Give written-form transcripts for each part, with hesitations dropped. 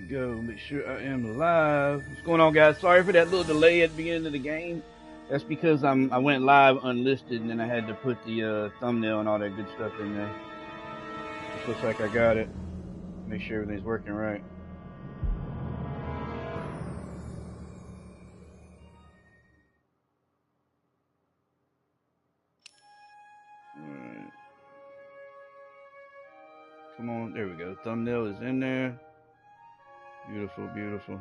go. Make sure I am live. What's going on, guys? Sorry for that little delay at the beginning of the game. That's because I went live unlisted and then I had to put the thumbnail and all that good stuff in there. This looks like I got it. Make sure everything's working right. Alright. Come on, there we go. Thumbnail is in there. Beautiful, beautiful.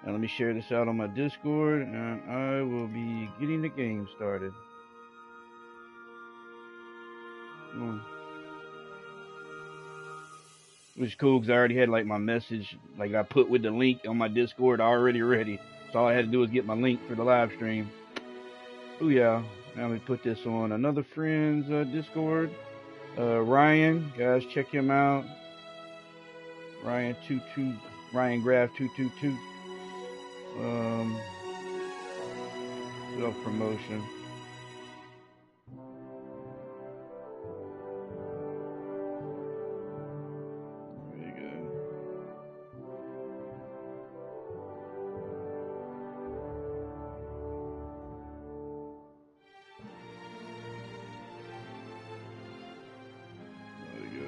Now let me share this out on my Discord, and I will be getting the game started. Which is cool because I already had like my message, like I put with the link on my Discord already ready. So all I had to do was get my link for the live stream. Oh yeah, now we put this on another friend's Discord. Ryan, guys, check him out. Ryan Graph 222. Self promotion. There you go. There you go.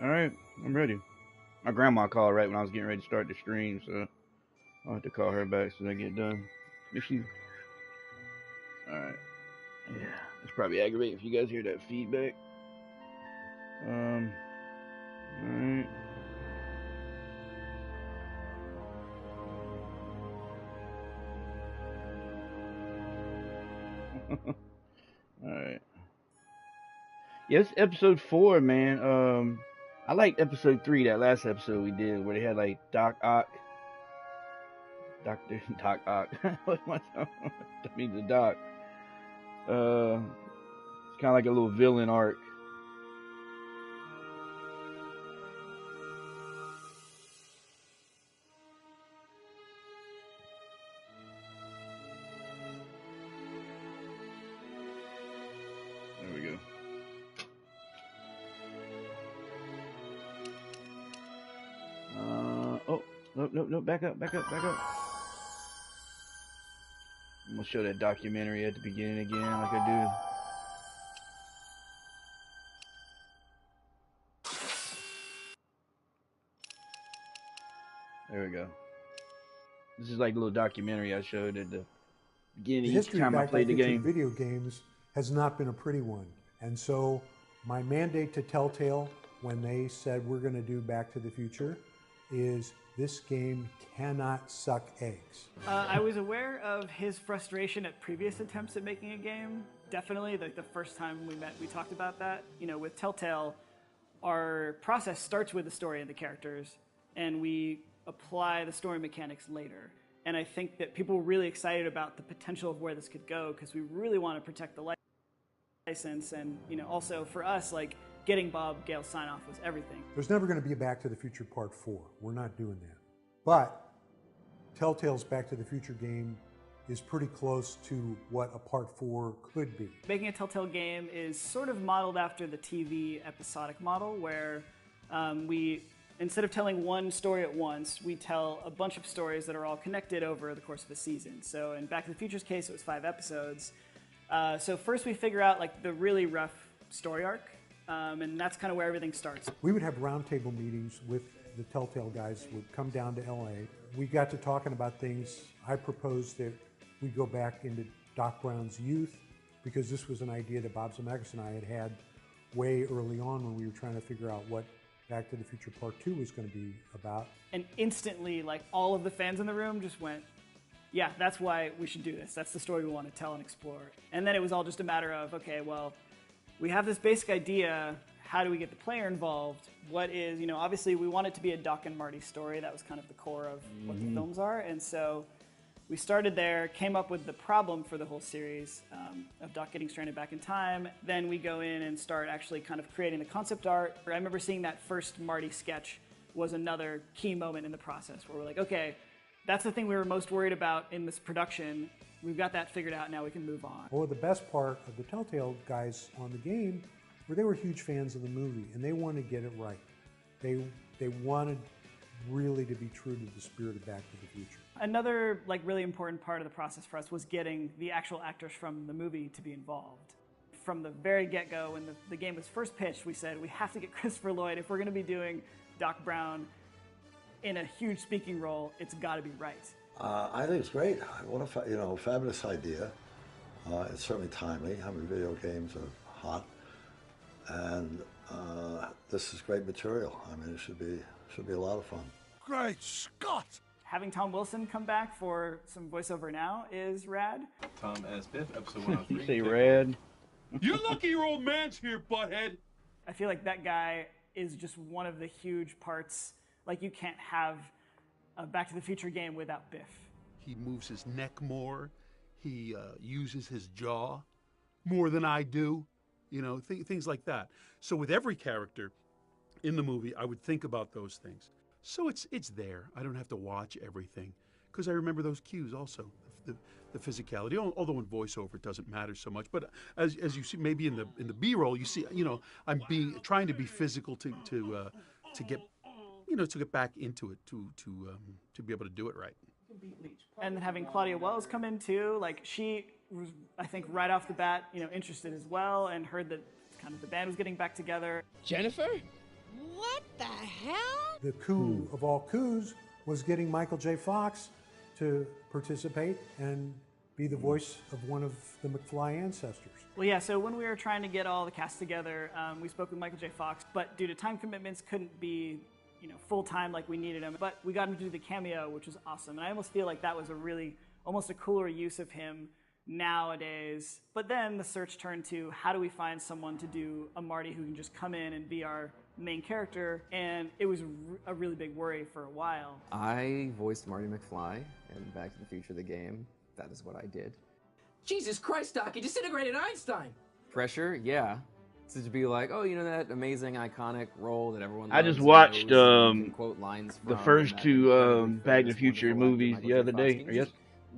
All right, I'm ready. My grandma called right when I was getting ready to start the stream, so I'll have to call her back so I get done. Alright. Yeah, it's probably aggravating if you guys hear that feedback. Alright. Alright. Yeah, it's episode 4, man. I liked episode 3, that last episode we did, where they had like Dr. Ock. What's my I mean the Doc. It's kind of like a little villain arc. There we go. Oh, no, back up. I'm gonna show that documentary at the beginning again, like I do. There we go. This is like a little documentary I showed at the beginning each time I played the game. Video games has not been a pretty one, and so my mandate to Telltale when they said we're going to do Back to the Future is this game cannot suck eggs. I was aware of his frustration at previous attempts at making a game. Definitely, like the first time we met, we talked about that. You know, with Telltale, our process starts with the story and the characters, and we apply the story mechanics later. And I think that people were really excited about the potential of where this could go because we really want to protect the license, and you know, also for us, like getting Bob Gale's sign-off was everything. There's never going to be a Back to the Future Part 4. We're not doing that. But Telltale's Back to the Future game is pretty close to what a Part 4 could be. Making a Telltale game is sort of modeled after the TV episodic model, where we, instead of telling one story at once, we tell a bunch of stories that are all connected over the course of a season. So in Back to the Future's case, it was 5 episodes. So first we figure out like the really rough story arc, and that's kind of where everything starts. We would have roundtable meetings with the Telltale guys, would come down to LA. We got to talking about things. I proposed that we go back into Doc Brown's youth, because this was an idea that Bob Zemeckis and I had way early on when we were trying to figure out what Back to the Future Part 2 was going to be about. And instantly, like all of the fans in the room just went, yeah, that's why we should do this. That's the story we want to tell and explore. And then it was all just a matter of, okay, well, we have this basic idea. How do we get the player involved? What is, you know, obviously we want it to be a Doc and Marty story. That was kind of the core of what the films are. And so we started there, came up with the problem for the whole series of Doc getting stranded back in time. Then we go in and start actually kind of creating the concept art. I remember seeing that first Marty sketch was another key moment in the process where we're like, okay, that's the thing we were most worried about in this production. We've got that figured out, now we can move on. Well, the best part of the Telltale guys on the game where they were huge fans of the movie and they wanted to get it right. They wanted really to be true to the spirit of Back to the Future. Another like really important part of the process for us was getting the actual actors from the movie to be involved. From the very get-go, when the game was first pitched, we said we have to get Christopher Lloyd. If we're going to be doing Doc Brown in a huge speaking role, it's got to be right. I think it's great. What a fabulous idea. It's certainly timely. I mean, video games are hot, and this is great material. I mean, it should be a lot of fun. Great Scott! Having Tom Wilson come back for some voiceover now is rad. Tom as Biff, episode 103. You say rad? You're lucky your old man's here, butthead! I feel like that guy is just one of the huge parts. Like, you can't have a Back to the Future game without Biff. He moves his neck more. He uses his jaw more than I do. You know, things like that. So with every character in the movie, I would think about those things. So it's there. I don't have to watch everything because I remember those cues also. The physicality, although in voiceover it doesn't matter so much. But as you see, maybe in the B-roll, you see, I'm trying to be physical to get back into it to be able to do it right. And then having Claudia Wells come in too, like she was, I think, right off the bat, interested as well, and heard that kind of the band was getting back together. Jennifer? What the hell? The coup of all coups was getting Michael J. Fox to participate and be the voice of one of the McFly ancestors. Well, yeah, so when we were trying to get all the cast together, we spoke with Michael J. Fox, but due to time commitments, couldn't be full-time like we needed him. But we got him to do the cameo, which was awesome. And I almost feel like that was almost a cooler use of him nowadays. But then the search turned to, how do we find someone to do a Marty who can just come in and be our main character? And it was a really big worry for a while. I voiced Marty McFly in Back to the Future, the game. That is what I did. Jesus Christ, Doc, you disintegrated Einstein! Pressure? Yeah. To be like, oh, that amazing, iconic role that everyone loves. I just watched quote lines the from, first two Back to the famous Future wonderful movies actor, the other Michael J. day, Fox. or Can you just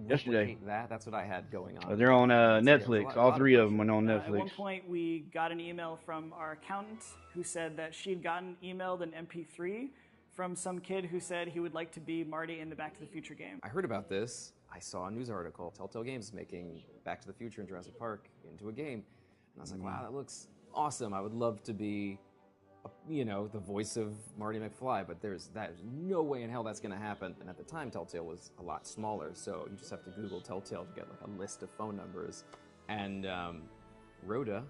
yesterday. replicate that's what I had going on. They're on Netflix. Yeah, All three of them went on At Netflix. one point, we got an email from our accountant who said that she'd gotten emailed an MP3 from some kid who said he would like to be Marty in the Back to the Future game. I heard about this. I saw a news article. Telltale Games is making Back to the Future and Jurassic Park into a game. And I was like, wow, that looks awesome. I would love to be, the voice of Marty McFly, but there's no way in hell that's going to happen. And at the time, Telltale was a lot smaller, so you just have to Google Telltale to get like a list of phone numbers. And Rhoda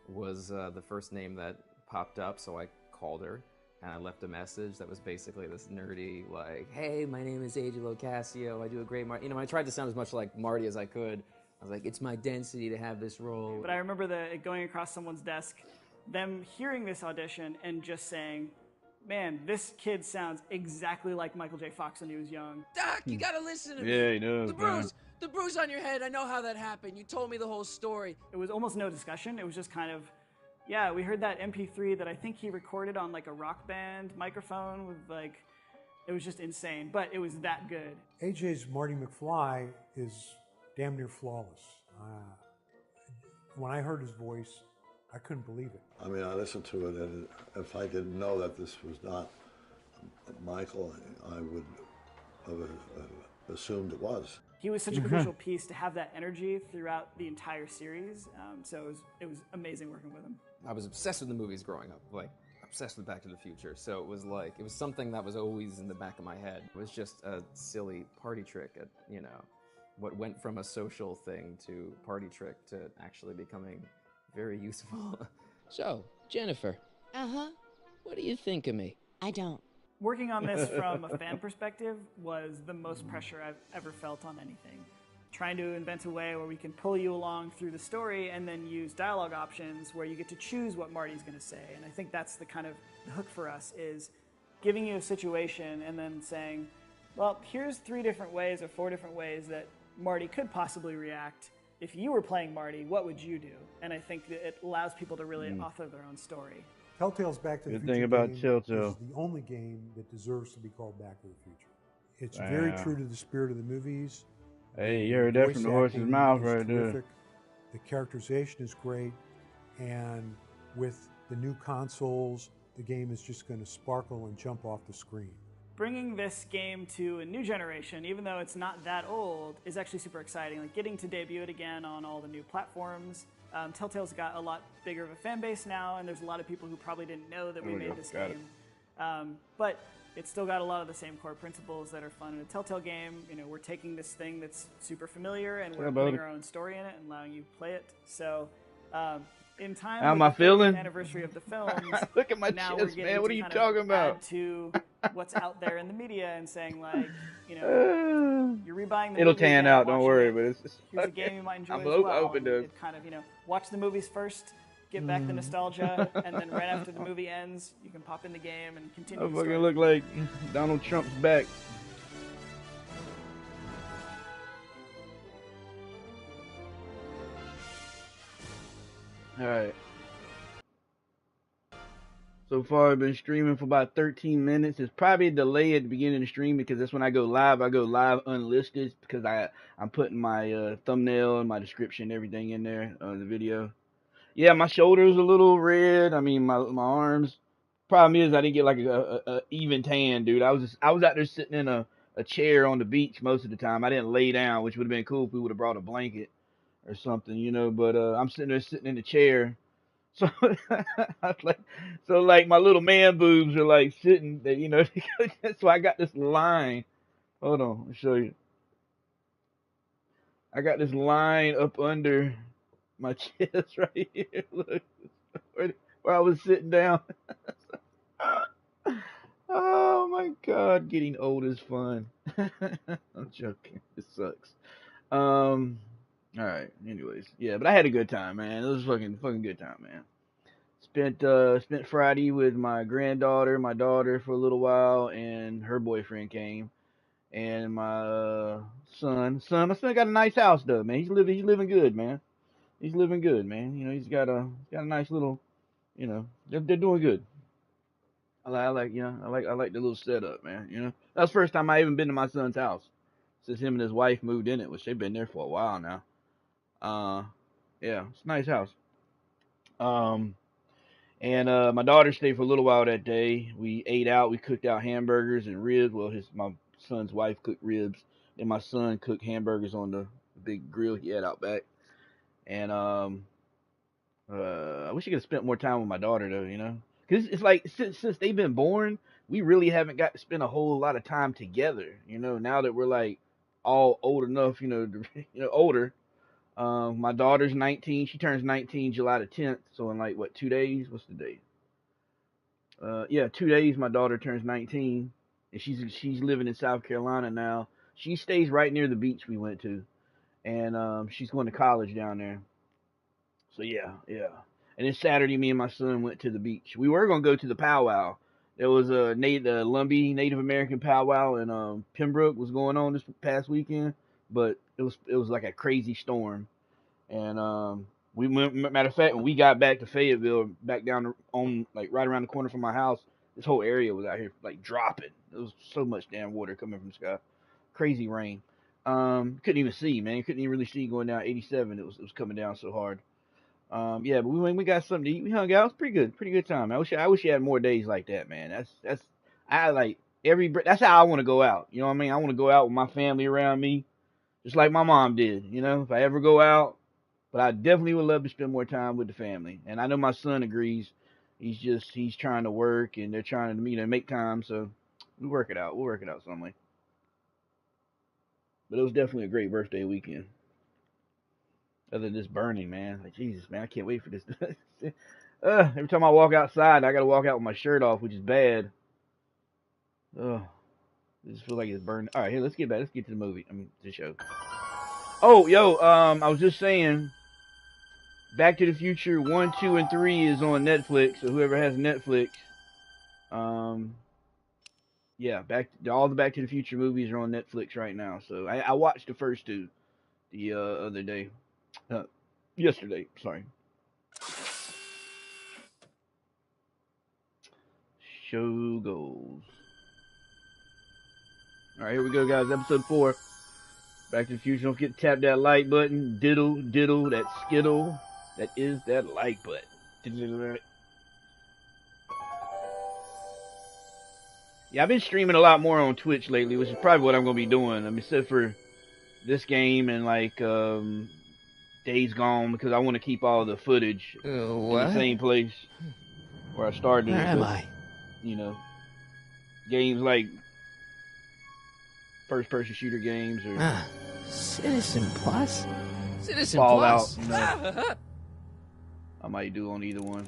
was the first name that popped up, so I called her. And I left a message that was basically this nerdy, like, hey, my name is AJ Locascio. I do a great Marty. I tried to sound as much like Marty as I could. I was like, it's my density to have this role. But I remember it going across someone's desk, them hearing this audition and just saying, man, this kid sounds exactly like Michael J. Fox when he was young. Doc, you gotta listen to me. Yeah, he does. The bruise on your head, I know how that happened. You told me the whole story. It was almost no discussion. It was just kind of, yeah, we heard that MP3 that I think he recorded on like a Rock Band microphone with it was just insane, but it was that good. AJ's Marty McFly is damn near flawless. When I heard his voice, I couldn't believe it. I mean, I listened to it, and if I didn't know that this was not Michael, I would have assumed it was. He was such a crucial piece to have that energy throughout the entire series, so it was amazing working with him. I was obsessed with the movies growing up, obsessed with Back to the Future. So it was something that was always in the back of my head. It was just a silly party trick at, what went from a social thing to party trick to actually becoming very useful. So, Jennifer. Uh-huh. What do you think of me? I don't. Working on this from a fan perspective was the most pressure I've ever felt on anything. Trying to invent a way where we can pull you along through the story and then use dialogue options where you get to choose what Marty's going to say. And I think that's the kind of the hook for us, is giving you a situation and then saying, well, here's 3 different ways or 4 different ways that Marty could possibly react. If you were playing Marty, what would you do? And I think that it allows people to really author their own story. Telltale's Back to the Good Future thing about game Telltale. is the only game that deserves to be called Back to the Future. It's very true to the spirit of the movies. Hey, you heard that Voice from the horse's acting mouth is right there. terrific. The characterization is great, and with the new consoles, the game is just going to sparkle and jump off the screen. Bringing this game to a new generation, even though it's not that old, is actually super exciting. Like getting to debut it again on all the new platforms. Telltale's got a lot bigger of a fan base now, and there's a lot of people who probably didn't know that we made this game. But it's still got a lot of the same core principles that are fun in a Telltale game. You know, we're taking this thing that's super familiar and we're putting our own story in it and allowing you to play it. So, in time, how am I feeling? Anniversary of the films. Look at my now chest, we're man. What are you talking about? Add to what's out there in the media and saying like, you know, you're rebuying the It'll movie tan again, out. Don't worry, it. but it's Here's a game you might enjoy I'm as well. open to It kind of, you know, watch the movies first, get back the nostalgia, and then right after the movie ends, you can pop in the game and continue. I the fucking story. look like Donald Trump's back. All right. So far, I've been streaming for about 13 minutes. It's probably a delay at the beginning of the stream because that's when I go live. I go live unlisted because I'm putting my thumbnail and my description and everything in there on the video. Yeah, my shoulders a little red. I mean, my arms. Problem is, I didn't get like a even tan, dude. I was out there sitting in a chair on the beach most of the time. I didn't lay down, which would have been cool if we would have brought a blanket or something, you know. But I'm sitting in the chair. So I was like my little man boobs are like sitting there, you know. So I got this line. Hold on, I'll show you. I got this line up under my chest right here. Look, where I was sitting down. Oh my God, getting old is fun. I'm joking. It sucks. All right. Anyways, yeah, but I had a good time, man. It was fucking good time, man. Spent Friday with my granddaughter, my daughter for a little while, and her boyfriend came, and my son. My son got a nice house though, man. He's living good, man. He's living good, man. You know, he's got a nice little, you know, they're doing good. I like the little setup, man. You know, that's the first time I even been to my son's house since him and his wife moved in it, which they've been there for a while now. Yeah, it's a nice house. And my daughter stayed for a little while that day. We ate out. We cooked out hamburgers and ribs. Well, my son's wife cooked ribs, and my son cooked hamburgers on the big grill he had out back. And I wish I could have spent more time with my daughter though, you know, because it's like since they've been born, we really haven't got to spend a whole lot of time together. You know, now that we're like all old enough, you know, older. My daughter's 19. She turns 19 July the 10th. So in like what, 2 days? What's the date? Yeah, 2 days. My daughter turns 19, and she's living in South Carolina now. She stays right near the beach we went to, and she's going to college down there. So yeah. And then Saturday, me and my son went to the beach. We were gonna go to the powwow. There was a Lumbee Native American powwow in Pembroke was going on this past weekend, but it was like a crazy storm. And we went. Matter of fact, when we got back to Fayetteville, back down on like right around the corner from my house, this whole area was out here like dropping. There was so much damn water coming from the sky. Crazy rain. Couldn't even see, man. Couldn't even really see going down 87. It was coming down so hard. Yeah, but we got something to eat. We hung out. It was pretty good time. I wish you had more days like that, man. I like that's how I want to go out. You know what I mean? I want to go out with my family around me, just like my mom did. You know, if I ever go out, but I definitely would love to spend more time with the family. And I know my son agrees. He's trying to work, and they're trying to make time. So we'll work it out some way. But it was definitely a great birthday weekend. Other than this burning, man. Like, Jesus, man, I can't wait for this. Every time I walk outside, I gotta walk out with my shirt off, which is bad. I just feel like it's burning. All right, here, let's get back. Let's get to the movie. The show. Oh, yo, I was just saying, Back to the Future 1, 2, and 3 is on Netflix. So whoever has Netflix, yeah, all the Back to the Future movies are on Netflix right now. So I watched the first two the other day. Yesterday, sorry. Show goals. Alright, here we go, guys. Episode 4. Back to the Future. Don't tap that like button. Diddle, that skittle. That is that like button. Yeah, I've been streaming a lot more on Twitch lately, which is probably what I'm gonna be doing. I mean, except for this game and like Days Gone, because I want to keep all the footage in What? the same place where I started. Where am I? You know, games like first-person shooter games or Citizen Plus? Citizen Fallout. Plus? You know, I might do on either one.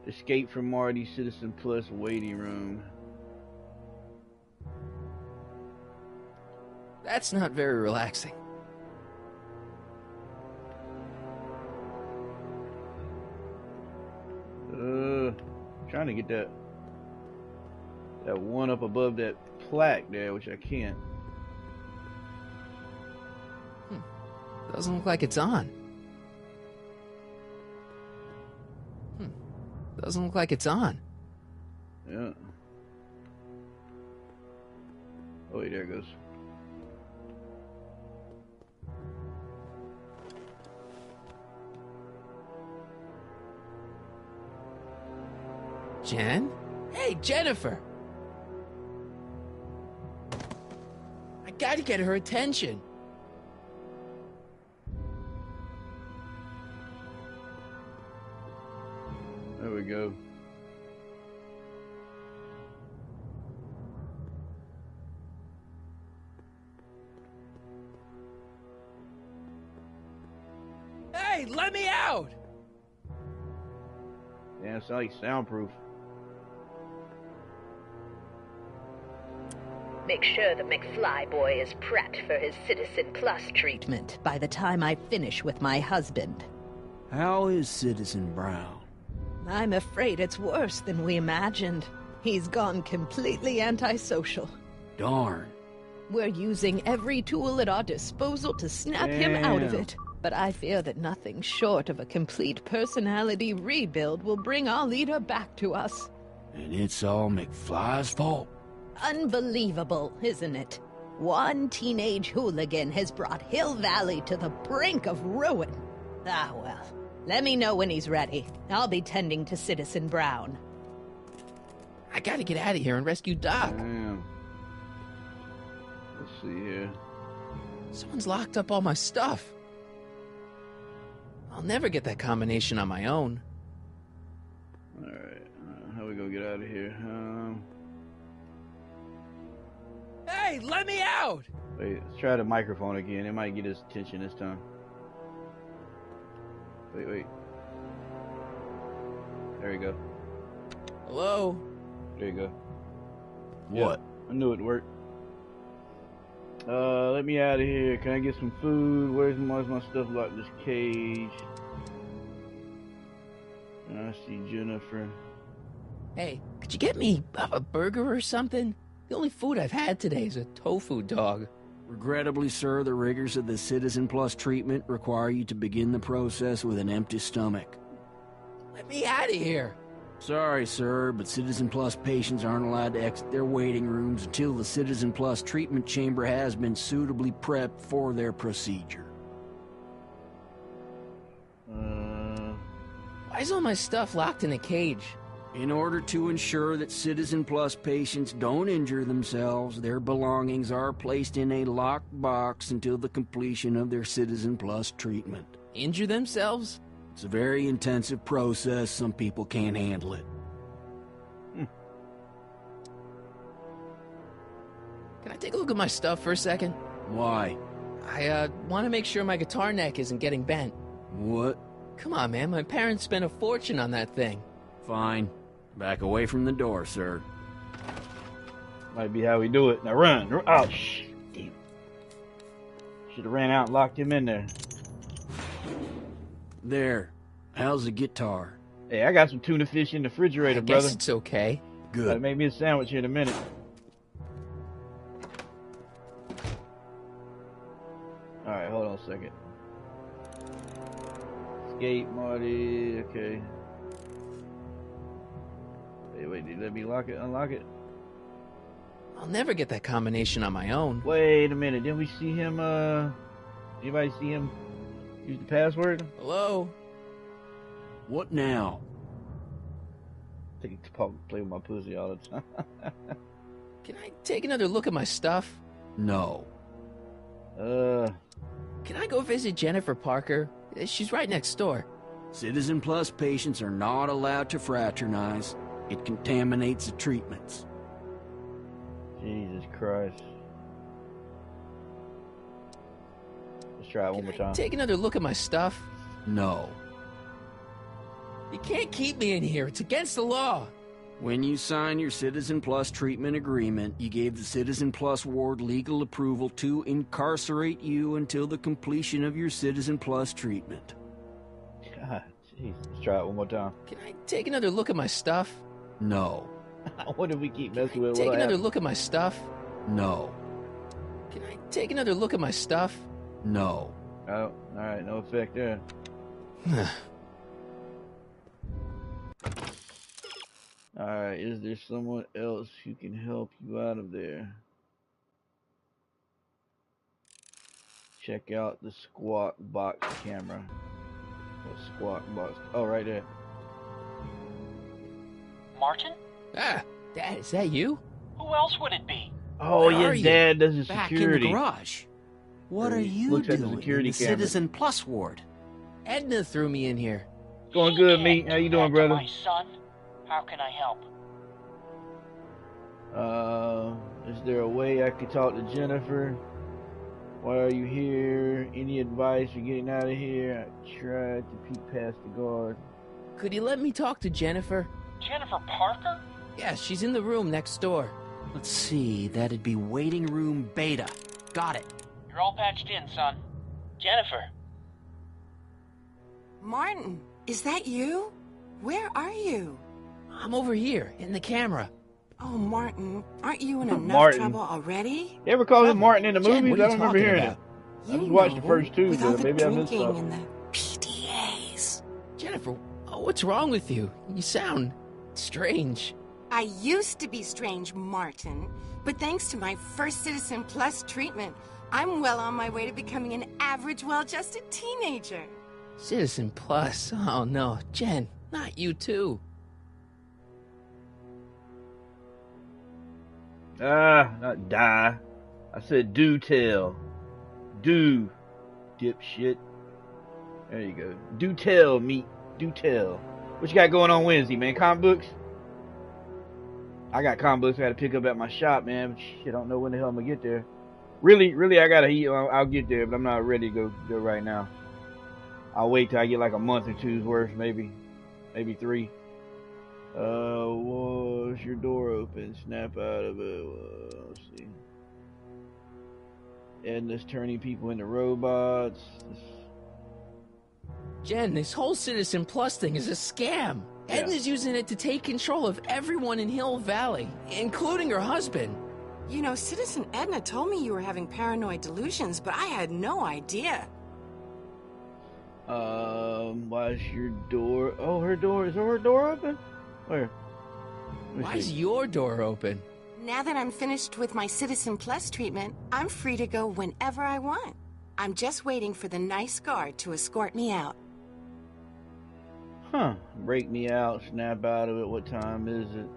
Escape from Marty, Citizen Plus, waiting room. That's not very relaxing. Trying to get that one up above that plaque there, which I can't. Doesn't look like it's on. Doesn't look like it's on. Yeah. Oh wait, there it goes. Jen? Hey, Jennifer! I gotta get her attention. There we go. Hey, let me out! Yeah, it's like soundproof. Make sure the McFly boy is prepped for his Citizen Plus treatment by the time I finish with my husband. How is Citizen Brown? I'm afraid it's worse than we imagined. He's gone completely antisocial. Darn. We're using every tool at our disposal to snap him out of Damn. it. But I fear that nothing short of a complete personality rebuild will bring our leader back to us. And it's all McFly's fault. Unbelievable, isn't it? One teenage hooligan has brought Hill Valley to the brink of ruin. Ah, well. Let me know when he's ready. I'll be tending to Citizen Brown. I gotta get out of here and rescue Doc. Damn. Let's see here. Someone's locked up all my stuff. I'll never get that combination on my own. Alright, how we gonna get out of here? Hey, let me out! Wait, let's try the microphone again. It might get his attention this time. Wait. There you go. Hello? There you go. What? Yeah, I knew it'd work. Let me out of here. Can I get some food? Where's my stuff locked in this cage? I see Jennifer. Hey, could you get me a burger or something? The only food I've had today is a tofu dog. Regrettably, sir, the rigors of the Citizen Plus treatment require you to begin the process with an empty stomach. Let me out of here. Sorry, sir, but Citizen Plus patients aren't allowed to exit their waiting rooms until the Citizen Plus treatment chamber has been suitably prepped for their procedure. Why is all my stuff locked in a cage? In order to ensure that Citizen Plus patients don't injure themselves, their belongings are placed in a locked box until the completion of their Citizen Plus treatment. Injure themselves? It's a very intensive process. Some people can't handle it. Can I take a look at my stuff for a second? Why? I want to make sure my guitar neck isn't getting bent. What? Come on, man. My parents spent a fortune on that thing. Fine. Back away from the door, sir. Might be how we do it. Now run. Oh, shit. Damn. Should have ran out and locked him in there. There. How's the guitar? Hey, I got some tuna fish in the refrigerator, I guess brother. it's okay. Good. Gotta make me a sandwich here in a minute. Alright, hold on a second. Escape, Marty. Okay. Wait, did you let me lock it? Unlock it? I'll never get that combination on my own. Wait a minute. Didn't we see him, anybody see him use the password? Hello? What now? I think to play with my pussy all the time. Can I take another look at my stuff? No. Can I go visit Jennifer Parker? She's right next door. Citizen Plus patients are not allowed to fraternize. It contaminates the treatments. Jesus Christ. Let's try it one more time. Take another look at my stuff? No. You can't keep me in here. It's against the law. When you sign your Citizen Plus treatment agreement, you gave the Citizen Plus ward legal approval to incarcerate you until the completion of your Citizen Plus treatment. God, jeez. Let's try it one more time. Can I take another look at my stuff? No. What if we keep messing with it? Take another look at my stuff? No. Can I take another look at my stuff? No. Oh, alright, no effect there. Alright, is there someone else who can help you out of there? Check out the squawk box camera. What squawk box? Oh, right there. Martin? Ah, Dad, is that you? Who else would it be? Oh, Where are yeah, you? Dad does his Back security. in the garage. What are you Looks at the doing security in the camera. Citizen Plus ward? Edna threw me in here. Going good, meat. How you doing, brother? My son? How can I help? Is there a way I could talk to Jennifer? Why are you here? Any advice for getting out of here? I tried to peek past the guard. Could you let me talk to Jennifer? Jennifer Parker? Yeah, she's in the room next door. Let's see, that'd be waiting room beta. Got it. You're all patched in, son. Jennifer. Martin, is that you? Where are you? I'm over here, in the camera. Oh, Martin, aren't you in enough Martin. trouble already? They ever call him Martin in the Jen, movies? what are I you don't remember talking hearing about? it. I just watched the first two, with all so the maybe I missed drinking something. and the PDAs. Jennifer, what's wrong with you? You sound strange. I used to be strange, Martin, but thanks to my first Citizen Plus treatment, I'm well on my way to becoming an average, well-adjusted teenager. Citizen Plus? Oh no, Jen, not you too. Not die. I said do tell. Do, dipshit. There you go. Do tell, meat. Do tell. What you got going on Wednesday, man? Comic books? I got comic books I gotta pick up at my shop, man. Shit, I don't know when the hell I'm gonna get there. Really, I gotta eat. I'll get there, but I'm not ready to go right now. I'll wait till I get like a month or two's worth, maybe 3. Was your door open? Snap out of it. Let's see. Edna's turning people into robots. Jen, this whole Citizen Plus thing is a scam. Yeah. Edna's using it to take control of everyone in Hill Valley, including her husband. You know, Citizen Edna told me you were having paranoid delusions, but I had no idea. Why's your door? Oh, her door. Is her door open? Where? Why is your door open? Now that I'm finished with my Citizen Plus treatment, I'm free to go whenever I want. I'm just waiting for the nice guard to escort me out. Huh. Break me out, snap out of it. What time is it?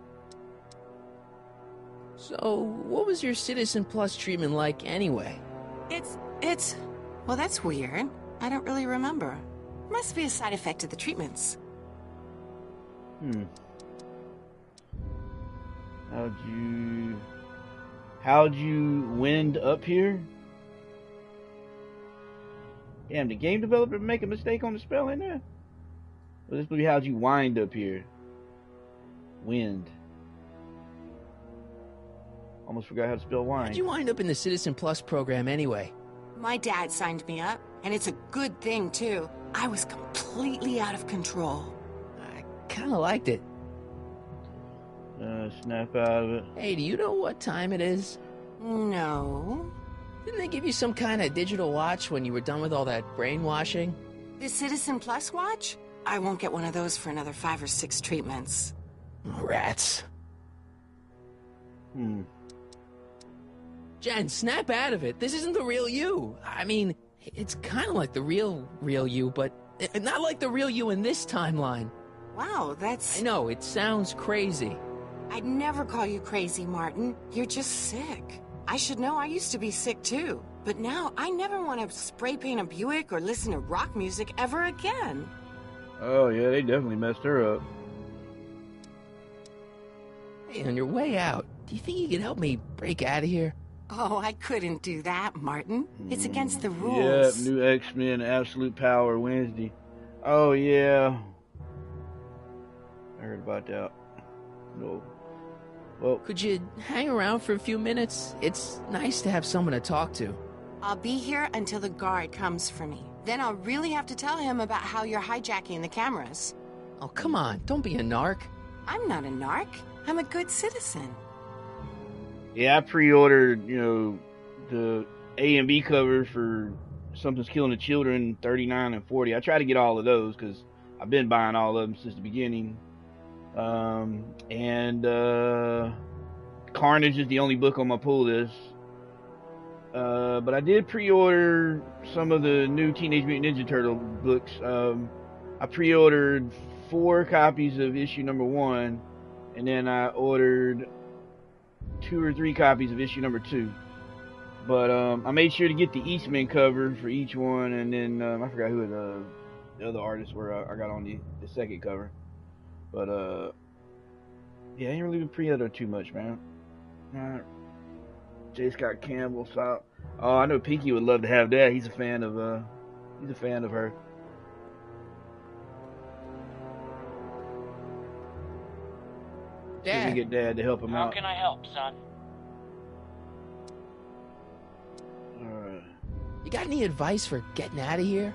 So, what was your Citizen Plus treatment like anyway? Well, that's weird. I don't really remember. Must be a side effect of the treatments. How'd you wind up here? Damn, did game developer make a mistake on the spelling there? Or this would be how'd you wind up here? Wind. Almost forgot how to spell wind. How'd you wind up in the Citizen Plus program anyway? My dad signed me up, and it's a good thing, too. I was completely out of control. I kinda liked it. Snap out of it. Hey, do you know what time it is? No. Didn't they give you some kind of digital watch when you were done with all that brainwashing? The Citizen Plus watch? I won't get one of those for another 5 or 6 treatments. Rats. Jen, snap out of it. This isn't the real you. I mean, it's kind of like the real you, but Not like the real you in this timeline. Wow, that's... I know, it sounds crazy. I'd never call you crazy, Martin. You're just sick. I should know, I used to be sick too. But now, I never want to spray paint a Buick or listen to rock music ever again. Oh, yeah, they definitely messed her up. Hey, on your way out, do you think you could help me break out of here? Oh, I couldn't do that, Martin. It's against the rules. Yep, new X-Men Absolute Power Wednesday. Oh, yeah. I heard about that. No. Well, could you hang around for a few minutes? It's nice to have someone to talk to. I'll be here until the guard comes for me. Then I'll really have to tell him about how you're hijacking the cameras. Oh, come on. Don't be a narc. I'm not a narc. I'm a good citizen. yeah, I pre-ordered, the A and B cover for Something's Killing the Children, 39 and 40. I try to get all of those because I've been buying all of them since the beginning. Carnage is the only book on my pull list. But I did pre-order some of the new Teenage Mutant Ninja Turtle books. I pre-ordered 4 copies of issue number 1, and then I ordered 2 or 3 copies of issue number 2. But I made sure to get the Eastman cover for each one, and then I forgot who the other artists were. I got on the second cover. But yeah, I ain't really been pre-ordering too much, man. J. Scott Campbell, so oh, I know Pinky would love to have that. He's a fan of her. See if we get Dad to help him How out. can I help, son? Alright. You got any advice for getting out of here?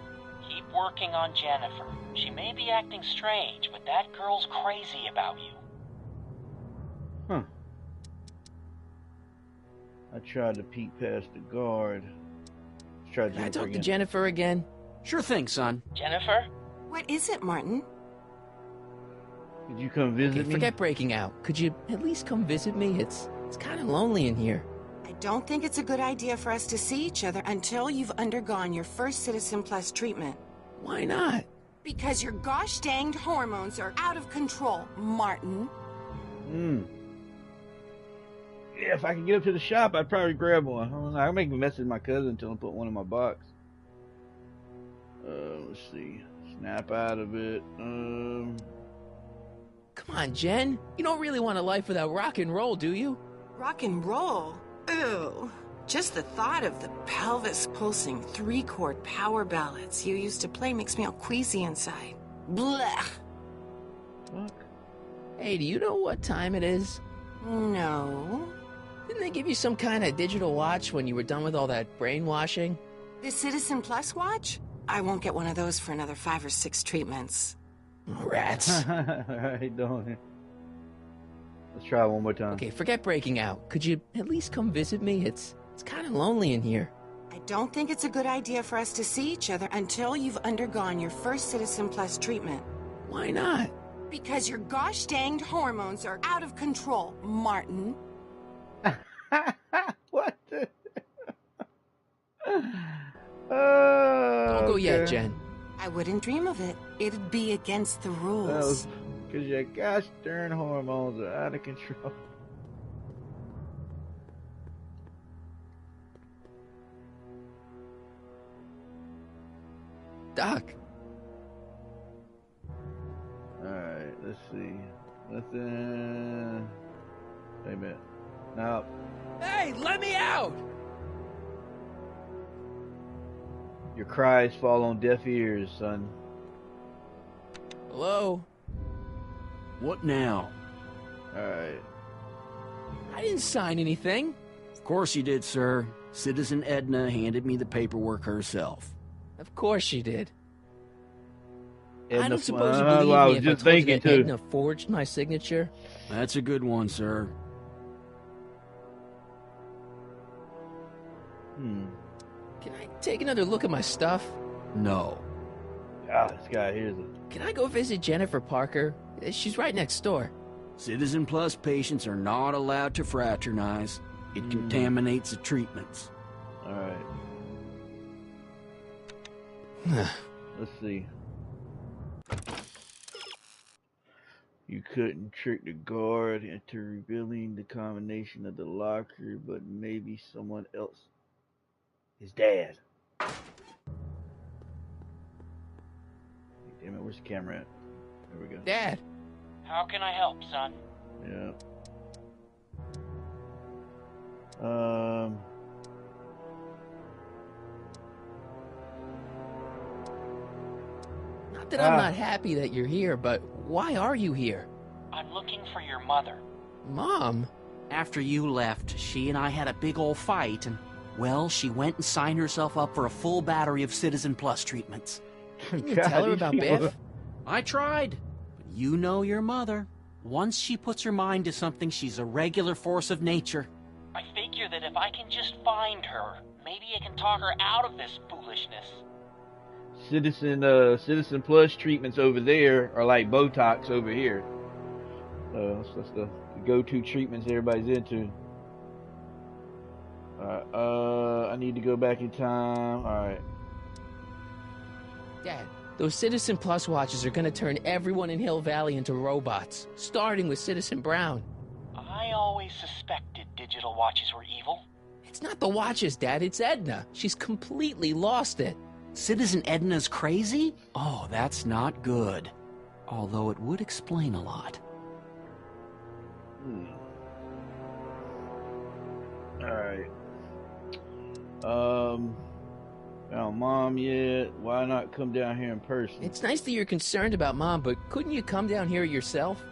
Keep working on Jennifer. She may be acting strange, but that girl's crazy about you. Huh. I tried to peek past the guard. Can I talk to Jennifer again? Sure thing, son. Jennifer? What is it, Martin? Could you come visit me? Forget breaking out. Could you at least come visit me? It's kind of lonely in here. I don't think it's a good idea for us to see each other until you've undergone your first Citizen Plus treatment. Why not? Because your gosh danged hormones are out of control, Martin. Yeah, if I could get up to the shop, I'd probably grab one. I don't know. I'll make a mess with my cousin until I put one in my box. Let's see. Snap out of it. Come on, Jen. You don't really want a life without rock and roll, do you? Rock and roll? Ew. Just the thought of the pelvis pulsing 3-chord power ballads you used to play makes me all queasy inside. Blech. Fuck. Hey, do you know what time it is? No. Didn't they give you some kind of digital watch when you were done with all that brainwashing? The Citizen Plus watch? I won't get one of those for another 5 or 6 treatments. Rats. Alright, don't. Let's try one more time. Okay, forget breaking out. Could you at least come visit me? It's kind of lonely in here. I don't think it's a good idea for us to see each other until you've undergone your first Citizen Plus treatment. Why not? Because your gosh danged hormones are out of control, Martin. What the? Don't go yet, Jen. I wouldn't dream of it. It'd be against the rules. Because your gosh darn hormones are out of control. Doc. Alright, let's see. Nothing. Wait a minute. No. Hey, let me out! Your cries fall on deaf ears, son. Hello? What now? Alright. I didn't sign anything. Of course you did, sir. Citizen Edna handed me the paperwork herself. Of course she did. Edna, I don't suppose you well, believe I me was if just I told you thinking that too. Edna forged my signature. That's a good one, sir. Can I take another look at my stuff? No. Ah, this guy here's it. Can I go visit Jennifer Parker? She's right next door. Citizen Plus patients are not allowed to fraternize. It contaminates the treatments. Alright. Let's see. You couldn't trick the guard into revealing the combination of the locker, but maybe someone else. His dad. Damn it, where's the camera at? There we go. Dad. How can I help, son? Yeah. Not that I'm not happy that you're here, but why are you here? I'm looking for your mother. Mom? After you left, she and I had a big old fight, and, well, she went and signed herself up for a full battery of Citizen Plus treatments. Can you tell her about Biff? I tried, but you know your mother. Once she puts her mind to something, she's a regular force of nature. I figure that if I can just find her, maybe I can talk her out of this foolishness. Citizen Plus treatments over there are like Botox over here. That's the go-to treatments everybody's into. Alright, I need to go back in time. Alright. Dad, those Citizen Plus watches are gonna turn everyone in Hill Valley into robots, starting with Citizen Brown. I always suspected digital watches were evil. It's not the watches, Dad, it's Edna. She's completely lost it. Citizen Edna's crazy? Oh, that's not good. Although it would explain a lot. Alright. Found Mom yet? Why not come down here in person? It's nice that you're concerned about Mom, but couldn't you come down here yourself?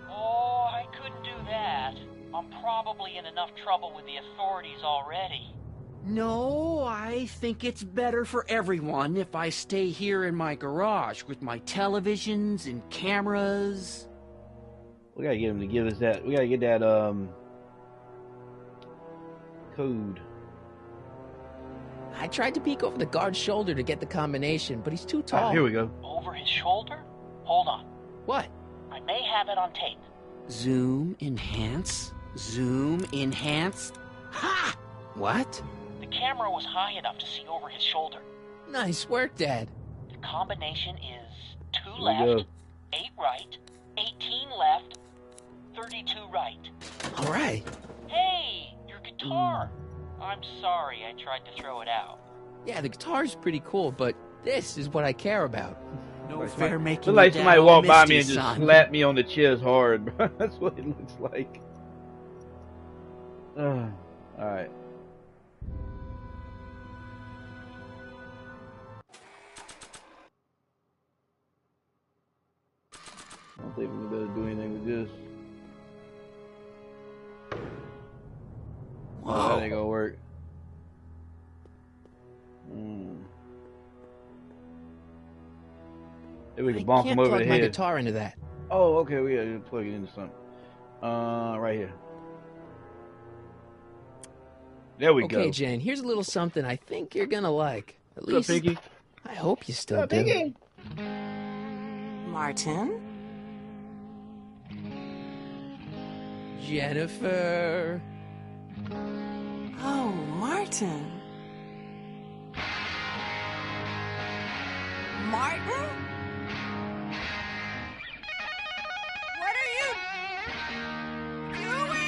Oh, I couldn't do that. I'm probably in enough trouble with the authorities already. No, I think it's better for everyone if I stay here in my garage with my televisions and cameras. We gotta get him to give us that. We gotta get that code. I tried to peek over the guard's shoulder to get the combination, but he's too tall. Ah, here we go. Over his shoulder? Hold on. What? I may have it on tape. Zoom, enhance, zoom, enhance. Ha! What? The camera was high enough to see over his shoulder. Nice work, Dad. The combination is 2 Here we left, go. 8 right, 18 left, 32 right. All right. Hey, your guitar. I'm sorry I tried to throw it out. Yeah, the guitar's pretty cool, but this is what I care about. No fair making. Looks like somebody walked by me and just slapped me on the chest hard, bro. That's what it looks like. Alright. I don't think we better do anything with this. Whoa. That ain't gonna work. Maybe we can bonk him over the I can't plug my head. guitar into that. Oh, okay, we gotta plug it into something. Right here. There we go. Okay, Jen, here's a little something I think you're gonna like. At What's up, least, Pinky? I hope you still What's up, do. Pinky? Martin? Jennifer. Oh, Martin. Martin? What are you doing?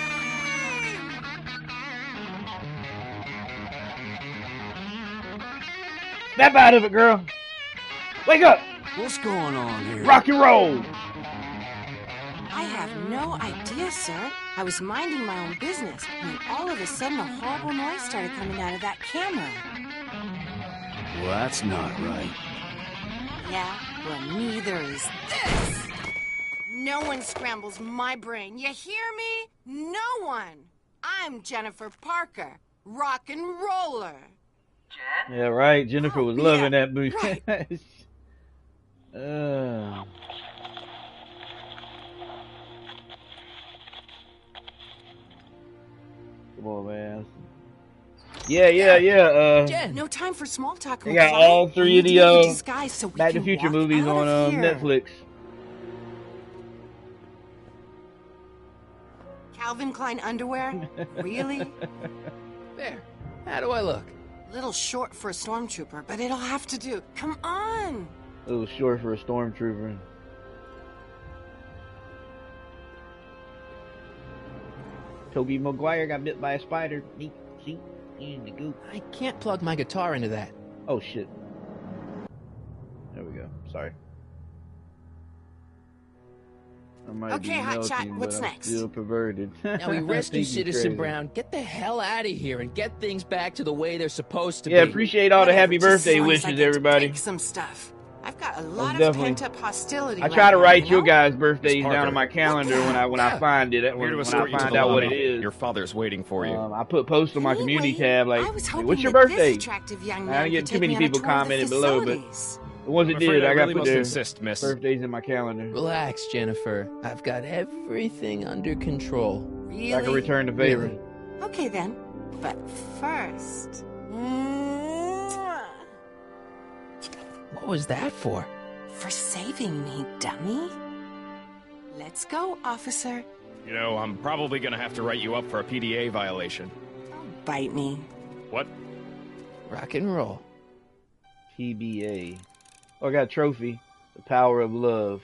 Snap out of it, girl. Wake up. What's going on here? Rock and roll. I have no idea, sir. I was minding my own business when all of a sudden a horrible noise started coming out of that camera. Well, that's not right. Yeah, well, neither is this. No one scrambles my brain. You hear me? No one. I'm Jennifer Parker, rock and roller. Jen? Yeah, right. Jennifer was yeah, loving that movie. right. Come on, man. Yeah. Jen. No time for small talk. They got McFly. all three We of need the to get you disguised so we Back to can the Future walk movies out on of here. Netflix. Calvin Klein underwear? Really? There. How do I look? Little short for a stormtrooper, but it'll have to do. Come on. A little short for a stormtrooper. Tobey Maguire got bit by a spider. See? In the goop. I can't plug my guitar into that. Oh, shit. There we go. Sorry. I might Okay, be Hotshot, melting, what's but I'm next? still perverted. Now we rescue Think you're Citizen crazy. Brown, get the hell out of here, and get things back to the way they're supposed to Yeah, be. appreciate all the Whatever, happy just as birthday long as I wishes, get to everybody. pick some stuff. I've got a lot of definitely. pent-up hostility. I right try to now, write you your know? guys' birthdays Miss down on Parker. my calendar when I find it. I'm here When to I escort you to find the out what it lobby. is. Your father's waiting for you. I put posts on my community Anyway, tab like, I was hey, hoping what's your that birthday? This attractive young I man didn't get could too take many me on a people tour of the commenting below, but facilities. the ones that I'm afraid did, I I got really put must their insist, miss. birthdays in my calendar. Relax, Jennifer. I've got everything under control. Really? So I can return the favor. Really? Okay then, but first. Mwah. What was that for? For saving me, dummy. Let's go, officer. You know, I'm probably gonna have to write you up for a PDA violation. Bite me. What? Rock and roll. PBA. Oh, I got a trophy. The power of love.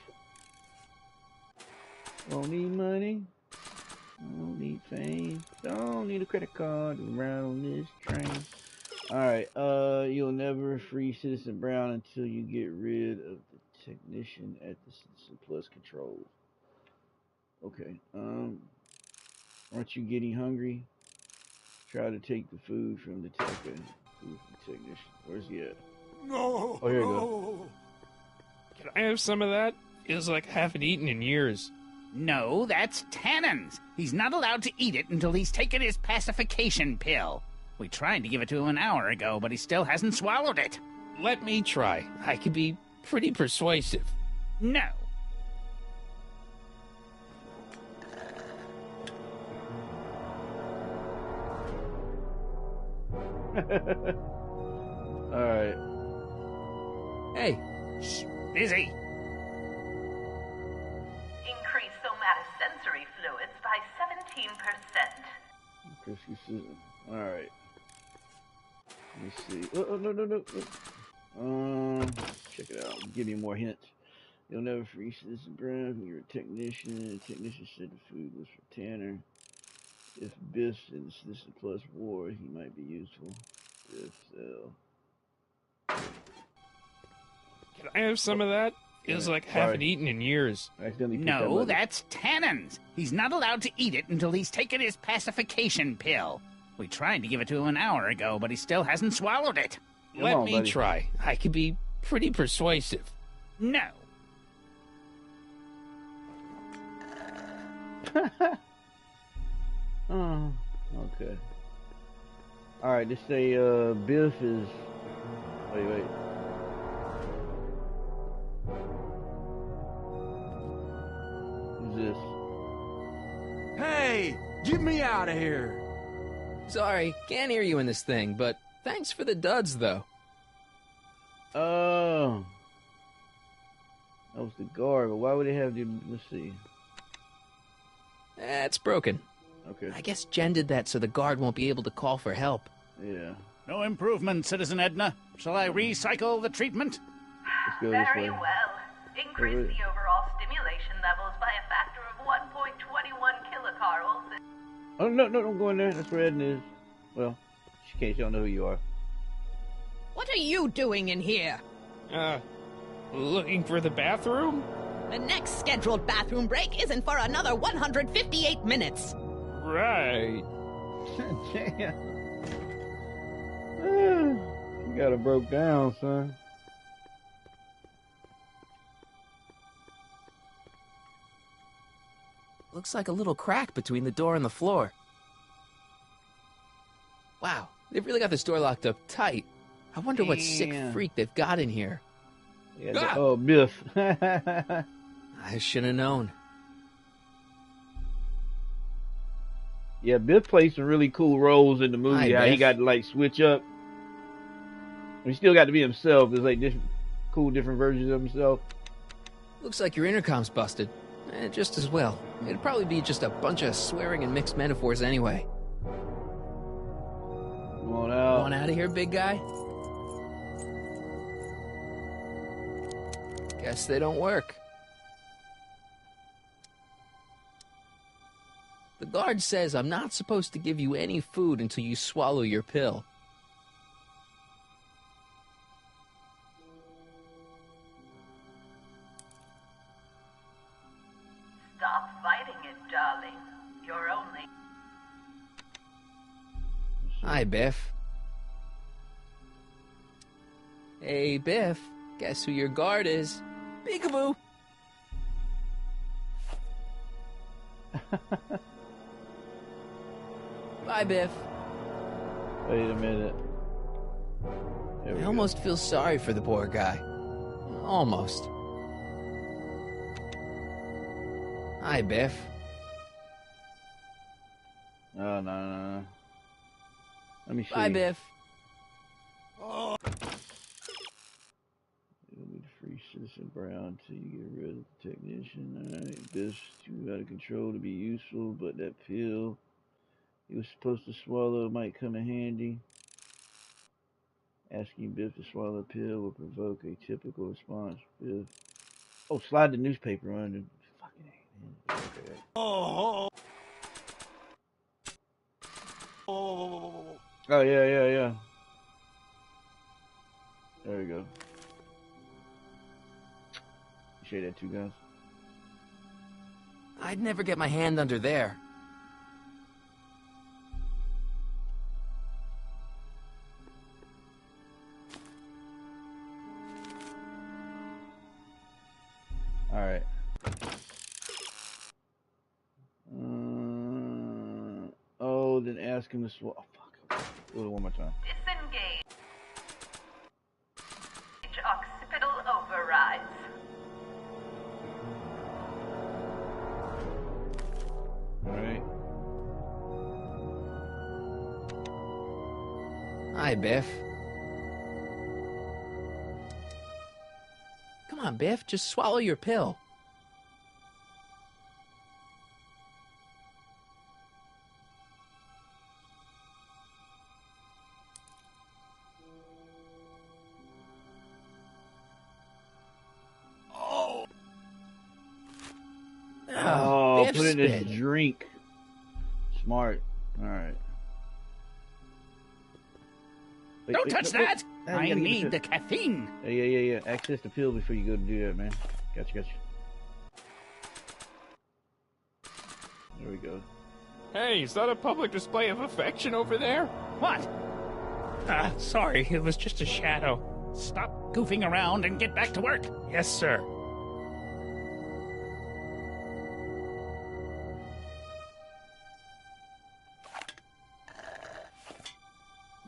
Don't need money. Don't need fame. Don't need a credit card around this train. Alright, you'll never free Citizen Brown until you get rid of the technician at the Citizen Plus controls. Okay, aren't you getting hungry? Try to take the food from the technician. Where's he at? No. Oh, here you go. Can I have some of that? Feels like I haven't eaten in years. No, that's Tannen's. He's not allowed to eat it until he's taken his pacification pill. We tried to give it to him an hour ago, but he still hasn't swallowed it. Let me try. I could be pretty persuasive. No. Alright. Hey. Shh, busy. Increase somatosensory fluids by 17%. Alright. Let me see. Oh, no. Check it out. Give me more hints. You'll never free Citizen Brown when you're a technician. The technician said the food was for Tanner. If Biff's in the Citizen Plus war, he might be useful. Biff Cell. Can I have some of that? Feels like I haven't eaten in years. I accidentally pushed No, that button. that's Tannen's. He's not allowed to eat it until he's taken his pacification pill. We tried to give it to him an hour ago, but he still hasn't swallowed it. Let me try. I could be pretty persuasive. No. Oh, okay. Alright, just say, Biff is... Wait. Who's this? Hey, get me out of here. Sorry, can't hear you in this thing, but thanks for the duds, though. Oh. That was the guard, but why would they have to... Let's see. It's broken. Okay. I guess Jen did that so the guard won't be able to call for help. Yeah. No improvement, Citizen Edna. Shall I recycle the treatment? Let's go this Very way. well. Increase the overall stimulation levels by a factor of 1.21 kilocalories. Oh, no, don't go in there. That's where Edna is. Well, in case you don't know who you are. What are you doing in here? Looking for the bathroom? The next scheduled bathroom break isn't for another 158 minutes. Right. Damn. You got it broke down, son. Looks like a little crack between the door and the floor. Wow, they've really got this door locked up tight. I wonder what sick Damn. freak they've got in here. Yeah, oh, Biff. I should have known. Yeah, Biff plays some really cool roles in the movie. Hi, How he Biff. got to like switch up. He still got to be himself. There's like different versions of himself. Looks like your intercom's busted. Just as well. It'd probably be just a bunch of swearing and mixed metaphors anyway. Come on out. On out of here, big guy? Guess they don't work. The guard says I'm not supposed to give you any food until you swallow your pill. Stop fighting it, darling. You're only... Hi, Biff. Hey, Biff. Guess who your guard is? Peekaboo! Bye, Biff. Wait a minute. I almost feel sorry for the poor guy. Almost. Hi, Biff. Oh, no. Let me see. Bye, Biff. Oh. You'll need to free Citizen Brown till you get rid of the technician. Alright, Biff's too out of control to be useful, but that pill he was supposed to swallow might come in handy. Asking Biff to swallow a pill will provoke a typical response. Biff. Oh, slide the newspaper under. Fucking A, man. Okay. Oh, yeah. There we go. You shade that 2 guns? I'd never get my hand under there. Alright. Oh, then ask him to swallow. Oh, fuck. Do it one more time. Disengage. Occipital overrides. Alright. Hi, Biff. Come on, Biff, just swallow your pill. Oh, Biff put it in spit. his drink. Smart. Alright. Don't touch that! I need the caffeine. Yeah. Access the pill before you go to do that, man. Gotcha. There we go. Hey, is that a public display of affection over there? What? Sorry, it was just a shadow. Stop goofing around and get back to work. Yes, sir.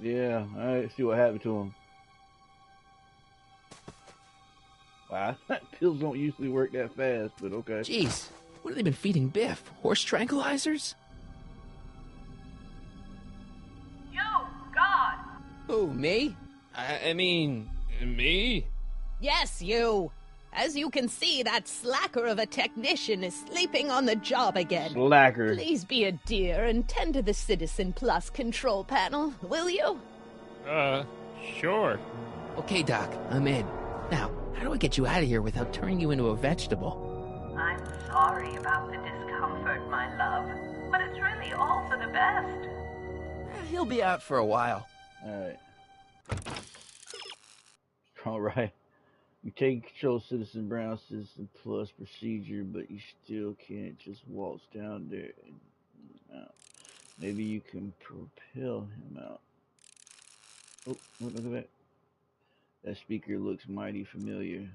Yeah, alright, see what happened to him. Wow, pills don't usually work that fast, but okay. Jeez, what have they been feeding Biff? Horse tranquilizers? You, God! Who, me? I mean, me? Yes, you. As you can see, that slacker of a technician is sleeping on the job again. Slacker. Please be a dear and tend to the Citizen Plus control panel, will you? Sure. Okay, Doc, I'm in. Now, how do I get you out of here without turning you into a vegetable? I'm sorry about the discomfort, my love, but it's really all for the best. He'll be out for a while. Alright. Alright. You take control of Citizen Brown, Citizen Plus procedure, but you still can't just waltz down there and out. Maybe you can propel him out. Oh, look at that. That speaker looks mighty familiar.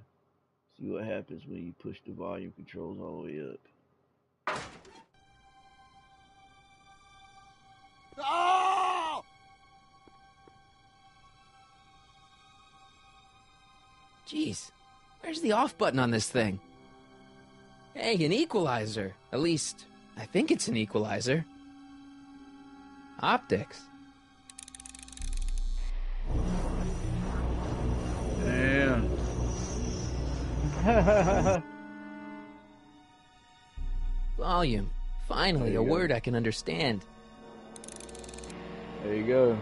See what happens when you push the volume controls all the way up. Oh! Jeez, where's the off button on this thing? Hey, an equalizer. At least, I think it's an equalizer. Optics. Damn. Volume. Finally, a word I can understand. There you go.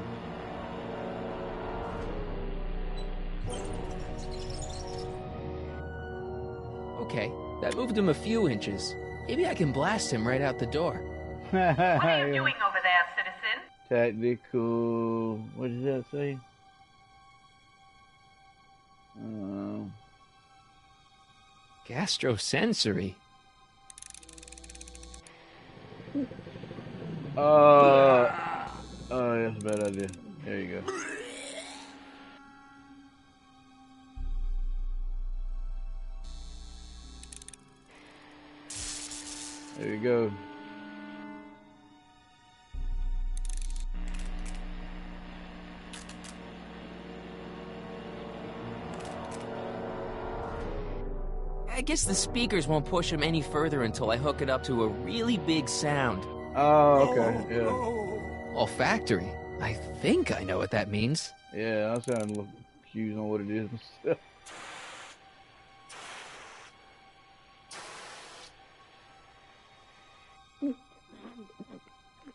Okay, that moved him a few inches. Maybe I can blast him right out the door. What are you doing over there, citizen? Tactical. What does that say? Gastrosensory. Oh, that's a bad idea. There you go. There you go. I guess the speakers won't push him any further until I hook it up to a really big sound. Oh, okay, yeah. Olfactory. I think I know what that means. Yeah, I sound a little confused on what it is.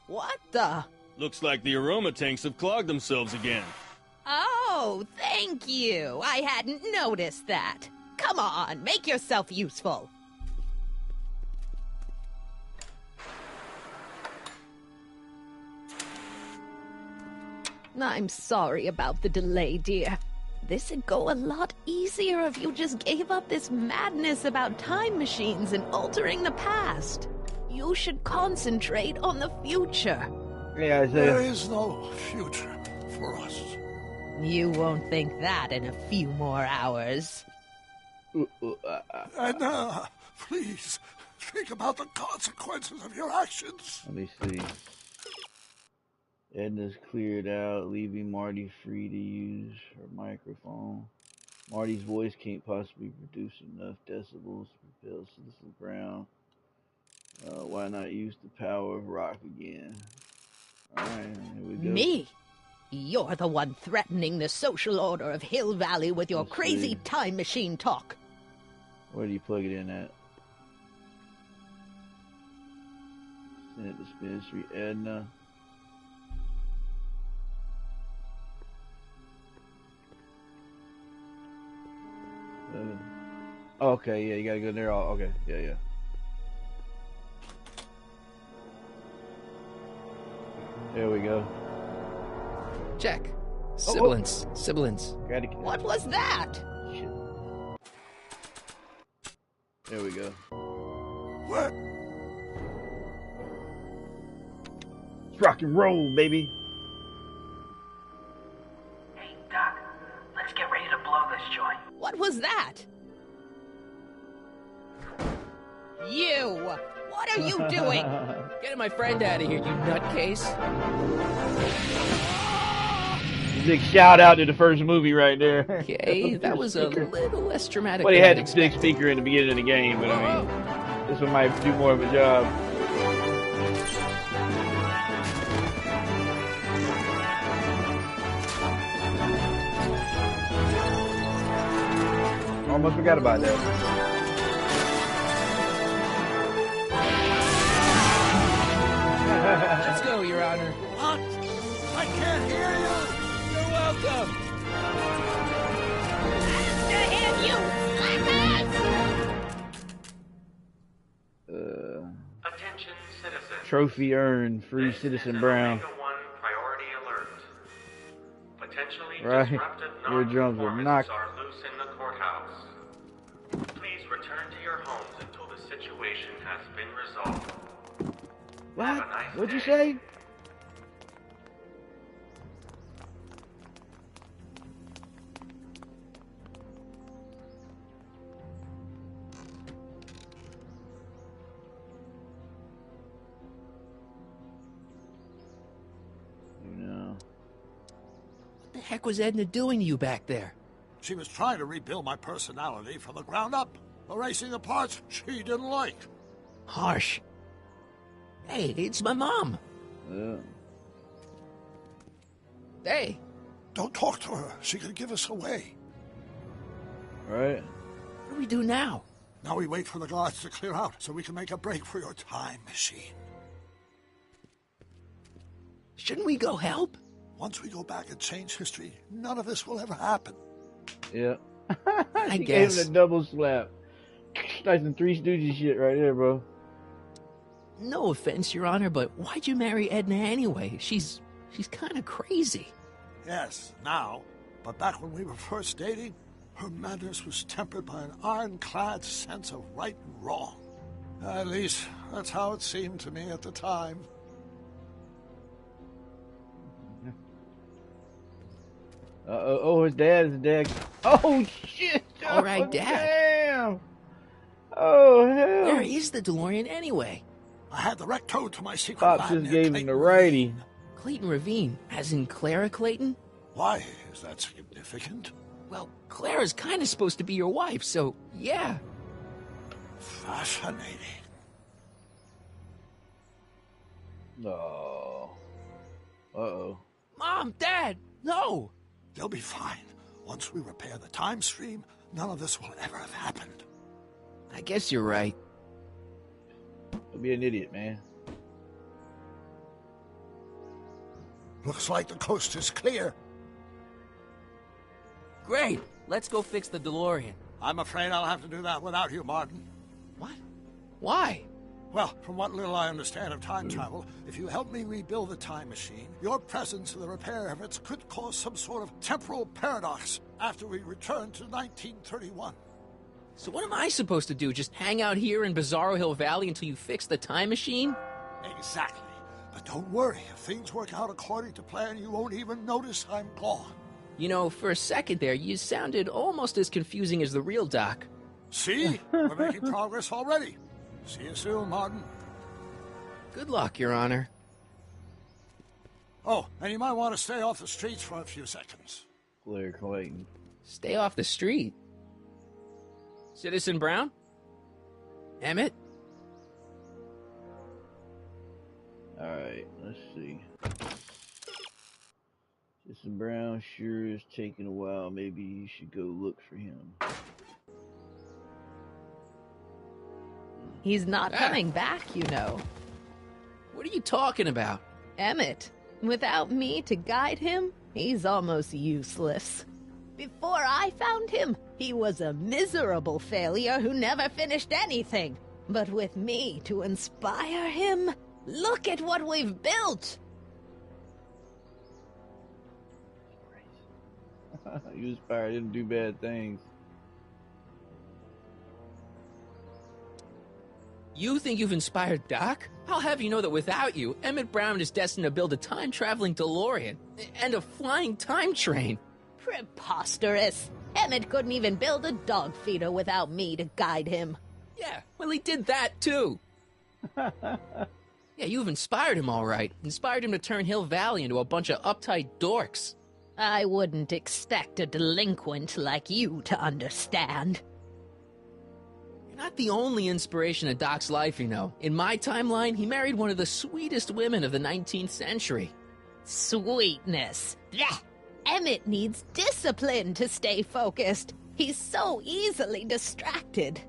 What the? Looks like the aroma tanks have clogged themselves again. Oh, thank you. I hadn't noticed that. Come on, make yourself useful. I'm sorry about the delay, dear. This'd go a lot easier if you just gave up this madness about time machines and altering the past. You should concentrate on the future. Yeah, there is no future for us. You won't think that in a few more hours. Edna, please, think about the consequences of your actions. Let me see. Edna's cleared out, leaving Marty free to use her microphone. Marty's voice can't possibly produce enough decibels to propel Citizen Brown. Why not use the power of rock again? Alright, here we go. Me? You're the one threatening the social order of Hill Valley with your crazy time machine talk. Where do you plug it in at? Senate Dispensary, Edna. Okay, yeah, you gotta go there. Okay, yeah. There we go. Check. Sibilance. Sibilance. What was that? Shit. There we go. What? Let's rock and roll, baby. Hey, Doc, let's get ready to blow this joint. What was that? You! What are you doing? Getting my friend out of here, you nutcase. Big shout out to the first movie right there. Okay, that was a little less dramatic. Well, he had the big speaker in the beginning of the game, but I mean, this one might do more of a job. Almost forgot about that. Let's go, Your Honor. What? I can't hear you. You're welcome. Attention, citizens. Trophy earned, free Citizen Brown. Priority alert. Potentially Right, disruptive eardrums were knocked. are loose in the courthouse. Please return to your homes until the situation has been resolved. What? What'd you say? What the heck was Edna doing to you back there? She was trying to rebuild my personality from the ground up, erasing the parts she didn't like. Harsh. Hey, it's my mom. Yeah. Hey. Don't talk to her. She could give us away. Right. What do we do now? Now we wait for the guards to clear out so we can make a break for your time machine. Shouldn't we go help? Once we go back and change history, none of this will ever happen. Yeah. I He guess. gave him a double slap. Nice and Three Stooges shit right there, bro. No offense, Your Honor, but why'd you marry Edna anyway? She's kind of crazy. Yes, now. But back when we were first dating, her madness was tempered by an ironclad sense of right and wrong. At least, that's how it seemed to me at the time. Oh, his dad. Oh, shit! All right, Dad. Damn! Oh, hell! Where is the DeLorean anyway? I had the wreck towed to my secret Pops lab just near gave him Clayton the righty. Clayton Ravine, as in Clara Clayton? Why? Is that significant? Well, Clara's kind of supposed to be your wife, so yeah. Fascinating. Oh. Uh-oh. Mom, Dad, no! They'll be fine. Once we repair the time stream, none of this will ever have happened. I guess you're right. Don't be an idiot, man. Looks like the coast is clear. Great! Let's go fix the DeLorean. I'm afraid I'll have to do that without you, Martin. What? Why? Well, from what little I understand of time travel, if you help me rebuild the time machine, your presence in the repair efforts could cause some sort of temporal paradox after we return to 1931. So what am I supposed to do? Just hang out here in Bizarro Hill Valley until you fix the time machine? Exactly. But don't worry, if things work out according to plan, you won't even notice I'm gone. You know, for a second there, you sounded almost as confusing as the real Doc. See? We're making progress already. See you soon, Martin. Good luck, Your Honor. Oh, and you might want to stay off the streets for a few seconds. Claire Clayton. Stay off the street. Citizen Brown? Emmett? Alright, let's see. Citizen Brown sure is taking a while. Maybe you should go look for him. He's not coming back, you know. What are you talking about? Emmett. Without me to guide him, he's almost useless. Before I found him, he was a miserable failure who never finished anything. But with me to inspire him, look at what we've built. You inspired him to do bad things. You think you've inspired Doc? I'll have you know that without you, Emmett Brown is destined to build a time-traveling DeLorean and a flying time train. Preposterous. Emmett couldn't even build a dog feeder without me to guide him. Yeah, well, he did that, too. Yeah, you've inspired him all right. Inspired him to turn Hill Valley into a bunch of uptight dorks. I wouldn't expect a delinquent like you to understand. You're not the only inspiration of Doc's life, you know. In my timeline, he married one of the sweetest women of the 19th century. Sweetness. Blech. Emmett needs discipline to stay focused. He's so easily distracted.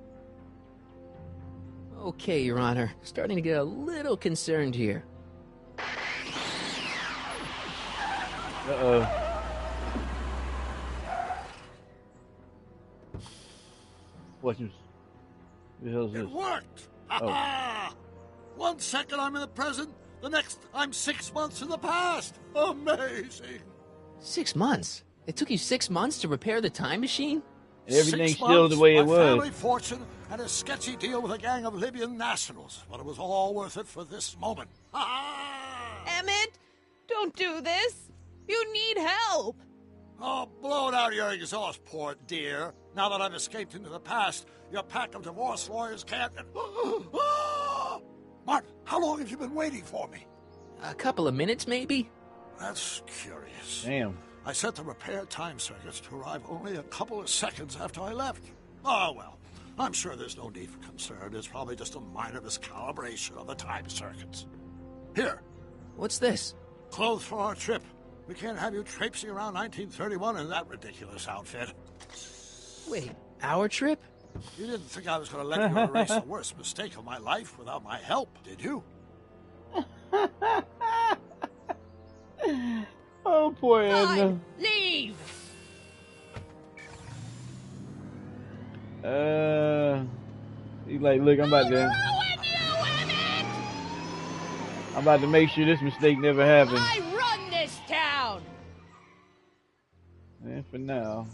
Okay, Your Honor. Starting to get a little concerned here. Uh-oh. What the hell is this? It worked! Oh. Ha-ha! 1 second I'm in the present, the next I'm 6 months in the past. Amazing! 6 months? It took you 6 months to repair the time machine? Everything's 6 still the months, way it my was. family fortune, and a sketchy deal with a gang of Libyan nationals. But it was all worth it for this moment. Emmett, don't do this. You need help. Oh, blow it out of your exhaust port, dear. Now that I've escaped into the past, your pack of divorce lawyers can't... Martin, how long have you been waiting for me? A couple of minutes, maybe? That's curious. Damn. I set the repair time circuits to arrive only a couple of seconds after I left. Oh, well, I'm sure there's no need for concern. It's probably just a minor miscalibration of the time circuits. Here. What's this? Clothes for our trip. We can't have you traipsing around 1931 in that ridiculous outfit. Wait, our trip? You didn't think I was going to let you erase the worst mistake of my life without my help, did you? Oh, poor Edna. Leave! He's like, look, I'm about to... I'm about to make sure this mistake never happens. I run this town! And for now.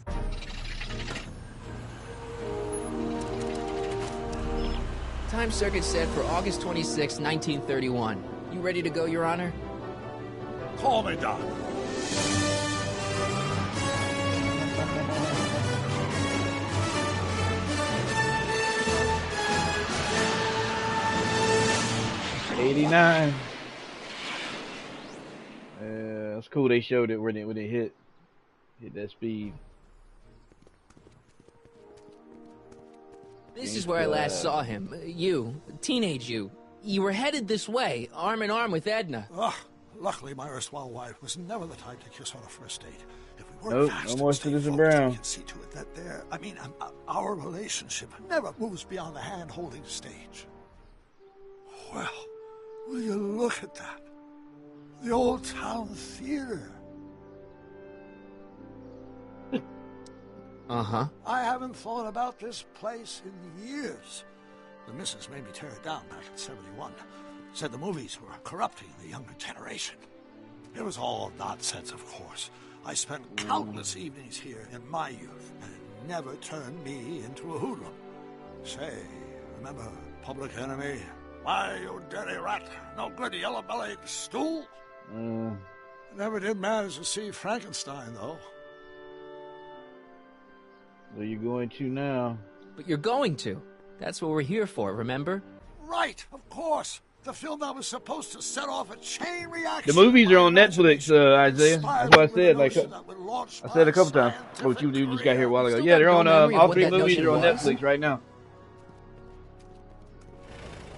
Time circuit set for August 26, 1931. You ready to go, Your Honor? Call me, Doc. '89. It's cool. They showed it when it hit that speed. This is where I last saw him. You, teenage you. You were headed this way, arm in arm with Edna. Luckily, my erstwhile wife was never the type to kiss on a first date. If we work Nope, fast no more and stay Citizen focused, Brown. we can see to it that our relationship never moves beyond the hand-holding stage. Well, will you look at that? The Old Town Theater. Uh-huh. I haven't thought about this place in years. The missus made me tear it down back in '71. Said the movies were corrupting the younger generation. It was all nonsense, of course. I spent countless evenings here in my youth, and it never turned me into a hoodlum. Say, remember Public Enemy? Why, you dirty rat, no good yellow-bellied stool? Never did manage to see Frankenstein, though. Where you going to now? But you're going to. That's what we're here for, remember? Right, of course. The film that was supposed to set off a chain reaction. The movies are on Netflix, Isaiah. That's what I said. I said a couple times. Oh, you just got here a while ago. Yeah, they're on. All three movies are on Netflix right now.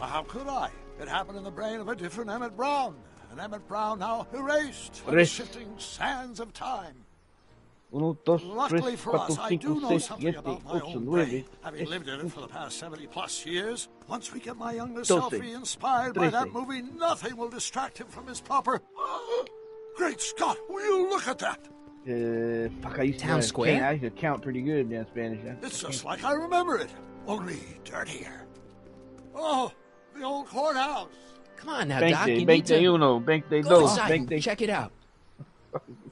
Well, how could I? It happened in the brain of a different Emmett Brown. An Emmett Brown now erased by the shifting sands of time. Luckily for us, I do know something about my own brain, having lived in it for the past 70-plus years. Once we get my younger self re-inspired by that movie, nothing will distract him from his proper... Great Scott, will you look at that? Fuck, I used to count pretty good in Spanish. Huh? It's just like I remember it, only dirtier. Oh, the old courthouse. Come on now, Doc, you need to... Go inside and check it out.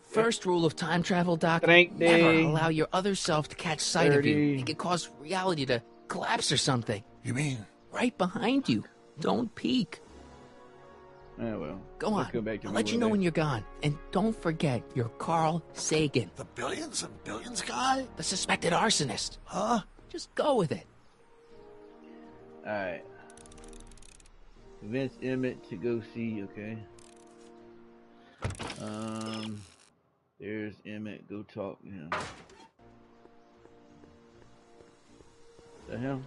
First rule of time travel, Doc, never allow your other self to catch sight of you. It could cause reality to collapse or something. You mean? Right behind you. Don't peek. Oh, well. Go on. I'll let you know when you're gone. And don't forget, you're Carl Sagan. The billions and billions guy? The suspected arsonist. Huh? Just go with it. Alright. Convince Emmett to go see, okay. There's Emmett. Go talk to him. The hell?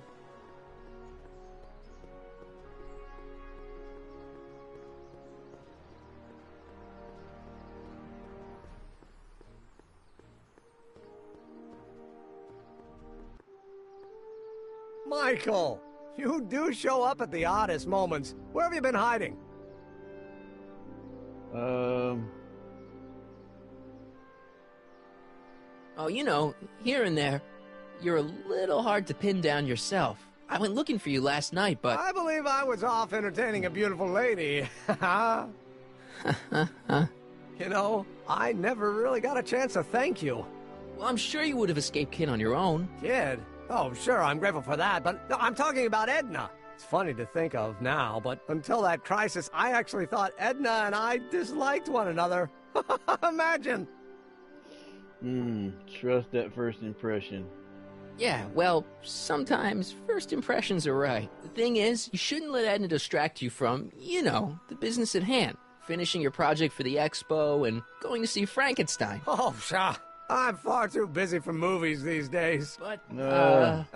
Michael, you do show up at the oddest moments. Where have you been hiding? Oh, you know, here and there, you're a little hard to pin down yourself. I went looking for you last night, but... I believe I was off entertaining a beautiful lady. You know, I never really got a chance to thank you. Well, I'm sure you would have escaped Kid on your own. Kid? Oh, sure, I'm grateful for that, but no, I'm talking about Edna. It's funny to think of now, but until that crisis, I actually thought Edna and I disliked one another. Imagine. Trust that first impression. Yeah, well, sometimes first impressions are right. The thing is, you shouldn't let Edna distract you from, you know, the business at hand. Finishing your project for the expo and going to see Frankenstein. Oh, pshaw. I'm far too busy for movies these days. But, and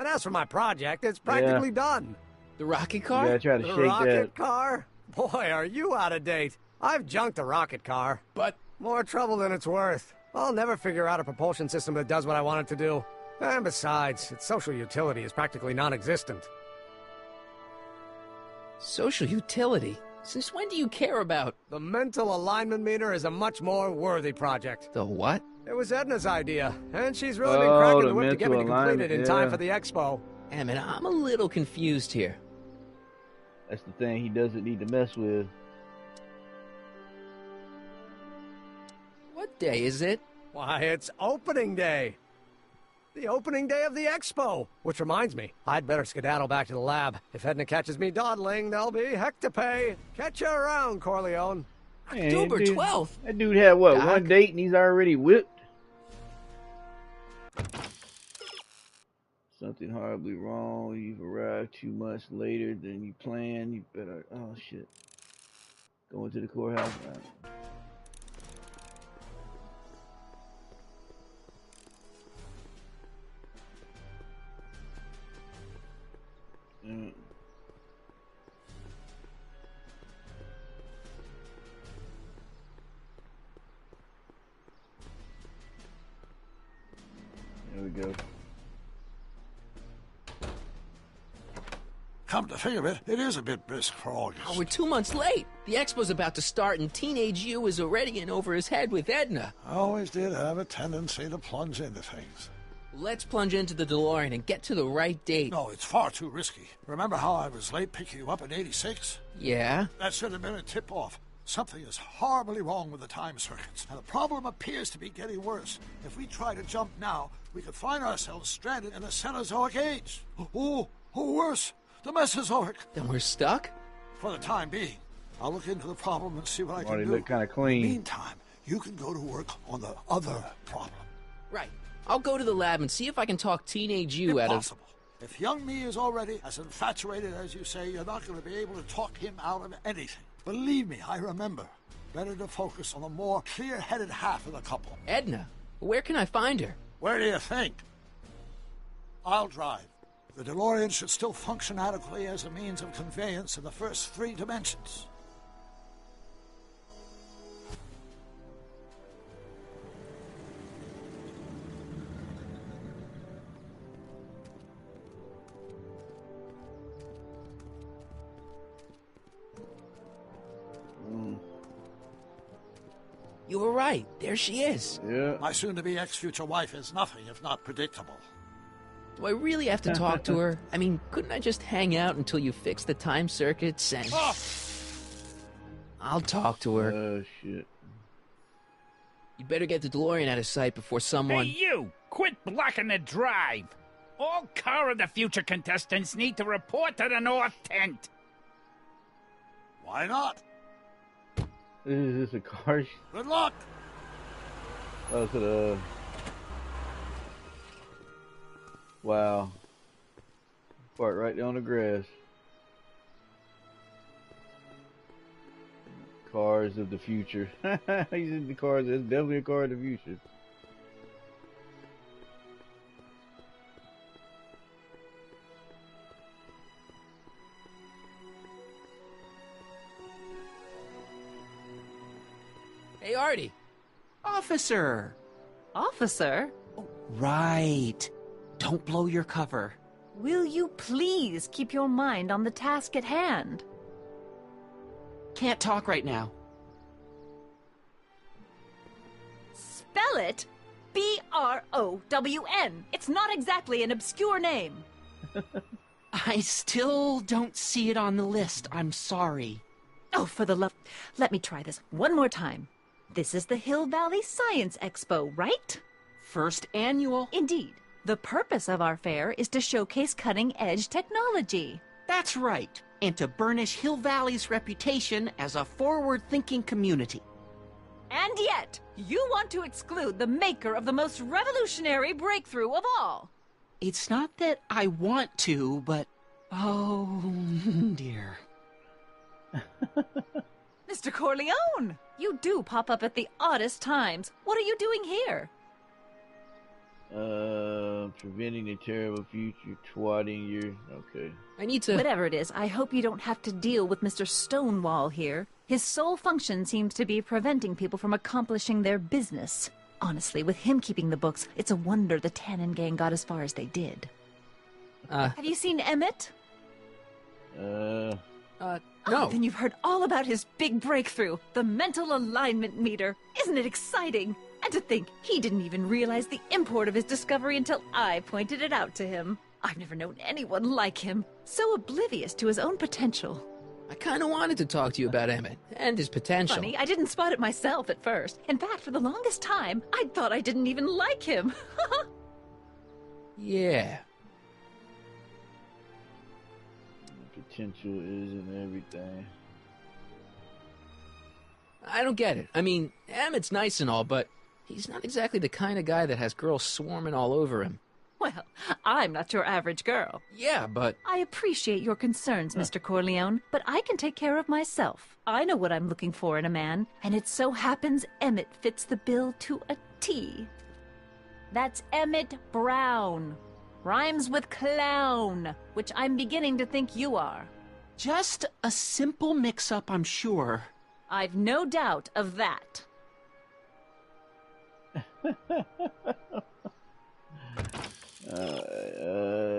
as for my project, it's practically done. The rocket car? Yeah, try to shake the rocket that. car? Boy, are you out of date. I've junked a rocket car. But... more trouble than it's worth. I'll never figure out a propulsion system that does what I want it to do. And besides, its social utility is practically non-existent. Social utility? Since when do you care about... The mental alignment meter is a much more worthy project. The what? It was Edna's idea, and she's really been cracking the whip to get me to complete it in time for the expo. Damn it, I'm a little confused here. That's the thing he doesn't need to mess with. day, is it? Why, it's opening day. The opening day of the expo. Which reminds me, I'd better skedaddle back to the lab. If Edna catches me dawdling, there'll be heck to pay. Catch you around, Corleone. Man, October 12th. That dude had, what, Doc? one date and he's already whipped? Something horribly wrong. You've arrived 2 months later than you planned. You better... Oh, shit. Going to the courthouse. Mm. There we go. Come to think of it, it is a bit brisk for August. Oh, we're 2 months late. The expo's about to start, and Teenage You is already in over his head with Edna. I always did have a tendency to plunge into things. Let's plunge into the DeLorean and get to the right date. No, it's far too risky. Remember how I was late picking you up in '86? Yeah? That should have been a tip-off. Something is horribly wrong with the time circuits, and the problem appears to be getting worse. If we try to jump now, we could find ourselves stranded in the Cenozoic age. Or worse, the Mesozoic. Then we're stuck? For the time being. I'll look into the problem and see what I can They do. look kind of clean. In the meantime, you can go to work on the other problem. Right. I'll go to the lab and see if I can talk Teenage You out of... Impossible. If young me is already as infatuated as you say, you're not going to be able to talk him out of anything. Believe me, I remember. Better to focus on the more clear-headed half of the couple. Edna, where can I find her? Where do you think? I'll drive. The DeLorean should still function adequately as a means of conveyance in the first 3 dimensions. You were right. There she is. Yeah. My soon-to-be ex-future wife is nothing if not predictable. Do I really have to talk to her? I mean, couldn't I just hang out until you fix the time circuits and... Oh! I'll talk to her. Oh, shit. You better get the DeLorean out of sight before someone... Hey, you! Quit blocking the drive! All Car of the Future contestants need to report to the North Tent. Why not? Is this a car? Good luck! Oh, so the... Wow. Part right down the grass. Cars of the future. He's in the cars. It's definitely a car of the future. Hey, Artie. Officer! Officer? Right. Don't blow your cover. Will you please keep your mind on the task at hand? Can't talk right now. Spell it B-R-O-W-N. It's not exactly an obscure name. I still don't see it on the list. I'm sorry. Oh, for the love... Let me try this one more time. This is the Hill Valley Science Expo, right? First annual. Indeed. The purpose of our fair is to showcase cutting-edge technology. That's right. And to burnish Hill Valley's reputation as a forward-thinking community. And yet, you want to exclude the maker of the most revolutionary breakthrough of all. It's not that I want to, but... Oh, dear. Mr. Corleone, you do pop up at the oddest times. What are you doing here? Preventing a terrible future, twatting your... Okay. I need to... Whatever it is, I hope you don't have to deal with Mr. Stonewall here. His sole function seems to be preventing people from accomplishing their business. Honestly, with him keeping the books, it's a wonder the Tannen gang got as far as they did. Have you seen Emmett? No. Oh, then you've heard all about his big breakthrough, the mental alignment meter. Isn't it exciting? And to think, he didn't even realize the import of his discovery until I pointed it out to him. I've never known anyone like him, so oblivious to his own potential. I kind of wanted to talk to you about Emmett and his potential. Funny, I didn't spot it myself at first. In fact, for the longest time, I thought I didn't even like him. Yeah. Potential isn't everything. I don't get it. I mean, Emmett's nice and all, but he's not exactly the kind of guy that has girls swarming all over him. Well, I'm not your average girl. Yeah, but... I appreciate your concerns, Mr. Corleone, but I can take care of myself. I know what I'm looking for in a man, and it so happens Emmett fits the bill to a T. That's Emmett Brown. Rhymes with clown, which I'm beginning to think you are. Just a simple mix-up, I'm sure. I've no doubt of that.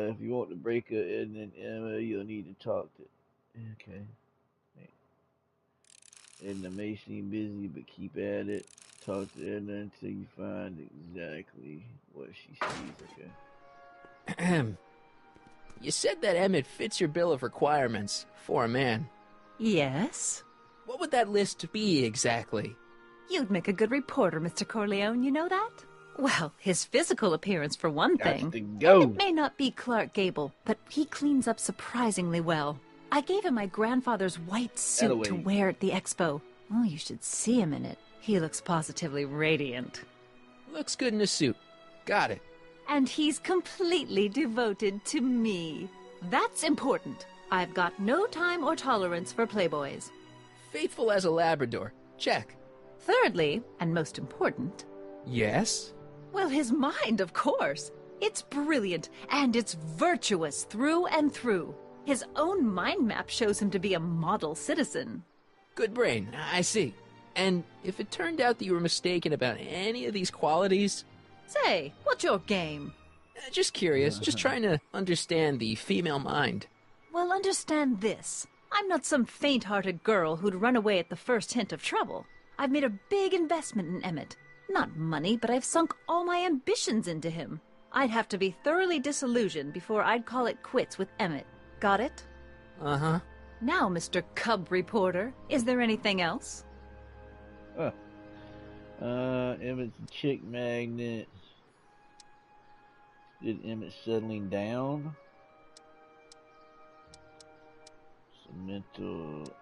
If you want to break up Edna and Emma, you'll need to talk to... Okay. Edna may seem busy, but keep at it. Talk to Edna until you find exactly what she sees, okay? You said that Emmett fits your bill of requirements for a man. Yes? What would that list be exactly? You'd make a good reporter, Mr. Corleone, you know that? Well, his physical appearance for one thing. To go. It may not be Clark Gable, but he cleans up surprisingly well. I gave him my grandfather's white suit to wear at the expo. Oh, you should see him in it. He looks positively radiant. Looks good in a suit. Got it. And he's completely devoted to me. That's important. I've got no time or tolerance for playboys. Faithful as a Labrador. Check. Thirdly, and most important... Yes? Well, his mind, of course. It's brilliant, and it's virtuous through and through. His own mind map shows him to be a model citizen. Good brain, I see. And if it turned out that you were mistaken about any of these qualities... Say, what's your game? Just curious, just trying to understand the female mind. Well, understand this. I'm not some faint-hearted girl who'd run away at the first hint of trouble. I've made a big investment in Emmett. Not money, but I've sunk all my ambitions into him. I'd have to be thoroughly disillusioned before I'd call it quits with Emmett. Got it? Uh-huh. Now, Mr. Cub Reporter, is there anything else? Emmett's a chick magnet. Did Emmett settling down? Some mental...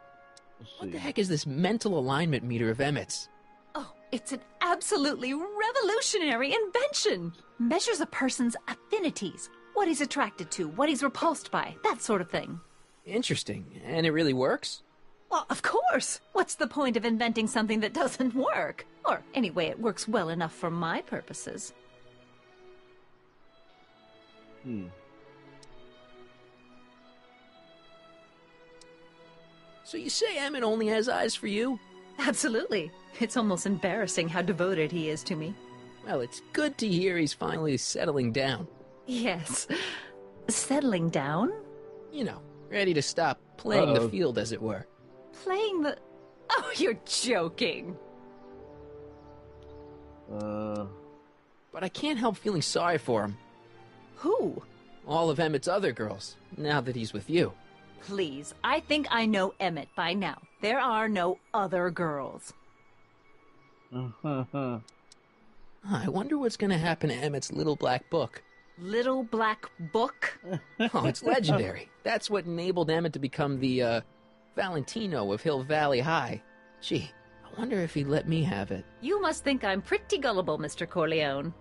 What the heck is this mental alignment meter of Emmett's? Oh, it's an absolutely revolutionary invention. Measures a person's affinities, what he's attracted to, what he's repulsed by, that sort of thing. Interesting. And it really works? Well, of course. What's the point of inventing something that doesn't work? Or, anyway, it works well enough for my purposes. So you say Emmett only has eyes for you? Absolutely. It's almost embarrassing how devoted he is to me. Well, it's good to hear he's finally settling down. Yes. Settling down? You know, ready to stop playing the field, as it were. Playing the... Oh, you're joking. But I can't help feeling sorry for him. Who? All of Emmett's other girls, now that he's with you. Please, I think I know Emmett by now. There are no other girls. I wonder what's going to happen to Emmett's little black book. Little black book? Oh, it's legendary. That's what enabled Emmett to become the, Valentino of Hill Valley High. Gee, I wonder if he'd let me have it. You must think I'm pretty gullible, Mr. Corleone.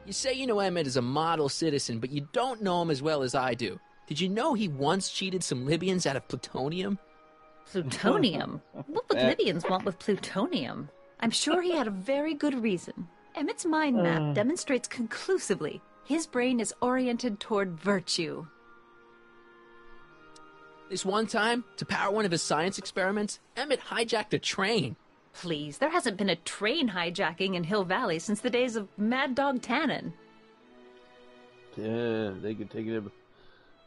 You say you know Emmett is a model citizen, but you don't know him as well as I do. Did you know he once cheated some Libyans out of plutonium? Plutonium? What would Libyans want with plutonium? I'm sure he had a very good reason. Emmett's mind map demonstrates conclusively his brain is oriented toward virtue. This one time, to power one of his science experiments, Emmett hijacked a train. Please, there hasn't been a train hijacking in Hill Valley since the days of Mad Dog Tannen. Yeah, they could take it.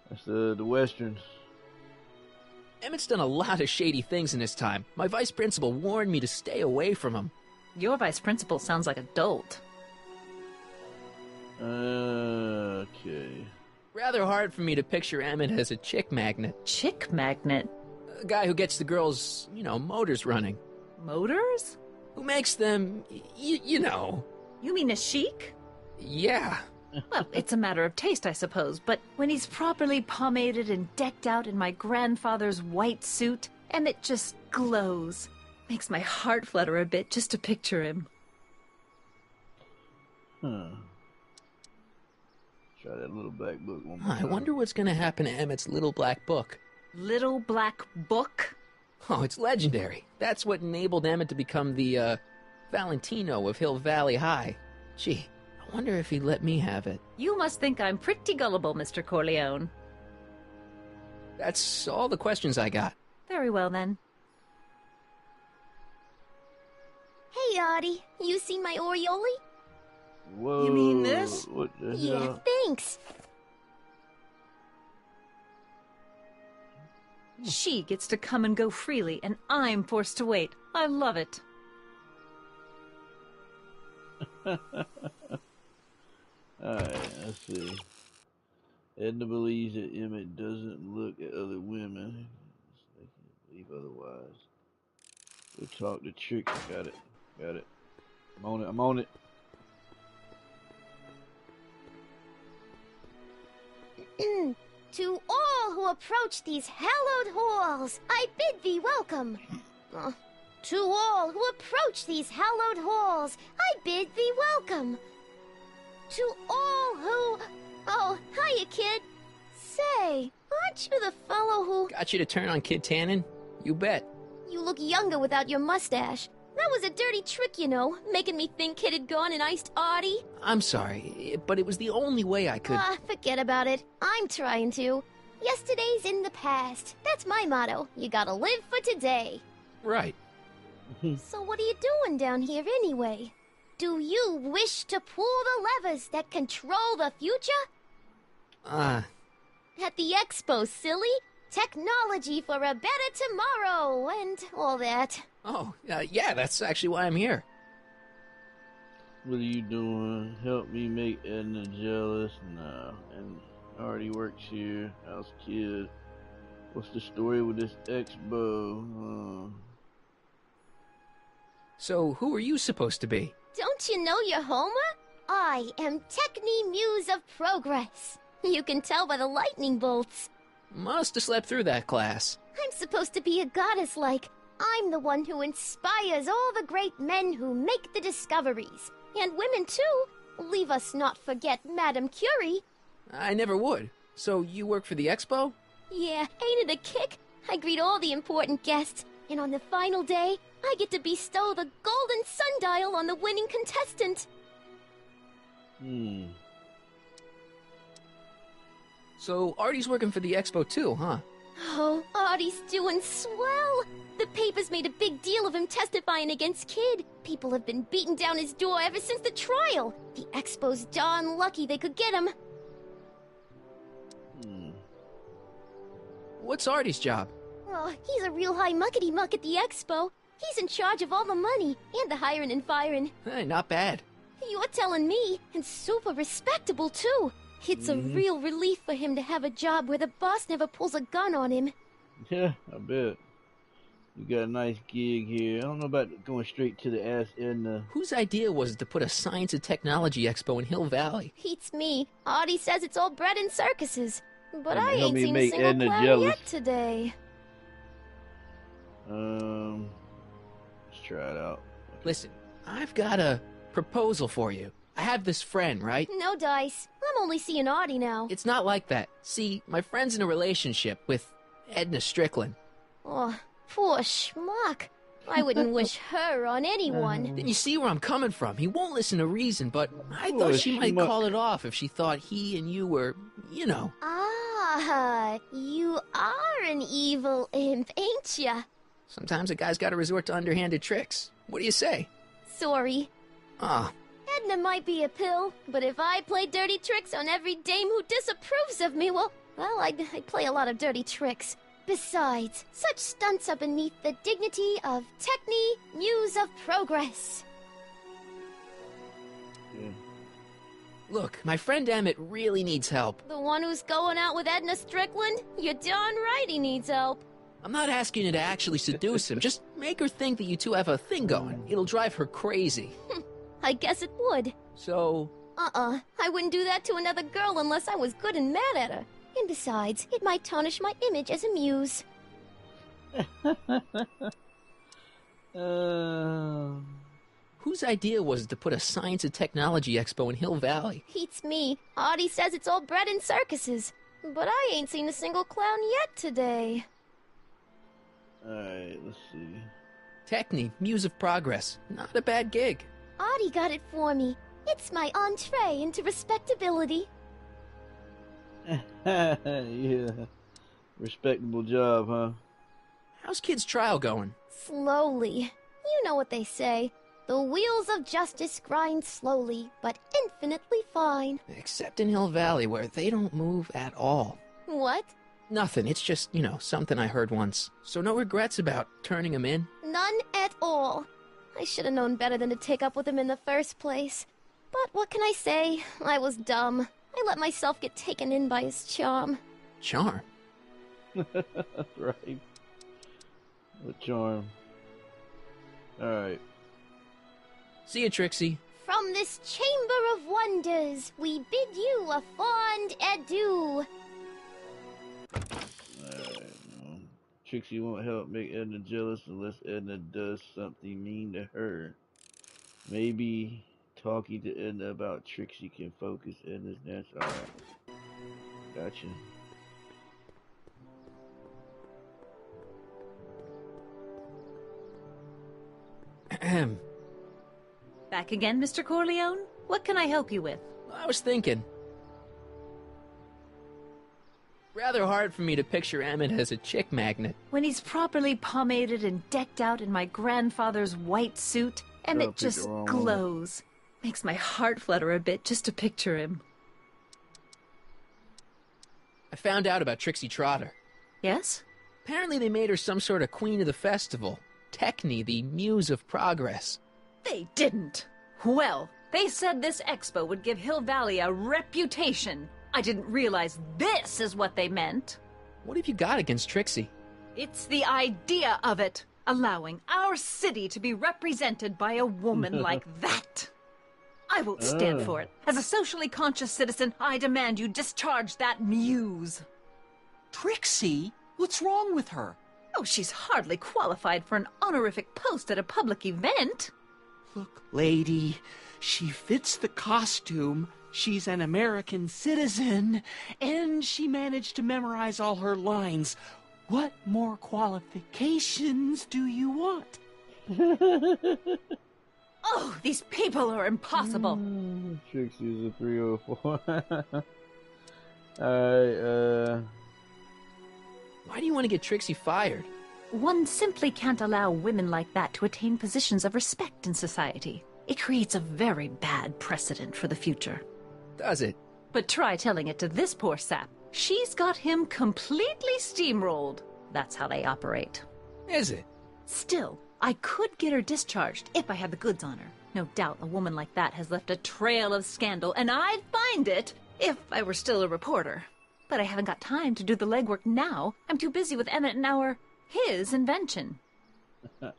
That's the Westerns. Emmett's done a lot of shady things in his time. My vice principal warned me to stay away from him. Your vice principal sounds like a dolt. Okay. Rather hard for me to picture Emmett as a chick magnet. Chick magnet? A guy who gets the girls, motors running. Motors? Who makes them, you know. You mean a chic? Yeah. Well, it's a matter of taste, I suppose, but when he's properly pomaded and decked out in my grandfather's white suit, Emmett just glows. Makes my heart flutter a bit just to picture him. Try that little black book one more I time. wonder what's going to happen to Emmett's little black book. Little black book? Oh, it's legendary. That's what enabled Emmett to become the, Valentino of Hill Valley High. Gee, I wonder if he'd let me have it. You must think I'm pretty gullible, Mr. Corleone. That's all the questions I got. Very well, then. Hey, Artie. You seen my Orioli? Whoa. You mean this? What the Yeah, hell? thanks. She gets to come and go freely, and I'm forced to wait. I love it. Alright, let's see. Edna believes that Emmett doesn't look at other women. They can't believe otherwise. We'll talk to Trick. Got it. Got it. I'm on it. To all who approach these hallowed halls, I bid thee welcome. To all who approach these hallowed halls, I bid thee welcome. To all who... Oh, hiya, kid. Say, aren't you the fellow who... Got you to turn on Kid Tannen? You bet. You look younger without your mustache. That was a dirty trick, you know, making me think Kid had gone and iced Artie. I'm sorry, but it was the only way I could... Forget about it. I'm trying to. Yesterday's in the past. That's my motto. You gotta live for today. Right. So what are you doing down here anyway? Do you wish to pull the levers that control the future? At the expo, silly. Technology for a better tomorrow and all that. Oh, yeah, that's actually why I'm here. What are you doing? Help me make Edna jealous? No. And already works here. House kid. What's the story with this expo? So, who are you supposed to be? Don't you know your Homer? I am Techni Muse of Progress. You can tell by the lightning bolts. Must have slept through that class. I'm supposed to be a goddess like. I'm the one who inspires all the great men who make the discoveries. And women too. Leave us not forget Madame Curie. I never would. So you work for the expo? Yeah, ain't it a kick? I greet all the important guests, and on the final day, I get to bestow the golden sundial on the winning contestant. So Artie's working for the expo too, huh? Oh, Artie's doing swell. The papers made a big deal of him testifying against Kid. People have been beating down his door ever since the trial. The expo's darn lucky they could get him. What's Artie's job? Oh, he's a real high muckety-muck at the expo. He's in charge of all the money and the hiring and firing. Hey, not bad. You're telling me, and super respectable too. It's a real relief for him to have a job where the boss never pulls a gun on him. Yeah, I bet. You got a nice gig here. I don't know about going straight to the ass Edna. Whose idea was it to put a science and technology expo in Hill Valley? Beats me. Artie says it's all bread and circuses. But I Help ain't me seen a make single Edna clown jealous. yet today. Let's try it out. Listen, I've got a proposal for you. I have this friend, right? No dice. I'm only seeing Artie now. It's not like that. See, my friend's in a relationship with Edna Strickland. Oh, poor schmuck. I wouldn't wish her on anyone. Then you see where I'm coming from. He won't listen to reason, but I Poor thought she might schmuck. call it off if she thought he and you were, you know. Ah, you are an evil imp, ain't ya? Sometimes a guy's got to resort to underhanded tricks. What do you say? Sorry. Ah, Edna might be a pill, but if I play dirty tricks on every dame who disapproves of me, well, I'd play a lot of dirty tricks. Besides, such stunts are beneath the dignity of Techni, Muse of Progress. Look, my friend Emmett really needs help. The one who's going out with Edna Strickland? You're darn right he needs help. I'm not asking you to actually seduce him. Just make her think that you two have a thing going. It'll drive her crazy. I guess it would. So... I wouldn't do that to another girl unless I was good and mad at her. And besides, it might tarnish my image as a muse. Whose idea was it to put a science and technology expo in Hill Valley? Beats me. Artie says it's all bred in circuses. But I ain't seen a single clown yet today. Alright, let's see. Techni, Muse of Progress. Not a bad gig. Artie got it for me. It's my entree into respectability. Yeah. Respectable job, huh? How's Kid's trial going? Slowly. You know what they say. The wheels of justice grind slowly, but infinitely fine. Except in Hill Valley, where they don't move at all. What? Nothing. It's just, something I heard once. So no regrets about turning him in? None at all. I should have known better than to take up with him in the first place. But what can I say? I was dumb. I let myself get taken in by his charm. Charm? Right. What charm? Alright. See you, Trixie. From this chamber of wonders, we bid you a fond adieu. Trixie won't help make Edna jealous unless Edna does something mean to her. Maybe talking to Edna about Trixie can focus Edna's natural. Alright. Gotcha. Ahem. Back again, Mr. Corleone? What can I help you with? I was thinking. Rather hard for me to picture Emmett as a chick magnet. When he's properly pomaded and decked out in my grandfather's white suit, Emmett just glows. Makes my heart flutter a bit just to picture him. I found out about Trixie Trotter. Yes? Apparently they made her some sort of queen of the festival. Techni, the Muse of Progress. They didn't. Well, they said this expo would give Hill Valley a reputation. I didn't realize this is what they meant. What have you got against Trixie? It's the idea of it. Allowing our city to be represented by a woman like that. I won't stand for it. As a socially conscious citizen, I demand you discharge that muse. Trixie? What's wrong with her? Oh, she's hardly qualified for an honorific post at a public event. Look, lady, she fits the costume. She's an American citizen, and she managed to memorize all her lines. What more qualifications do you want? Oh, these people are impossible. Trixie's a 304. Alright, Why do you want to get Trixie fired? One simply can't allow women like that to attain positions of respect in society. It creates a very bad precedent for the future. Does it? But try telling it to this poor sap. She's got him completely steamrolled. That's how they operate. Is it? Still, I could get her discharged if I had the goods on her. No doubt a woman like that has left a trail of scandal, and I'd find it if I were still a reporter. But I haven't got time to do the legwork now. I'm too busy with Emmett and his invention.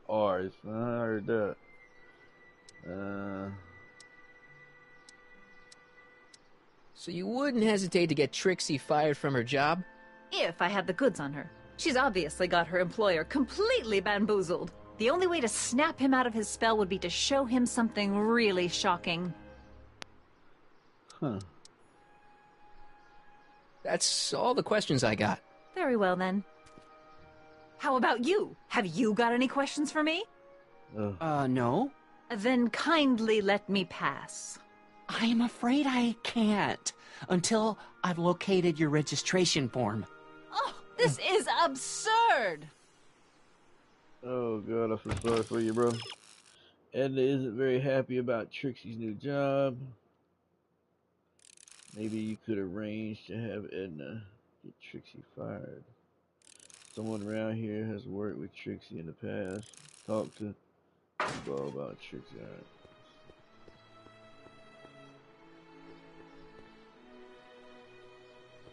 Ours. I heard that. So you wouldn't hesitate to get Trixie fired from her job? If I had the goods on her. She's obviously got her employer completely bamboozled. The only way to snap him out of his spell would be to show him something really shocking. Huh. That's all the questions I got. Very well, then. How about you? Have you got any questions for me? No. Then kindly let me pass. I am afraid I can't until I've located your registration form. Oh, this is absurd! Oh god, I feel sorry for you, bro. Edna isn't very happy about Trixie's new job. Maybe you could arrange to have Edna get Trixie fired. Someone around here has worked with Trixie in the past. Talk to people about Trixie. Alright.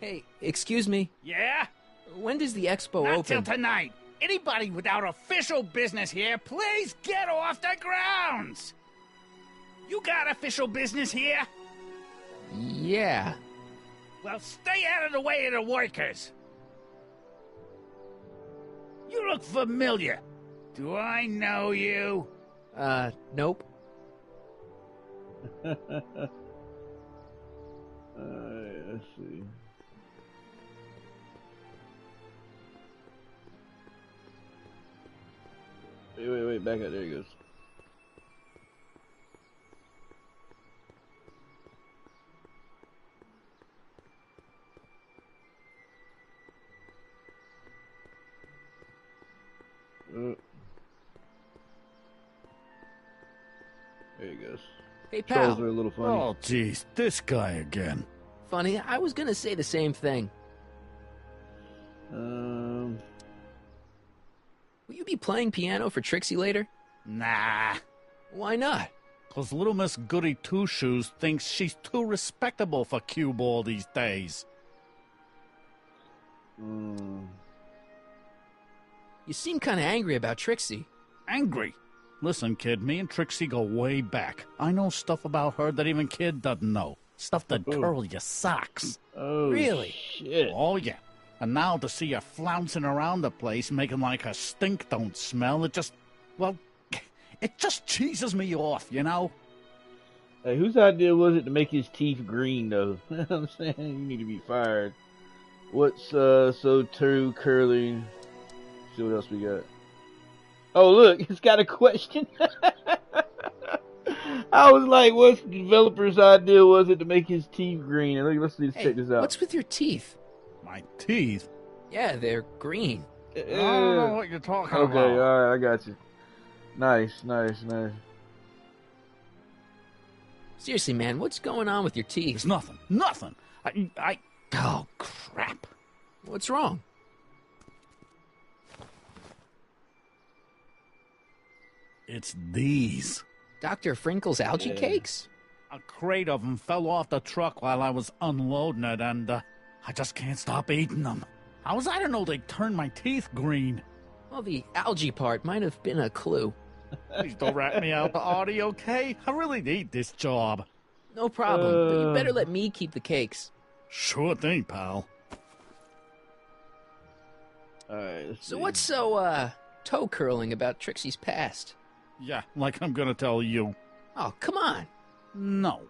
Hey, excuse me. Yeah? When does the expo Not open? till tonight. Anybody without official business here, please get off the grounds! You got official business here? Yeah. Well, stay out of the way of the workers. You look familiar. Do I know you? Nope. Let's see. Wait, back up. There he goes. There he goes. Hey, Trolls pal. are a little funny. Oh, jeez, this guy again. Funny, I was gonna say the same thing. Will you be playing piano for Trixie later? Nah. Why not? 'Cause little Miss Goody Two-Shoes thinks she's too respectable for cue ball these days. You seem kind of angry about Trixie. Angry? Listen, kid, me and Trixie go way back. I know stuff about her that even kid doesn't know. Stuff that curl your socks. Oh, really? Shit. Oh, yeah. And now to see her flouncing around the place, making like her stink don't smell, it just cheeses me off, you know? Hey, whose idea was it to make his teeth green, though? You know what I'm saying? You need to be fired. What's so true, curly? See what else we got. Oh, look, it's got a question. I was like, what's the developer's idea was it to make his teeth green? And let's check this out. What's with your teeth? My teeth? Yeah, they're green. I don't know what you're talking Okay, about. alright, I got you. Nice. Seriously, man, what's going on with your teeth? It's nothing. Oh, crap. What's wrong? It's these. Dr. Frinkle's algae cakes? A crate of them fell off the truck while I was unloading it, and I just can't stop eating them. How was I to know they'd turn my teeth green? Well, the algae part might have been a clue. Please don't rat me out the audio, okay? I really need this job. No problem, but you better let me keep the cakes. Sure thing, pal. Alright, So what's so, toe curling about Trixie's past? Yeah, like I'm gonna tell you. Oh, come on. No.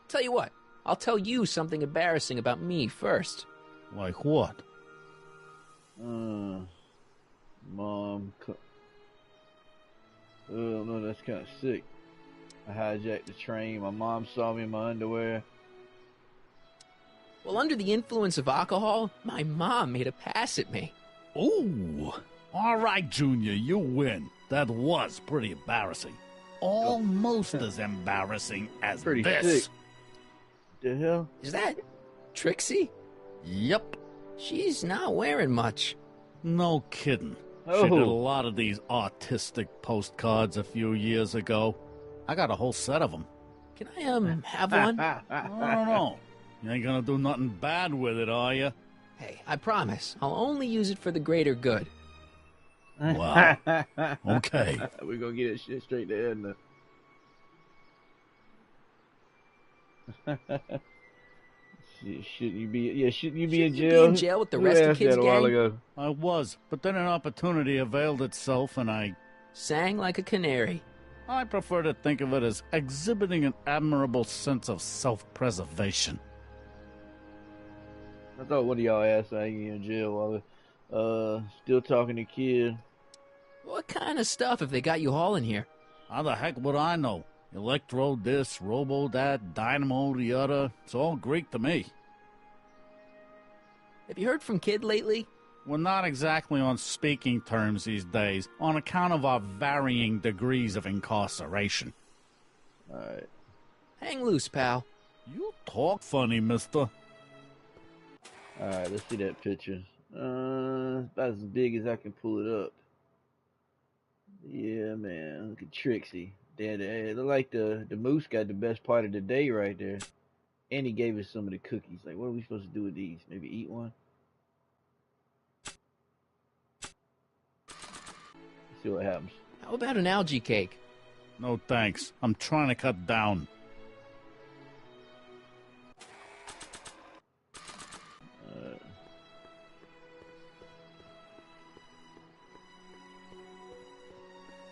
Tell you what, I'll tell you something embarrassing about me first. Like what? Mom. Oh, no, that's kind of sick. I hijacked the train. My mom saw me in my underwear. Well, under the influence of alcohol, my mom made a pass at me. Ooh. All right, Junior, you win. That was pretty embarrassing. Almost as embarrassing as Pretty this. sick. The hell? Is that Trixie? Yep. She's not wearing much. No kidding. Oh. She did a lot of these artistic postcards a few years ago. I got a whole set of them. Can I, have one? I don't know. You ain't gonna do nothing bad with it, are you? Hey, I promise. I'll only use it for the greater good. Wow. Okay. We're gonna get that shit straight to Edna. Shouldn't you be in Shouldn't jail? you be in jail with the Who rest of asked Kids that a while Gang? ago? I was, but then an opportunity availed itself, and I Sang like a canary. prefer to think of it as exhibiting an admirable sense of self-preservation. I thought one of y'all asked I ain't in jail while still talking to kid. What kind of stuff have they got you hauling here? How the heck would I know? Electro this, robo that, dynamo the other. It's all Greek to me. Have you heard from Kid lately? We're not exactly on speaking terms these days, on account of our varying degrees of incarceration. Alright. Hang loose, pal. You talk funny, mister. Alright, let's see that picture. About as big as I can pull it up. Yeah, man. Look at Trixie. It look like the moose got the best part of the day right there. And he gave us some of the cookies. Like, what are we supposed to do with these? Maybe eat one? See what happens. How about an algae cake? No thanks. I'm trying to cut down.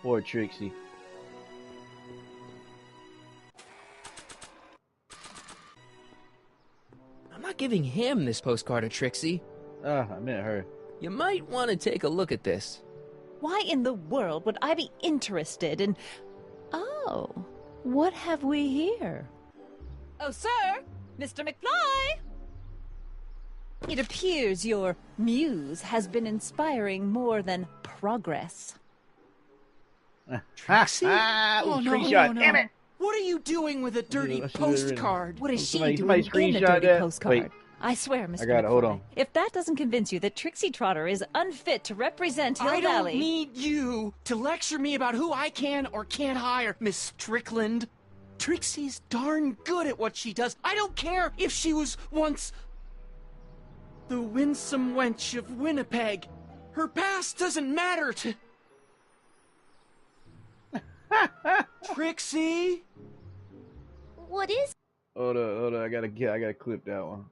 Poor Trixie. I'm not giving him this postcard of Trixie. I meant her. You might want to take a look at this. Why in the world would I be interested in... Oh, what have we here? Oh, sir! Mr. McFly! It appears your muse has been inspiring more than progress. Trixie? Oh, no, screenshot. Damn it! What are you doing with a dirty postcard? What is she Somebody doing in a screenshot dirty that? postcard? Wait. I swear, Mr. I got it. Hold McFly, on. if that doesn't convince you that Trixie Trotter is unfit to represent Hill I don't Valley... need you to lecture me about who I can or can't hire, Miss Strickland. Trixie's darn good at what she does. I don't care if she was once the winsome wench of Winnipeg. Her past doesn't matter to... Trixie? What is Hold on. I gotta clip that one.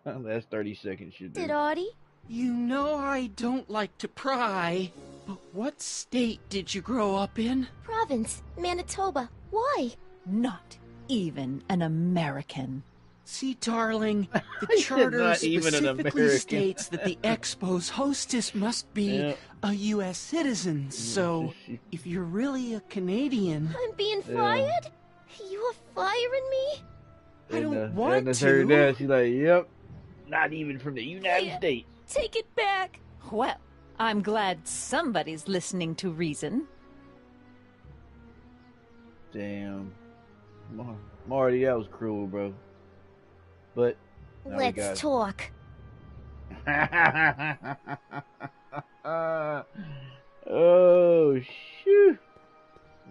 That's 30 seconds. Should do. it, Artie? You know I don't like to pry, but what state did you grow up in? Province, Manitoba. Why? Not even an American. See, darling, the said charter not even an specifically American. states that the Expo's hostess must be Yeah. a U.S. citizen, so if you're really a Canadian... I'm being Yeah. fired? You're firing me? I don't Edna want heard to. that. She's like, yep. Not even from the United States. Take it back. Well, I'm glad somebody's listening to reason. Damn. Marty, that was cruel, bro. But now we got Let's it. talk. Oh, shoot.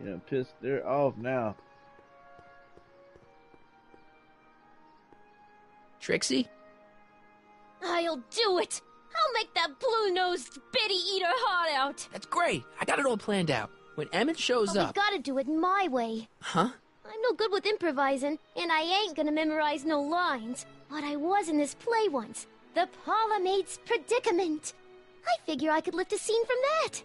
Yeah, pissed her off now. Trixie? I'll do it. I'll make that blue-nosed bitty eat her heart out. That's great. I got it all planned out. When Emmett shows But we up... gotta do it my way. Huh? I'm no good with improvising, and I ain't gonna memorize no lines. But I was in this play once. The Parlor-Maid's Predicament. I figure I could lift a scene from that.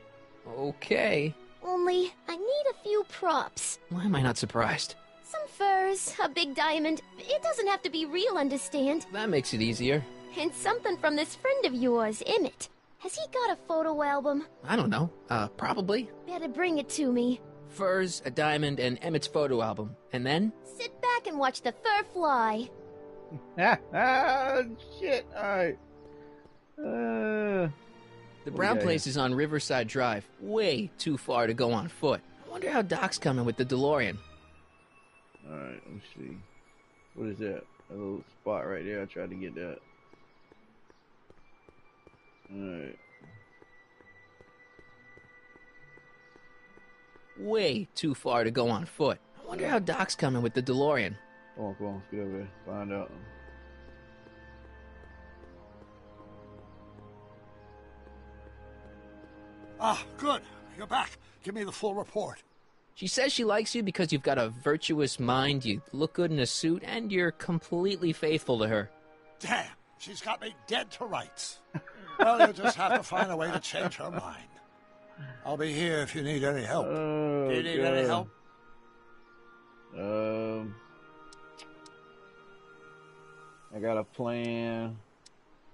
Okay. Only, I need a few props. Why am I not surprised? Some furs, a big diamond. It doesn't have to be real, understand? That makes it easier. And something from this friend of yours, Emmett. Has he got a photo album? I don't know. Probably. Better bring it to me. Furs, a diamond, and Emmett's photo album. And then? Sit back and watch the fur fly. Shit. Alright. The brown place is on Riverside Drive. Way too far to go on foot. I wonder how Doc's coming with the DeLorean. Alright, let's see. What is that? A little spot right there. I tried to get that. Alright. Way too far to go on foot. I wonder how Doc's coming with the DeLorean. Come on, let's get over there. Find out. Ah, good. You're back. Give me the full report. She says she likes you because you've got a virtuous mind, you look good in a suit, and you're completely faithful to her. Damn, she's got me dead to rights. Well, you'll just have to find a way to change her mind. I'll be here if you need any help. Do you need any help? I got a plan.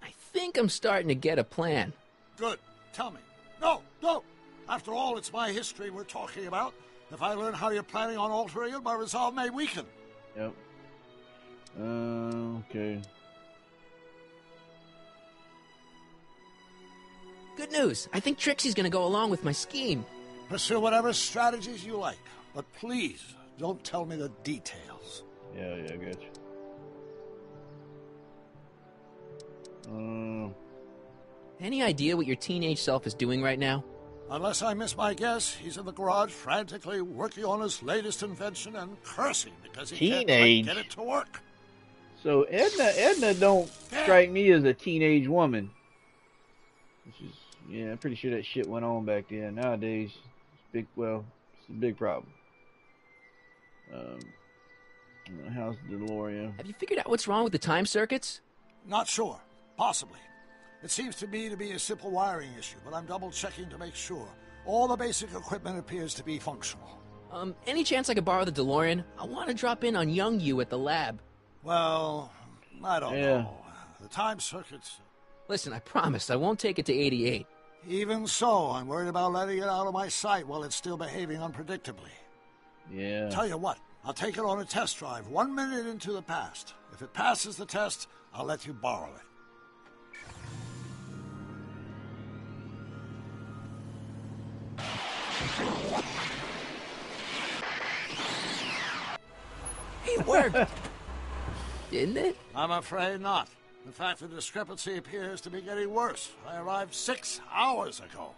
I think I'm starting to get a plan. Good. Tell me. No, no. After all, it's my history we're talking about. If I learn how you're planning on altering it, my resolve may weaken. Yep. Okay. Good news. I think Trixie's gonna go along with my scheme. Pursue whatever strategies you like, but please don't tell me the details. Yeah, I got you. Any idea what your teenage self is doing right now? Unless I miss my guess, he's in the garage frantically working on his latest invention and cursing because he can't quite Teenage? get it to work. So Edna don't strike me as a teenage woman. Which is, yeah, I'm pretty sure that shit went on back then. Nowadays, it's a big problem. How's the DeLorean? Have you figured out what's wrong with the time circuits? Not sure. Possibly. It seems to me to be a simple wiring issue, but I'm double-checking to make sure. All the basic equipment appears to be functional. Any chance I could borrow the DeLorean? I want to drop in on young you at the lab. Well, I don't know. The time circuits... Listen, I promise I won't take it to 88. Even so, I'm worried about letting it out of my sight while it's still behaving unpredictably. Yeah. Tell you what, I'll take it on a test drive 1 minute into the past. If it passes the test, I'll let you borrow it. It worked! Didn't it? I'm afraid not. In fact, the discrepancy appears to be getting worse. I arrived 6 hours ago.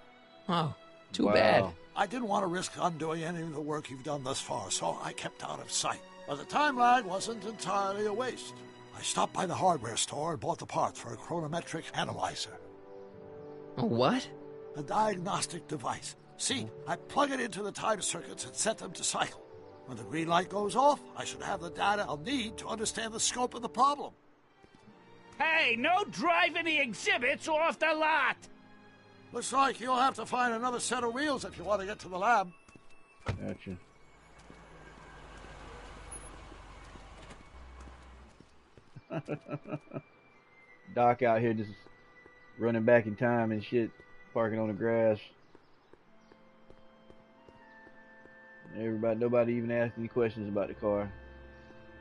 Oh, too bad. I didn't want to risk undoing any of the work you've done thus far, so I kept out of sight. But the time lag wasn't entirely a waste. I stopped by the hardware store and bought the parts for a chronometric analyzer. A what? A diagnostic device. See, I plug it into the time circuits and set them to cycle. When the green light goes off, I should have the data I'll need to understand the scope of the problem. Hey, no driving the exhibits off the lot! Looks like you'll have to find another set of wheels if you want to get to the lab. Gotcha. Doc out here just running back in time and shit, parking on the grass. Nobody even asked any questions about the car.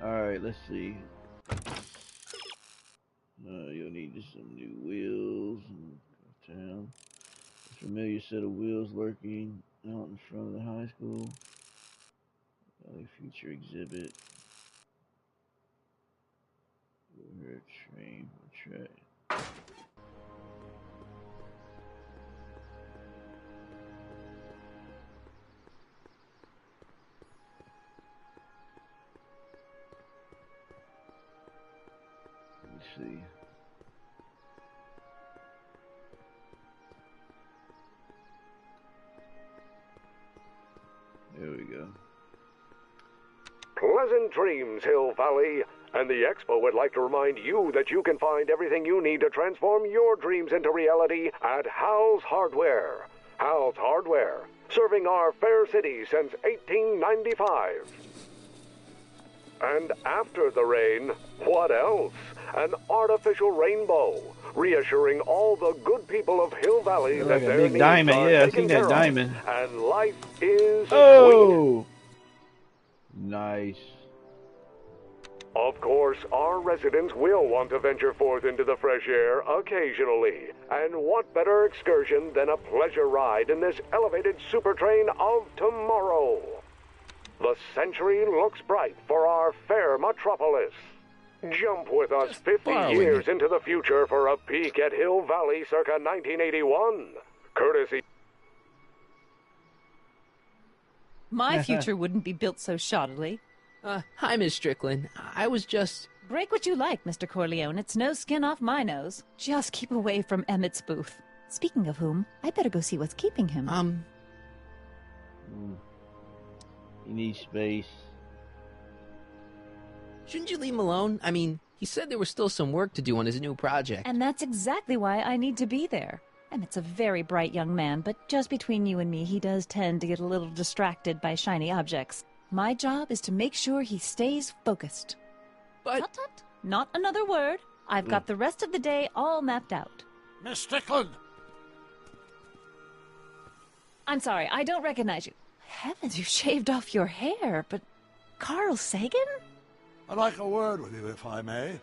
Alright, let's see. You'll need just some new wheels. Town. A familiar set of wheels lurking out in front of the high school. Future exhibit. Overhead train or track. Let's see. There we go. Pleasant dreams, Hill Valley. And the Expo would like to remind you that you can find everything you need to transform your dreams into reality at Hal's Hardware. Hal's Hardware, serving our fair city since 1895. And after the rain, what else? An artificial rainbow, reassuring all the good people of Hill Valley that like a their big needs diamond, are yeah, I taken seen that care of, diamond. and life is Oh! Nice. Of course, our residents will want to venture forth into the fresh air occasionally. And what better excursion than a pleasure ride in this elevated super train of tomorrow? The century looks bright for our fair metropolis. Jump with us 50 years into the future for a peek at Hill Valley circa 1981. Courtesy... My future wouldn't be built so shoddily. Hi, Miss Strickland. I was just... Break what you like, Mr. Corleone. It's no skin off my nose. Just keep away from Emmett's booth. Speaking of whom, I better go see what's keeping him. He needs space. Shouldn't you leave him alone? I mean, he said there was still some work to do on his new project. And that's exactly why I need to be there. Emmett's a very bright young man, but just between you and me, he does tend to get a little distracted by shiny objects. My job is to make sure he stays focused. But... Tut, tut. Not another word. I've got the rest of the day all mapped out. Miss Strickland! I'm sorry, I don't recognize you. Heavens, you shaved off your hair, but... Carl Sagan? I'd like a word with you, if I may.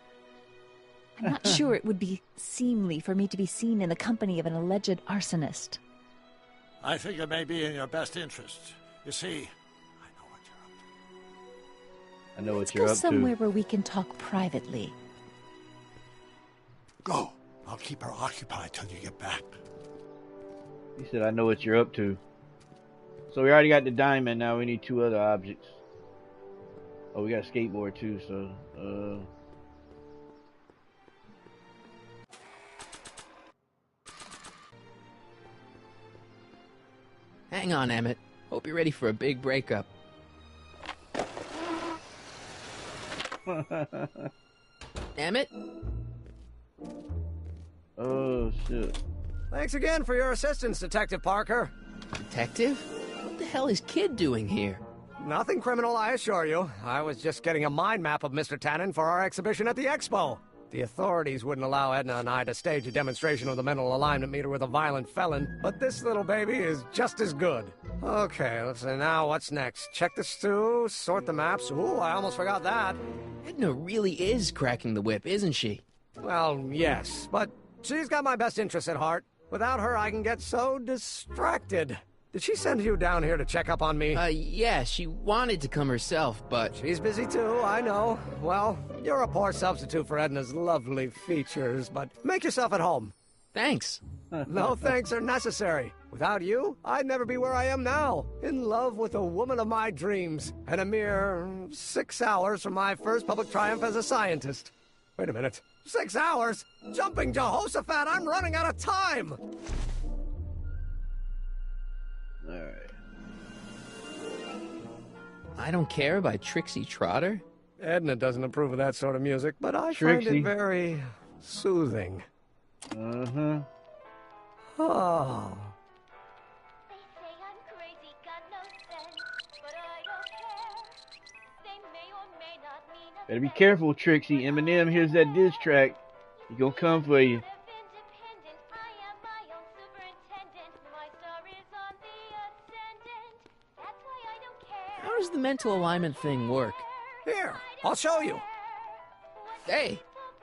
I'm not sure it would be seemly for me to be seen in the company of an alleged arsonist. I think it may be in your best interests. You see, I know what Let's you're go up to. somewhere where we can talk privately. Go. I'll keep her occupied till you get back. He said, I know what you're up to. So we already got the diamond, now we need 2 other objects. Oh, we got a skateboard too, so, Hang on, Emmett. Hope you're ready for a big breakup. Emmett? Oh, shit. Thanks again for your assistance, Detective Parker. Detective? What the hell is Kid doing here? Nothing criminal, I assure you. I was just getting a mind map of Mr. Tannen for our exhibition at the Expo. The authorities wouldn't allow Edna and I to stage a demonstration of the mental alignment meter with a violent felon, but this little baby is just as good. Okay, let's see, now what's next? Check the stew, sort the maps. Ooh, I almost forgot that. Edna really is cracking the whip, isn't she? Well, yes, but she's got my best interests at heart. Without her, I can get so distracted. Did she send you down here to check up on me? Yeah, she wanted to come herself, but... She's busy too, I know. Well, you're a poor substitute for Edna's lovely features, but make yourself at home. Thanks. No thanks are necessary. Without you, I'd never be where I am now. In love with the woman of my dreams. And a mere 6 hours from my first public triumph as a scientist. Wait a minute. 6 hours? Jumping Jehoshaphat, I'm running out of time! Alright. I Don't Care by Trixie Trotter? Edna doesn't approve of that sort of music, but I Trixie. find it very soothing. Uh-huh. Oh. Better be careful, Trixie. Eminem hears that diss track. He gonna come for you. How does the mental alignment thing work? Here, I'll show you. Hey!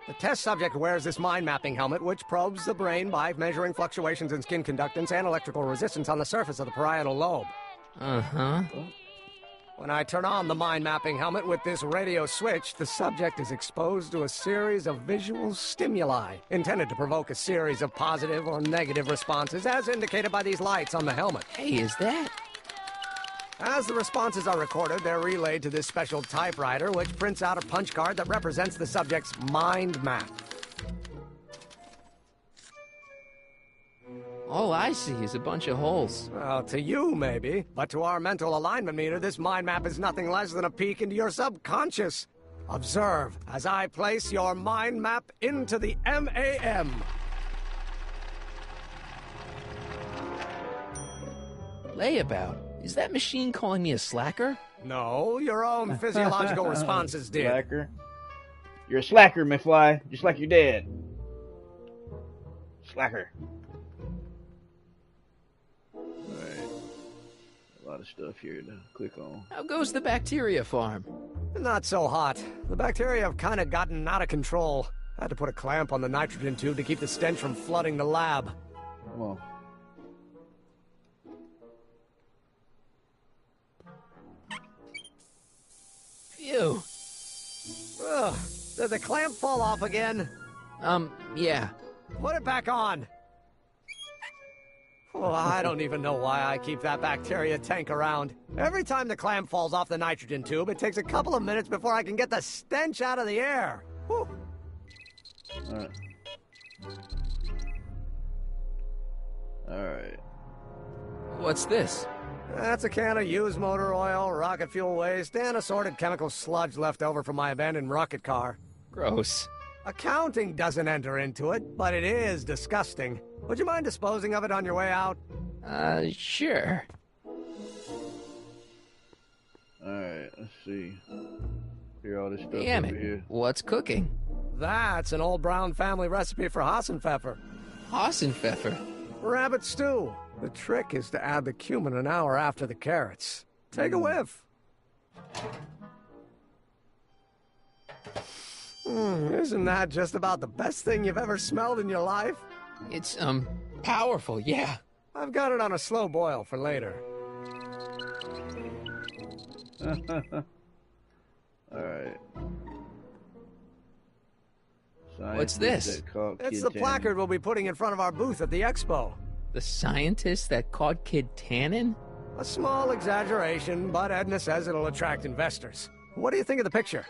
The test subject wears this mind-mapping helmet, which probes the brain by measuring fluctuations in skin conductance and electrical resistance on the surface of the parietal lobe. Uh-huh. When I turn on the mind-mapping helmet with this radio switch, the subject is exposed to a series of visual stimuli, intended to provoke a series of positive or negative responses, as indicated by these lights on the helmet. Hey, is that... As the responses are recorded, they're relayed to this special typewriter, which prints out a punch card that represents the subject's mind map. All I see is a bunch of holes. Well, to you, maybe. But to our mental alignment meter, this mind map is nothing less than a peek into your subconscious. Observe as I place your mind map into the MAM. Layabout. Is that machine calling me a slacker? No, your own physiological responses did. Slacker. You're a slacker, McFly. Just like your dad. Slacker. Alright. A lot of stuff here to click on. How goes the bacteria farm? Not so hot. The bacteria have kind of gotten out of control. I had to put a clamp on the nitrogen tube to keep the stench from flooding the lab. Come on. Phew. Ugh. Did the clamp fall off again? Yeah. Put it back on. Oh, I don't even know why I keep that bacteria tank around. Every time the clamp falls off the nitrogen tube, it takes a couple of minutes before I can get the stench out of the air. Whew. Alright. Alright. What's this? That's a can of used motor oil, rocket fuel waste, and assorted chemical sludge left over from my abandoned rocket car. Gross. Accounting doesn't enter into it, but it is disgusting. Would you mind disposing of it on your way out? Sure. Alright, let's see. Hear all this stuff Damn over it. here. What's cooking? That's an old Brown family recipe for Hassenpfeffer. Hassenpfeffer? Rabbit stew. The trick is to add the cumin an hour after the carrots. Take a whiff. Isn't that just about the best thing you've ever smelled in your life? It's, powerful, yeah. I've got it on a slow boil for later. Alright. What's this? It's the placard we'll be putting in front of our booth at the expo. The scientist that caught Kid Tannen? A small exaggeration, but Edna says it'll attract investors. What do you think of the picture?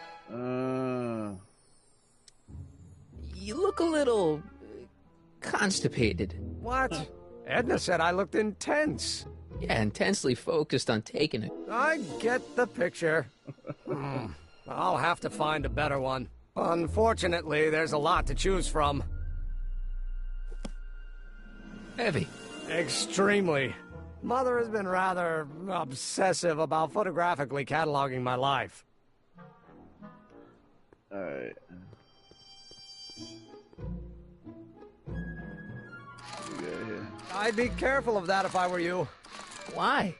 You look a little... constipated. What? Edna said I looked intense. Yeah, intensely focused on taking it. I get the picture. I'll have to find a better one. Unfortunately, there's a lot to choose from. Heavy. Extremely. Mother has been rather obsessive about photographically cataloging my life. Alright. I'd be careful of that if I were you. Why?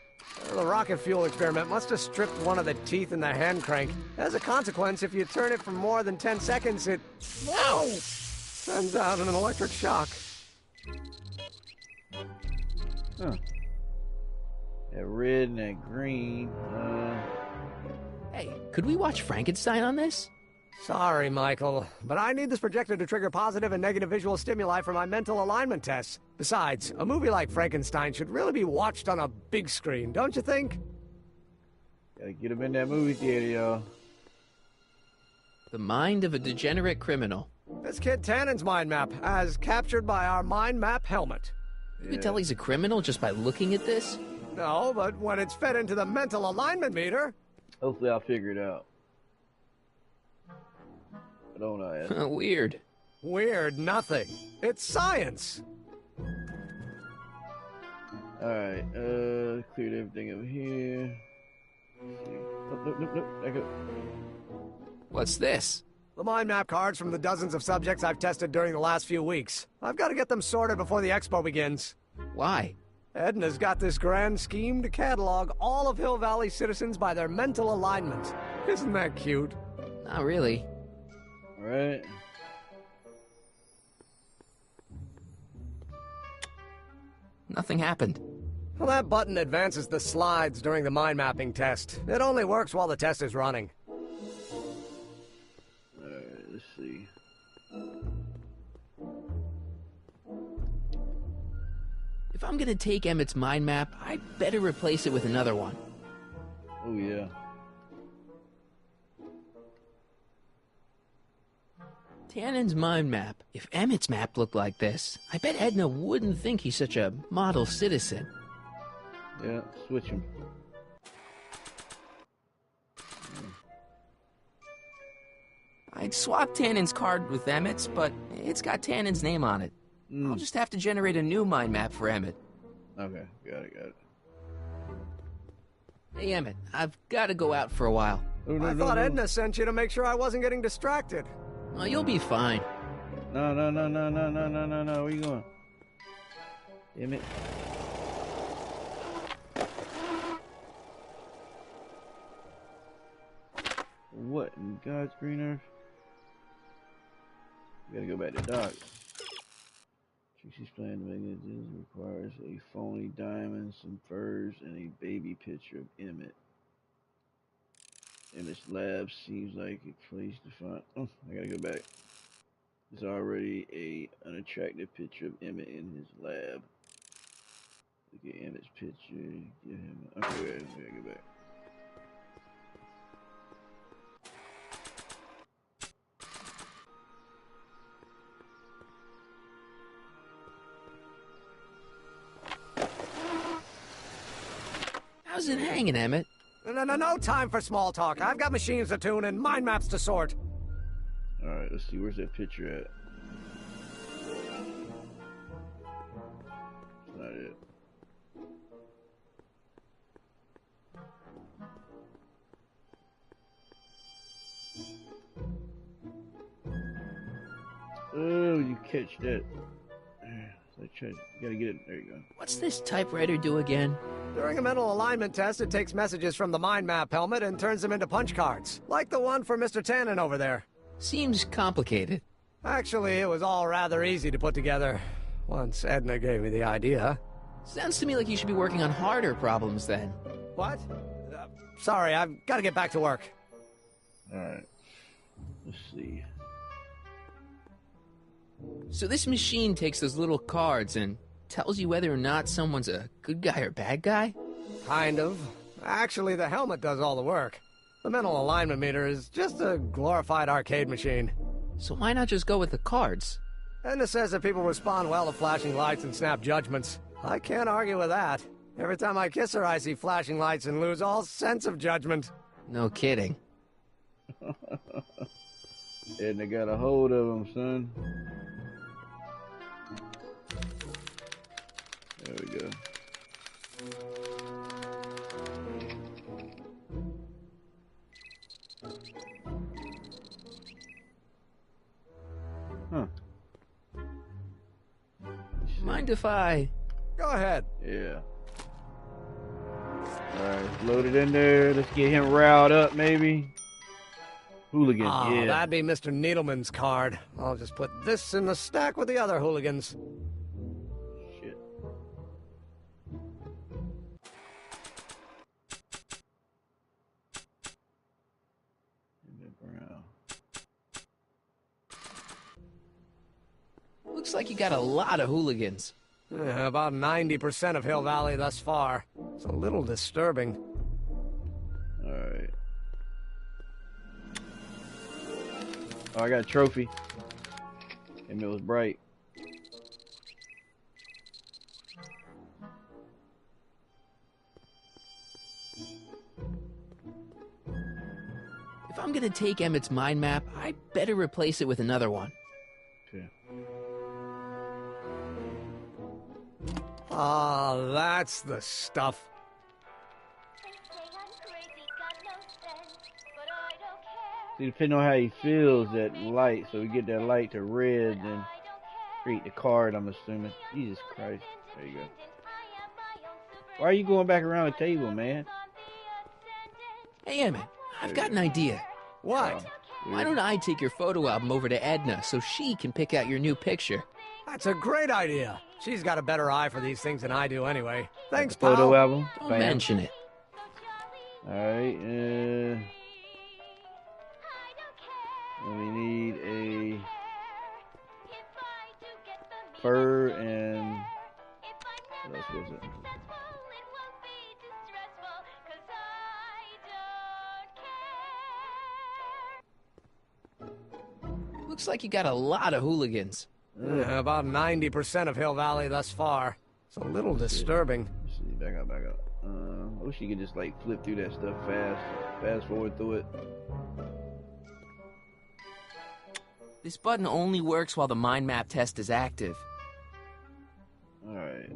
The rocket fuel experiment must have stripped one of the teeth in the hand crank. As a consequence, if you turn it for more than 10 seconds, it... Ow! Sends out an electric shock. Huh. That red and that green. Hey, could we watch Frankenstein on this? Sorry, Michael, but I need this projector to trigger positive and negative visual stimuli for my mental alignment tests. Besides, a movie like Frankenstein should really be watched on a big screen, don't you think? Gotta get him in that movie theater, y'all. The mind of a degenerate criminal. This kid Tannen's mind map, as captured by our mind map helmet. You can tell he's a criminal just by looking at this? No, but when it's fed into the mental alignment meter... Hopefully I'll figure it out. Don't I? Weird. Weird nothing. It's science. Alright, cleared everything over here. Nope. Back up. What's this? The mind map cards from the dozens of subjects I've tested during the last few weeks. I've got to get them sorted before the expo begins. Why? Edna's got this grand scheme to catalog all of Hill Valley citizens by their mental alignment. Isn't that cute? Not really. Right. Nothing happened. Well, that button advances the slides during the mind mapping test. It only works while the test is running. Alright, let's see. If I'm gonna take Emmett's mind map, I'd better replace it with another one. Oh, yeah. Tannen's mind map. If Emmett's map looked like this, I bet Edna wouldn't think he's such a model citizen. Yeah, switch him. I'd swap Tannen's card with Emmett's, but it's got Tannen's name on it. I'll just have to generate a new mind map for Emmett. Okay, got it. Hey, Emmett, I've got to go out for a while. I thought Edna sent you to make sure I wasn't getting distracted. Oh, you'll be fine. No. Where you going? Damn it. What in God's green earth? We gotta go back to Doc. Trixie's plan to make it requires a phony diamond, some furs, and a baby picture of Emmett. Emmett's lab seems like a place to find. Oh, I gotta go back. There's already an attractive picture of Emmett in his lab. Look at Emmett's picture. Get him. Okay, we gotta go back. How's it hanging, Emmett? No time for small talk. I've got machines to tune and mind maps to sort. Alright, let's see. Where's that picture at? That's not it. Oh, you catch that. Gotta get it. There you go. What's this typewriter do again? During a mental alignment test, it takes messages from the mind map helmet and turns them into punch cards. Like the one for Mr. Tannen over there. Seems complicated. Actually, it was all rather easy to put together. Once Edna gave me the idea. Sounds to me like you should be working on harder problems then. What? Sorry, I've got to get back to work. Alright. Let's see. So this machine takes those little cards and tells you whether or not someone's a good guy or bad guy? Kind of. Actually, the helmet does all the work. The mental alignment meter is just a glorified arcade machine. So why not just go with the cards? Edna says that people respond well to flashing lights and snap judgments. I can't argue with that. Every time I kiss her, I see flashing lights and lose all sense of judgment. No kidding. Edna got a hold of him, son. There we go. Huh. Mind if I... Go ahead. Yeah. Alright, load it in there. Let's get him riled up, maybe. Hooligan, Oh, yeah. that'd be Mr. Needleman's card. I'll just put this in the stack with the other hooligans. Shit. Looks like you got a lot of hooligans. About 90% of Hill Valley thus far. It's a little disturbing. Alright. Oh, I got a trophy. And it was bright. If I'm gonna take Emmett's mind map, I better replace it with another one. Okay. Ah, that's the stuff. See, depending on how he feels that light, so we get that light to red and create the card, I'm assuming. Jesus Christ. There you go. Why are you going back around the table, man? Hey, Emmett, I've got an idea. What? Why don't I take your photo album over to Edna so she can pick out your new picture? That's a great idea. She's got a better eye for these things than I do anyway. Thanks, photo pal. album. Don't Bam. mention it. Alright, we need a fur and what else was it? Looks like you got a lot of hooligans. About 90% of Hill Valley thus far. It's a little disturbing. Let's see, back up. I wish you could just like flip through that stuff fast forward through it. This button only works while the mind map test is active. Alright.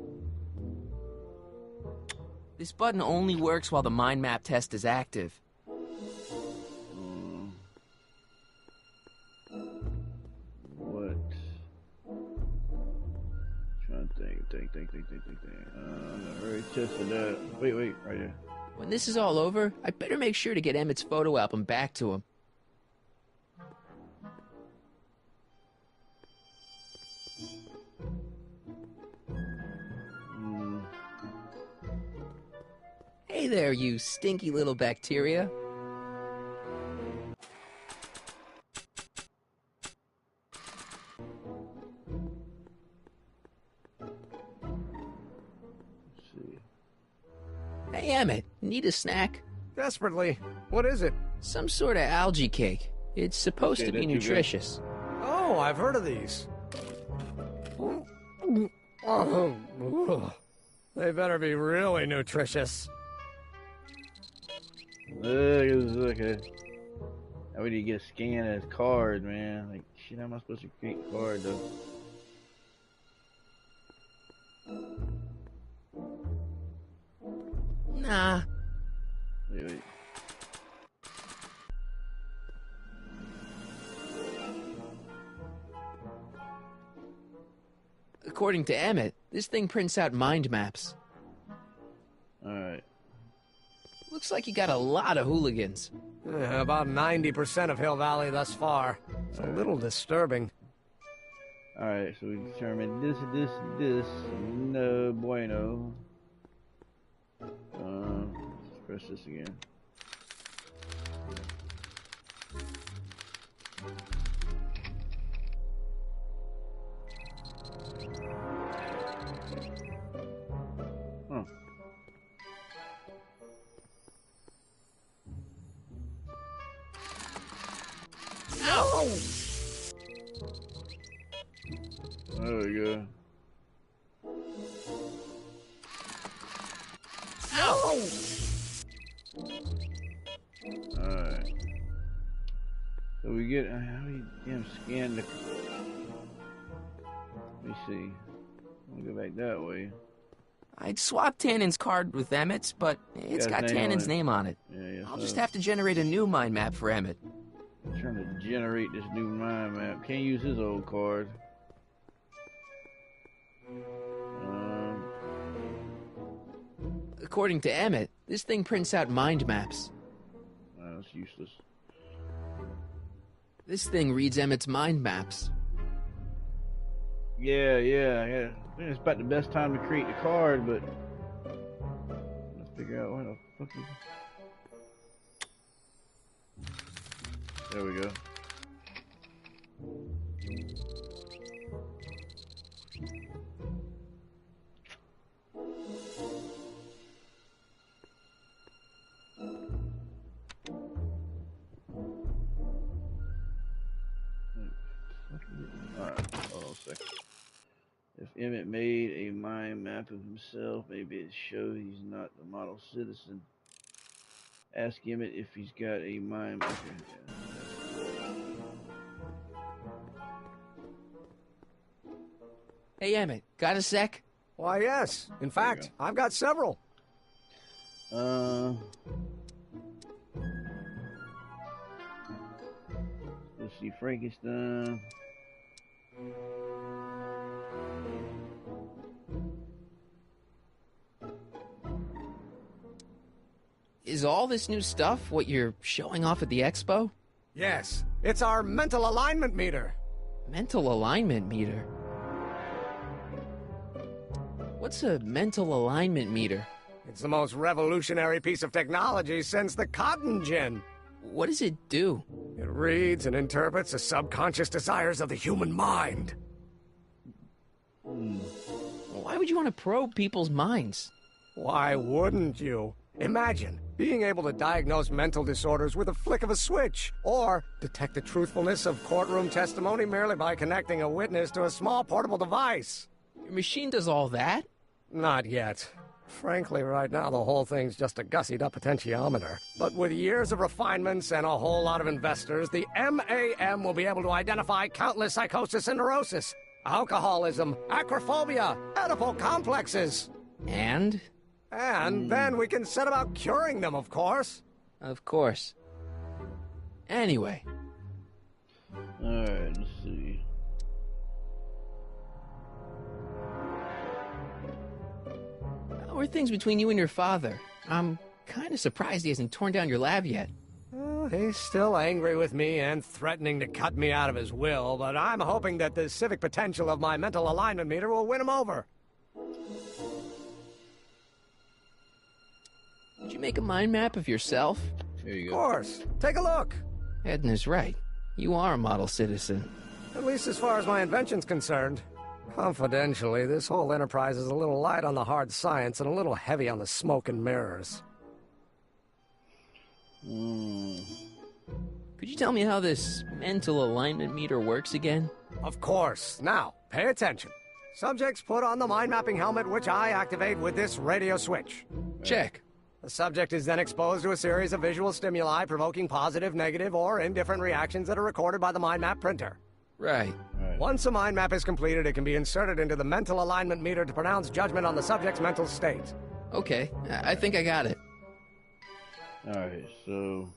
This button only works while the mind map test is active. What? Trying to think. Already tested that. Wait, right here. When this is all over, I better make sure to get Emmett's photo album back to him. Hey there, you stinky little bacteria. Hey, Emmett, need a snack? Desperately. What is it? Some sort of algae cake. It's supposed to be nutritious. Oh, I've heard of these. Oh, they better be really nutritious. Okay. I need to get a scan as cards, man. Like, shit, how am I supposed to create cards, though? Nah. Wait. According to Emmett, this thing prints out mind maps. Alright. Looks like you got a lot of hooligans. About 90% of Hill Valley thus far. It's a little disturbing. Alright, so we determined this. No bueno. Let's press this again. Huh. No! There we go. Alright. So we get, how do you scan the, let me see. I'll go back that way. I'd swap Tannen's card with Emmett's, but it's got Tannen's name on it. Yeah, I'll just have to generate a new mind map for Emmett. I'm trying to generate this new mind map. Can't use his old card. According to Emmett, this thing prints out mind maps. That's useless. This thing reads Emmett's mind maps. Yeah. It's about the best time to create the card, but let's figure out where the fuck is it. There we go. Alright, hold on a second. If Emmett made a mind map of himself, maybe it shows he's not the model citizen. Ask Emmett if he's got a mind map. Hey, Emmett, got a sec? Why, yes. In fact, I've got several. Let's see, Frankenstein. Is all this new stuff what you're showing off at the expo? Yes, it's our mental alignment meter. Mental alignment meter? What's a mental alignment meter? It's the most revolutionary piece of technology since the cotton gin. What does it do? It reads and interprets the subconscious desires of the human mind. Why would you want to probe people's minds? Why wouldn't you? Imagine being able to diagnose mental disorders with a flick of a switch, or detect the truthfulness of courtroom testimony merely by connecting a witness to a small portable device. Your machine does all that? Not yet. Frankly, right now the whole thing's just a gussied-up potentiometer. But with years of refinements and a whole lot of investors, the MAM will be able to identify countless psychosis and neurosis, alcoholism, acrophobia, Oedipal complexes. And then we can set about curing them, of course. Of course. Anyway. Alright, let's see. How are things between you and your father? I'm kind of surprised he hasn't torn down your lab yet. He's still angry with me and threatening to cut me out of his will, but I'm hoping that the civic potential of my mental alignment meter will win him over. Did you make a mind map of yourself? Here you go. Of course. Take a look. Edna's right. You are a model citizen. At least as far as my invention's concerned. Confidentially, this whole enterprise is a little light on the hard science and a little heavy on the smoke and mirrors. Could you tell me how this mental alignment meter works again? Of course. Now, pay attention. Subjects put on the mind mapping helmet, which I activate with this radio switch. Check. The subject is then exposed to a series of visual stimuli provoking positive, negative, or indifferent reactions that are recorded by the mind map printer. Right. Once a mind map is completed, it can be inserted into the mental alignment meter to pronounce judgment on the subject's mental state. Okay, I think I got it. Alright, so...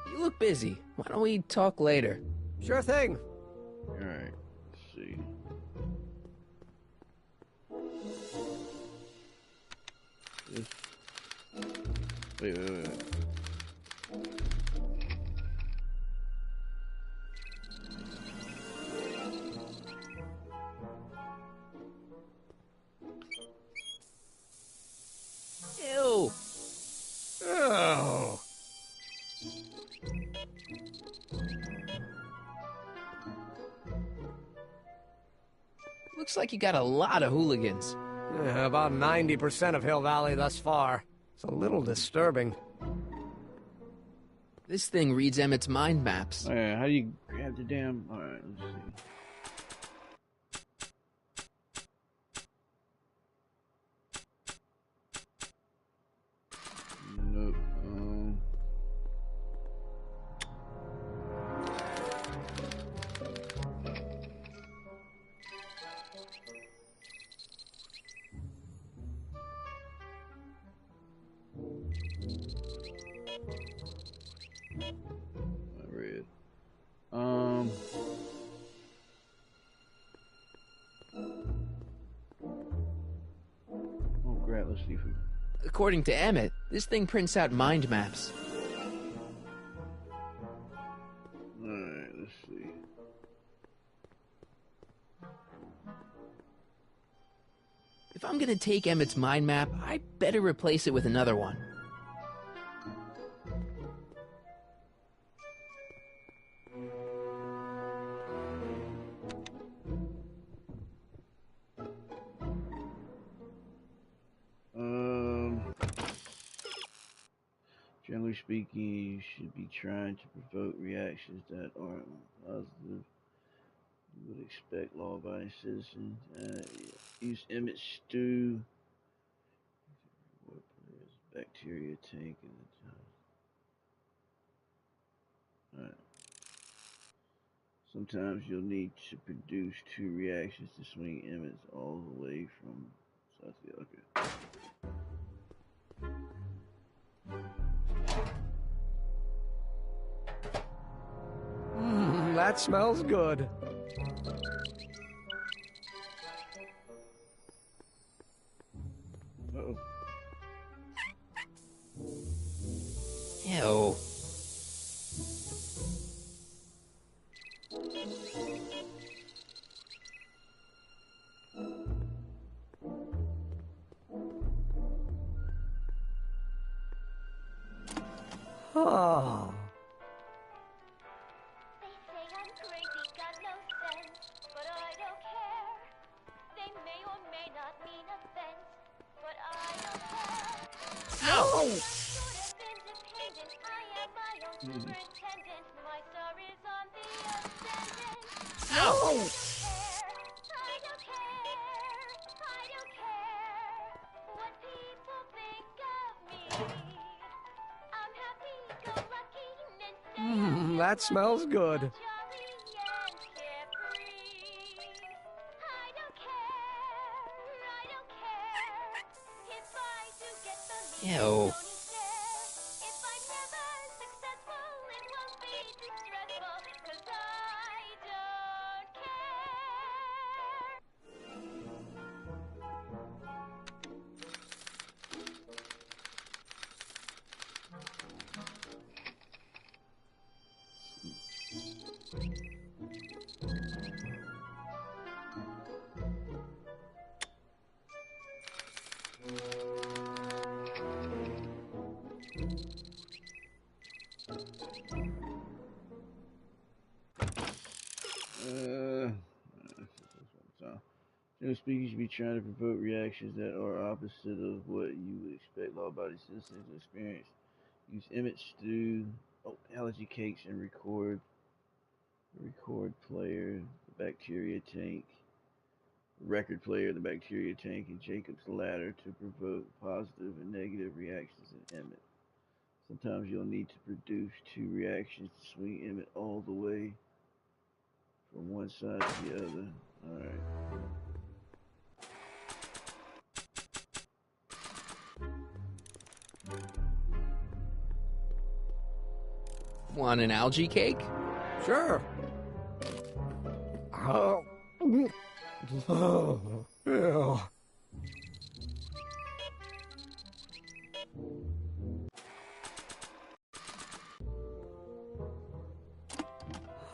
You look busy. Why don't we talk later? Sure thing. Alright, let's see. Wait. Ew. Oh. Looks like you got a lot of hooligans. Yeah, about 90% of Hill Valley thus far. It's a little disturbing. This thing reads Emmett's mind maps. Alright, how do you grab the damn... Alright, let's see. let's see if we... According to Emmett, this thing prints out mind maps. Alright, let's see. If I'm gonna take Emmett's mind map, I better replace it with another one. Generally speaking, you should be trying to provoke reactions that aren't positive. You would expect law-abiding citizens. Use Emmett stew. Bacteria tank in the top. Alright. Sometimes you'll need to produce 2 reactions to swing Emmets all the way from south to the okay. That smells good. Uh-oh. Ew. Oh. That smells good. Ew. Generally speaking, you should be trying to provoke reactions that are opposite of what you would expect law-abiding citizens to experience. Use Emmett stew, allergy cakes, and record player, the bacteria tank, record player, the bacteria tank, and Jacob's ladder to provoke positive and negative reactions in Emmett. Sometimes you'll need to produce 2 reactions to swing Emmett all the way from one side to the other. Alright. Want an algae cake? Sure. Oh. Oh. Ew.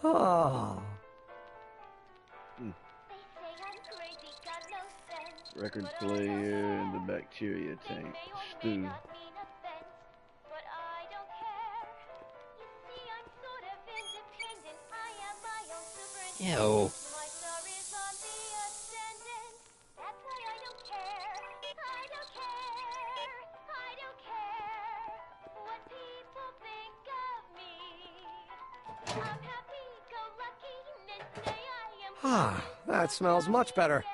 Oh. Record player and the bacteria tank. Stew. Ew. Ah, that smells much better.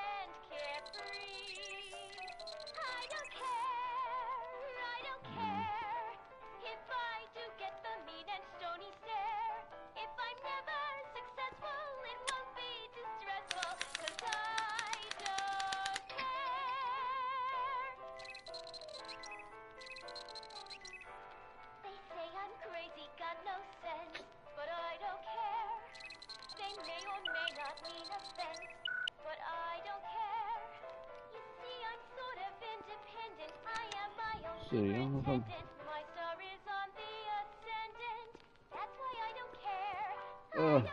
See, I don't know if I'm...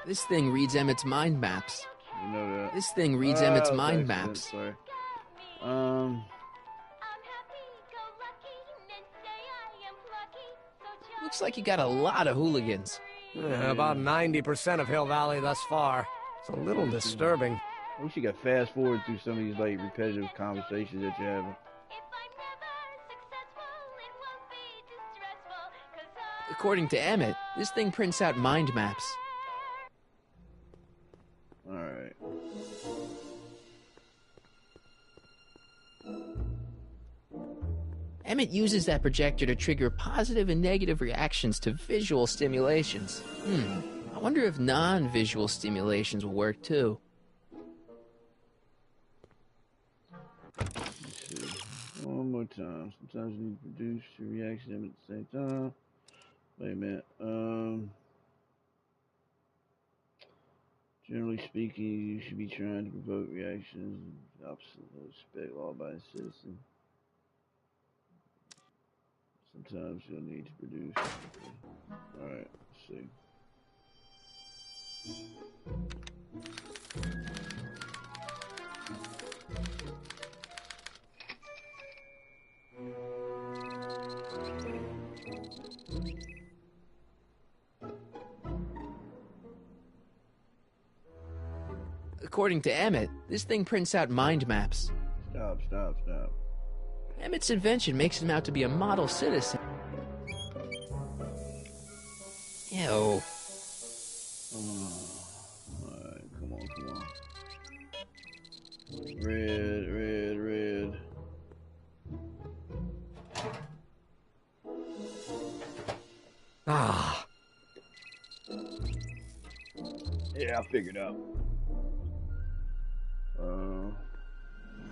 This thing reads Emmett's mind maps. You know that. This thing reads Emmett's it's mind accident, maps. Sorry. Looks like you got a lot of hooligans. Yeah, about 90% of Hill Valley thus far. It's a little disturbing. I wish you could fast forward through some of these like repetitive conversations that you're having. According to Emmett, this thing prints out mind maps. Alright. Emmett uses that projector to trigger positive and negative reactions to visual stimulations. I wonder if non-visual stimulations will work too. Let's see. One more time. Sometimes you need to produce your reaction at the same time. Wait a minute. Generally speaking, you should be trying to provoke reactions opposite of respect all by a citizen. Sometimes you'll need to produce. Alright, let's see. According to Emmett, this thing prints out mind maps. Stop. Emmett's invention makes him out to be a model citizen. Ew. Alright, come on. Red. Ah. Yeah, I figured out.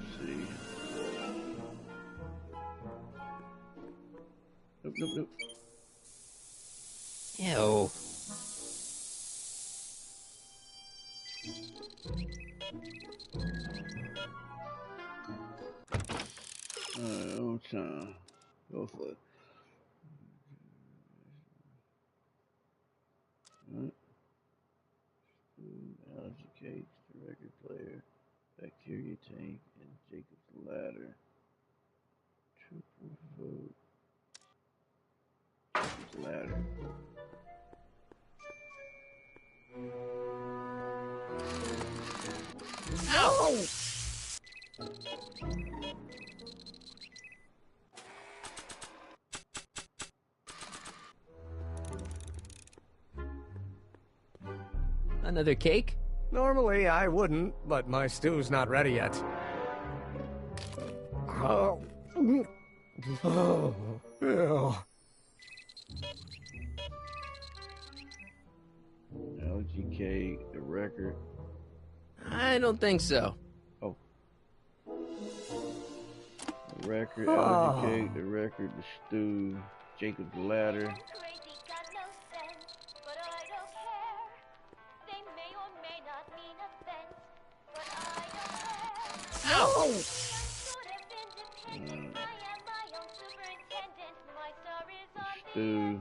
Let's see. Nope. Ew. Oh, time. Go for it. Alright. Allergy cakes, the record player, bacteria tank, and Jacob's ladder. Triple vote. Jacob's ladder. Ow! Another cake? Normally I wouldn't, but my stew's not ready yet. Oh. Oh. Ew. Allergy cake, the record. I don't think so. Oh. The record, allergy cake, the record, the stew, Jacob's ladder. Ow! Stew.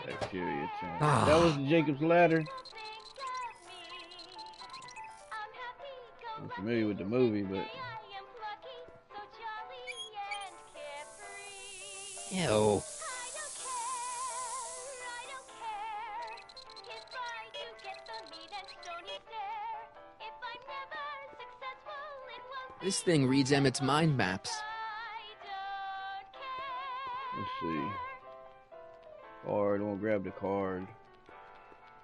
Bacteria tank. That was the Jacob's ladder. I'm familiar with the movie, but Ew. This thing reads Emmett's mind maps. let's see. Card, I'm gonna grab the card.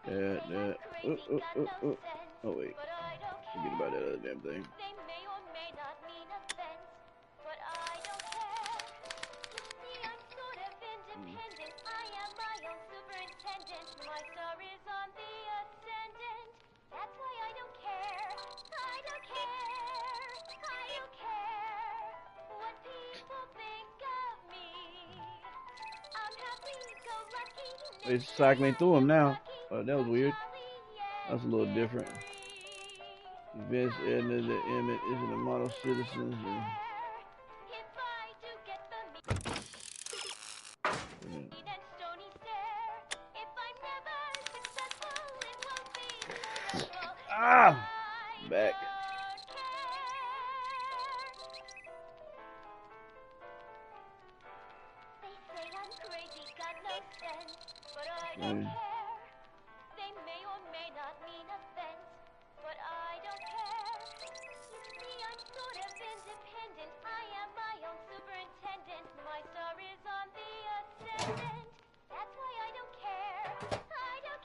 That. Oh wait. Forget about that other damn thing. It's cycling through them now. That was weird. That's a little different. Vince Edna that Emmett isn't a model citizen. Ah! Back.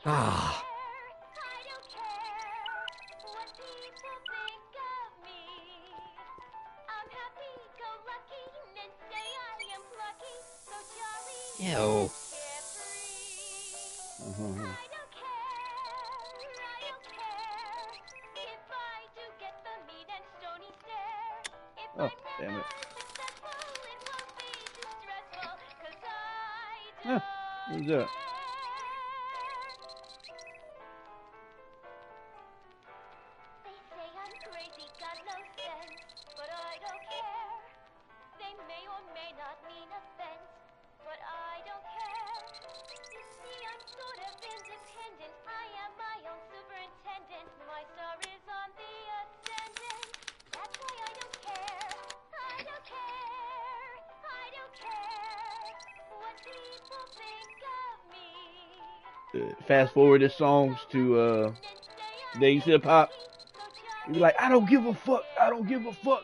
Ah. Ew. Oh, damn it. Huh, who's that? Fast forward the songs to today's hip hop. You be like, I don't give a fuck. I don't give a fuck.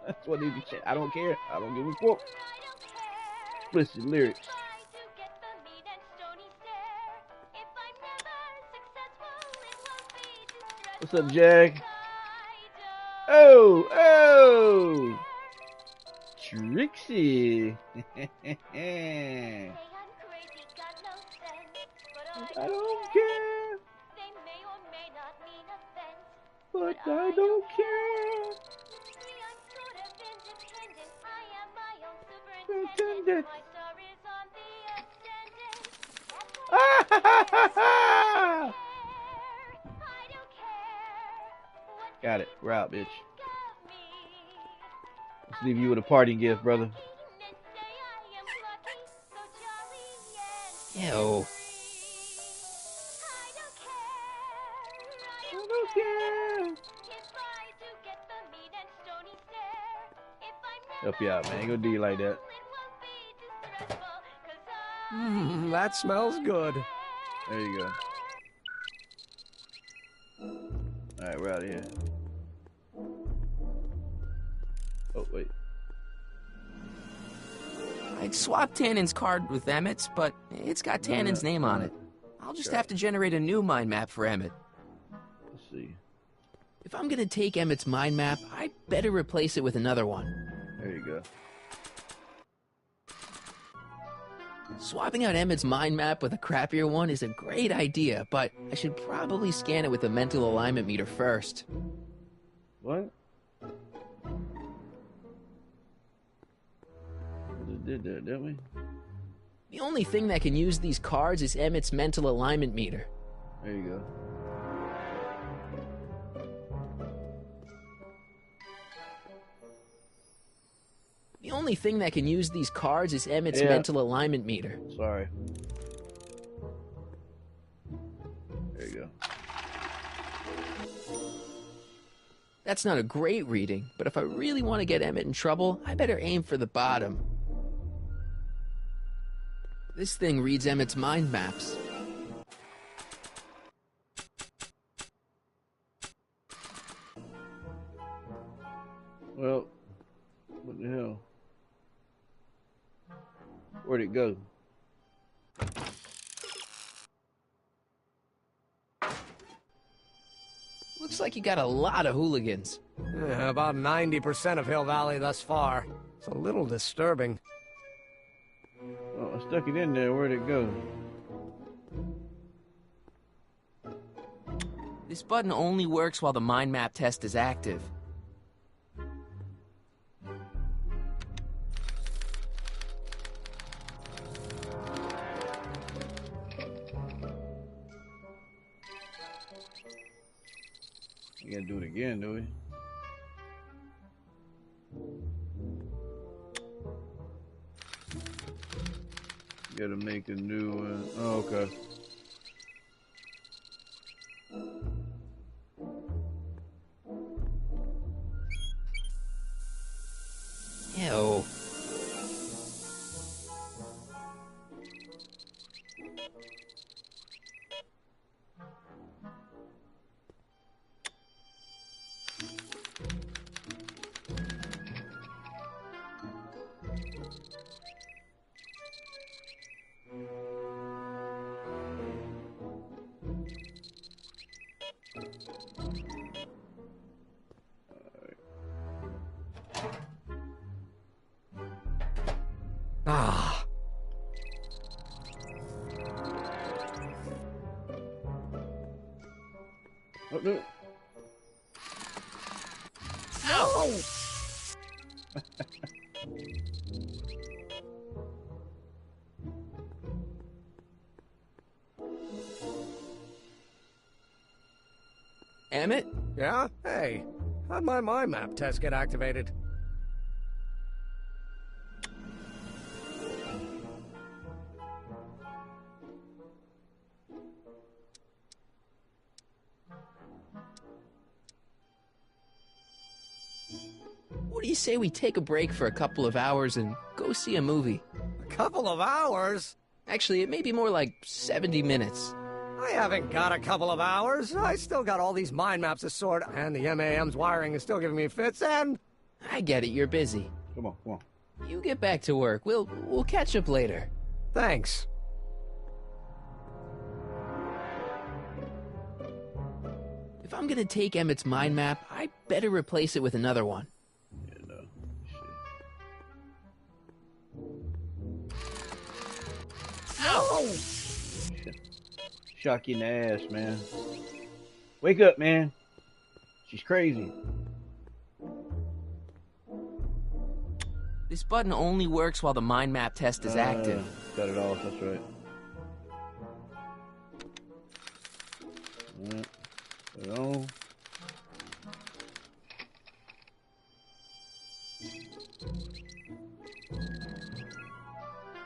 That's what they be saying. I don't care. I don't give a fuck. Explicit lyrics. What's up, Jag? Oh, Trixie. I don't care. But I don't care. Pretended. Got it. We're out, bitch. Let's leave you with a party gift, brother. Ew. Help you out, man. Ain't gonna do you like that. That smells good. There you go. Alright, we're out of here. Oh, wait. I'd swap Tannen's card with Emmett's, but it's got Tannen's name on it. I'll just have to generate a new mind map for Emmett. Let's see. If I'm gonna take Emmett's mind map, I'd better replace it with another one. There you go. Swapping out Emmett's mind map with a crappier one is a great idea, but I should probably scan it with a mental alignment meter first. What? We just did that, didn't we? The only thing that can use these cards is Emmett's mental alignment meter. There you go. The only thing that can use these cards is Emmett's mental alignment meter. Sorry. There you go. That's not a great reading, but if I really want to get Emmett in trouble, I better aim for the bottom. This thing reads Emmett's mind maps. Well, what the hell? Where'd it go? Looks like you got a lot of hooligans. Yeah, about 90% of Hill Valley thus far. It's a little disturbing. Oh, I stuck it in there. Where'd it go? This button only works while the mind map test is active. We gotta do it again, do we? Gotta make a new one. Oh, okay. Ew. Ah. Oh, no. Ow! Emmett? Yeah? Hey, how'd my mind map test get activated? What do you say we take a break for a couple of hours and go see a movie? A couple of hours? Actually, it may be more like 70 minutes. I haven't got a couple of hours. I still got all these mind maps to sort, and the MAM's wiring is still giving me fits, and... I get it, you're busy. Come on. You get back to work. We'll catch up later. Thanks. If I'm gonna take Emmett's mind map, I better replace it with another one. Yeah, no. Ow! Shock you in the ass, man. Wake up, man. She's crazy. This button only works while the mind map test is active. Got it off, that's right. Alright. Put it on.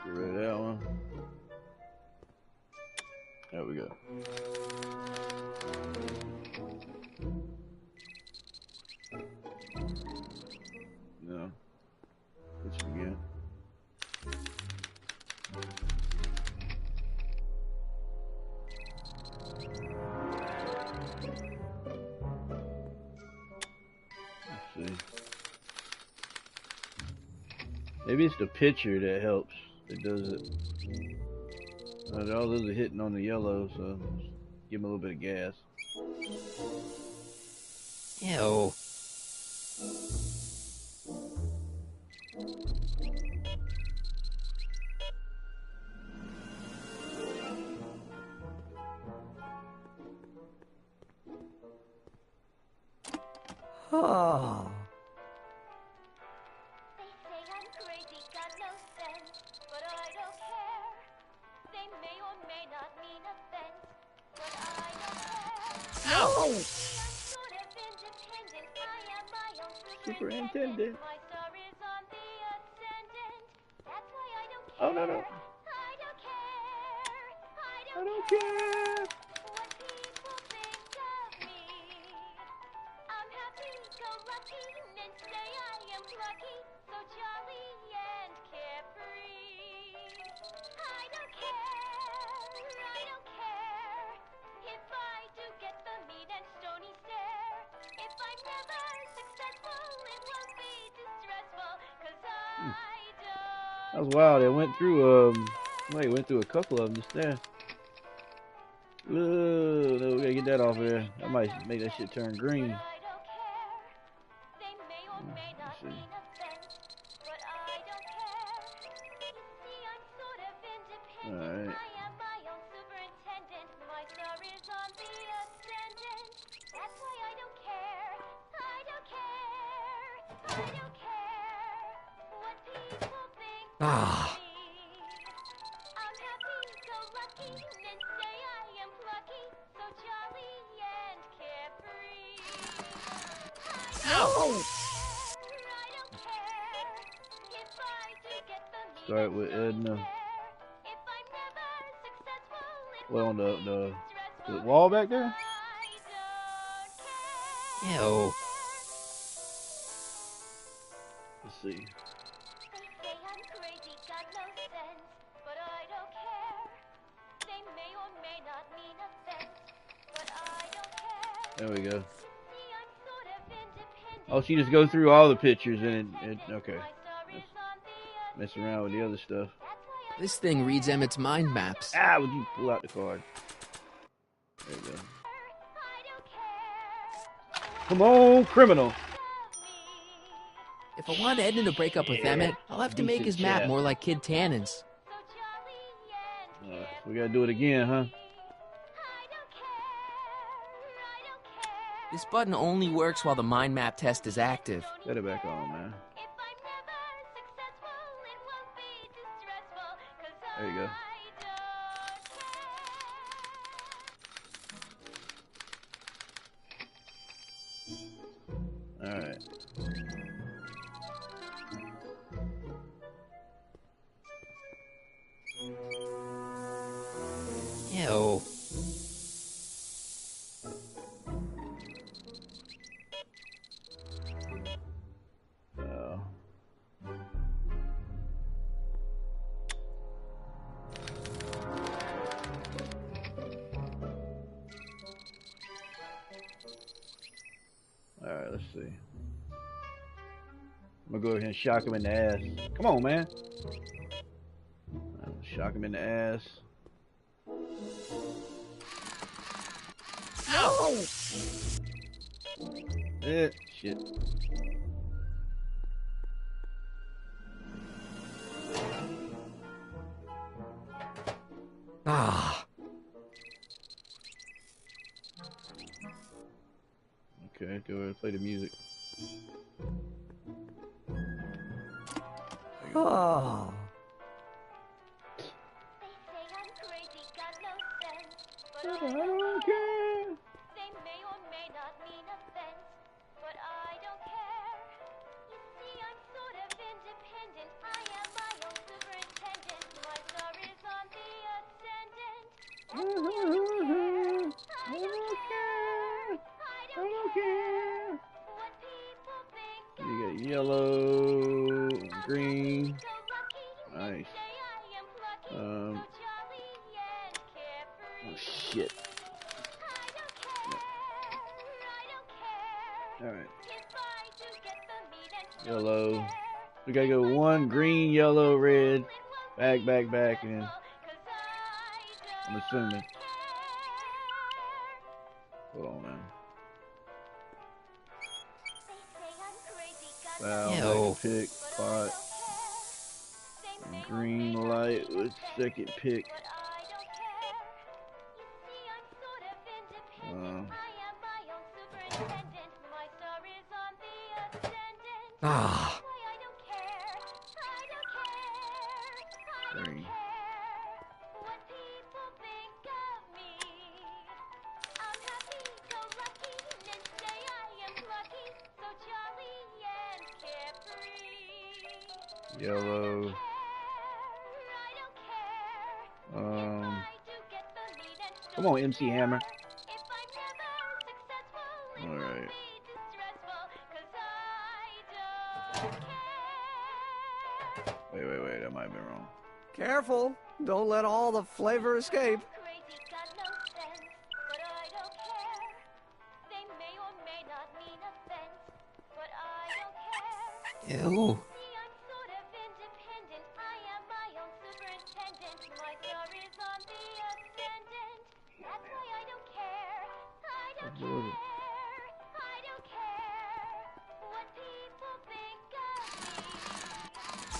Get rid of that one. There we go. No. Let's begin. Let's see. Maybe it's the picture that helps. It does it. All those are hitting on the yellow, so give them a little bit of gas. Ew. Oh. They say I'm crazy, got no sense, but I don't care. They may or may not mean offense, but I don't care. No! I'm sort of independent. I am my own superintendent. My star is on the ascendant. That's why I don't care. Oh, no. I don't care. I don't care. What people think of me. I'm happy-go-lucky, men say I am plucky, so jolly and carefree. I don't care if I do get the mean and stony stare. If I'm never successful, it won't be distressful, 'cause I don't. That was wild. It went through a couple of them just there. Ooh, no, we gotta get that off of there. That might make that shit turn green. Let's see. Alright. Ah. I'm happy-go-lucky, men say I am plucky, so jolly and carefree. Ow! Start with Edna. Well, on the wall back there? Ew. Let's see. There we go. Oh, she just go through all the pictures and it okay. Mess around with the other stuff. This thing reads Emmett's mind maps. Ah, would you pull out the card? There you go. Come on, criminal. If I want Edna to break up with Emmett, I'll have to make his map more like Kid Tannen's. We gotta do it again, huh? This button only works while the mind map test is active. Get it back on, man. There you go. Alright. Ew. Alright, let's see. I'm gonna go ahead and shock him in the ass. Come on, man. Shock him in the ass. Ow! Shit. Ah. Okay, go ahead and play the music. Oh. I don't care. They may or may not mean offense, but I don't care. You see, I'm sort of independent. I am my own superintendent. My star is on the ascendant. That's why I don't care. I don't care. I don't care what people think. You got yellow, green. Nice. Oh shit. Alright. Yellow. We gotta go one, green, yellow, red. Back, and I'm assuming. Hold on, man. Foul, pick, spot. Green light with second pick. Ah. Green. Yellow. Come on, MC Hammer. Alright. Wait, that might have been wrong. Careful. Don't let all the flavor escape. Ew.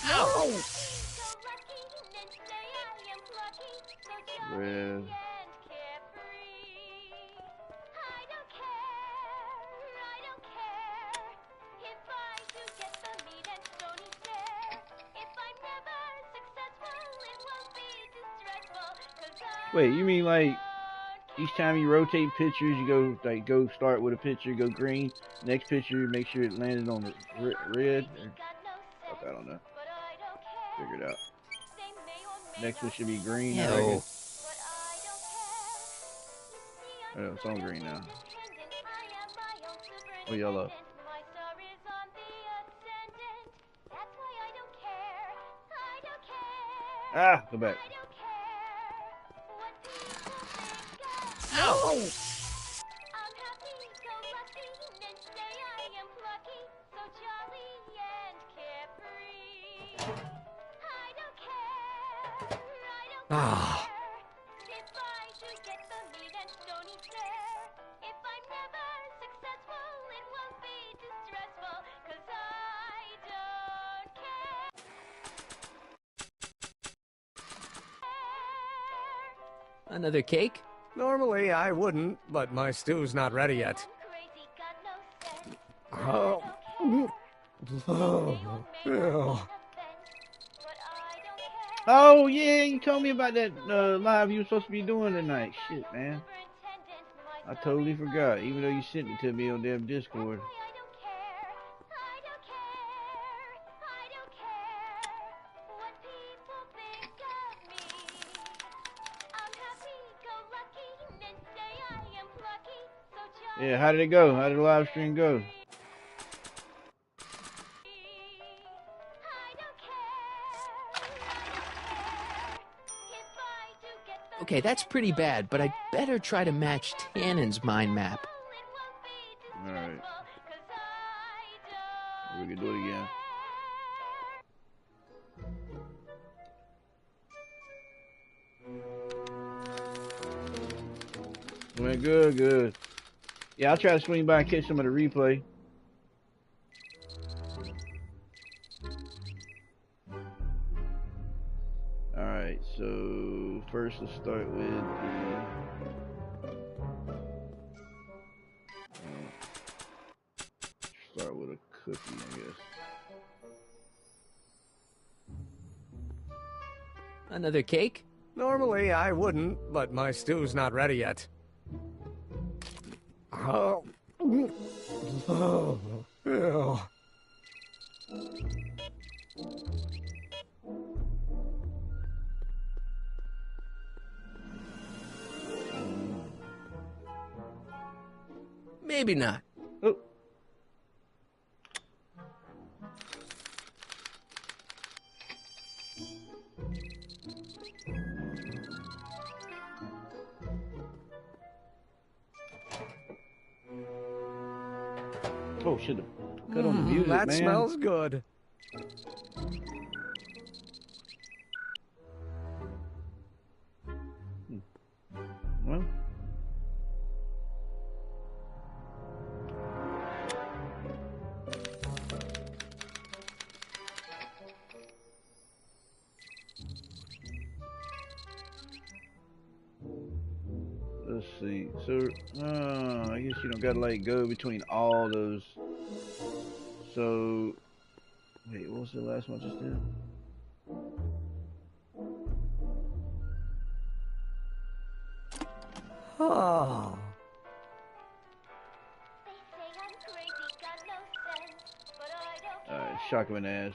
Ow! Red. Wait, you mean like Each time you rotate pictures, you go start with a picture, go green. Next picture, make sure it landed on the red. Fuck, I don't know. Figure it out. Next one should be green. I reckon. Oh, it's on green now. Oh, yellow. Ah, go back. Ow! Ah. Another cake? Normally I wouldn't, but my stew's not ready yet. Oh. Oh yeah, you told me about that live you were supposed to be doing tonight. Shit, man. I totally forgot, even though you sent it to me on damn Discord. Yeah, how did it go? How did the live stream go? Okay, that's pretty bad, but I'd better try to match Tannen's mind map. Alright. We can do it again. Went good, good. Yeah, I'll try to swing by and catch some of the replay. Alright, so first let's start with start with a cookie, I guess. Another cake? Normally I wouldn't, but my stew's not ready yet. Oh. Oh. Oh. Maybe not. Oh. Oh, should have cut on the music, that man. smells good. Well. Let's see. So, I guess you don't gotta like go between all those. So, wait, what was the last one just did? Oh. Alright, shock him in the ass.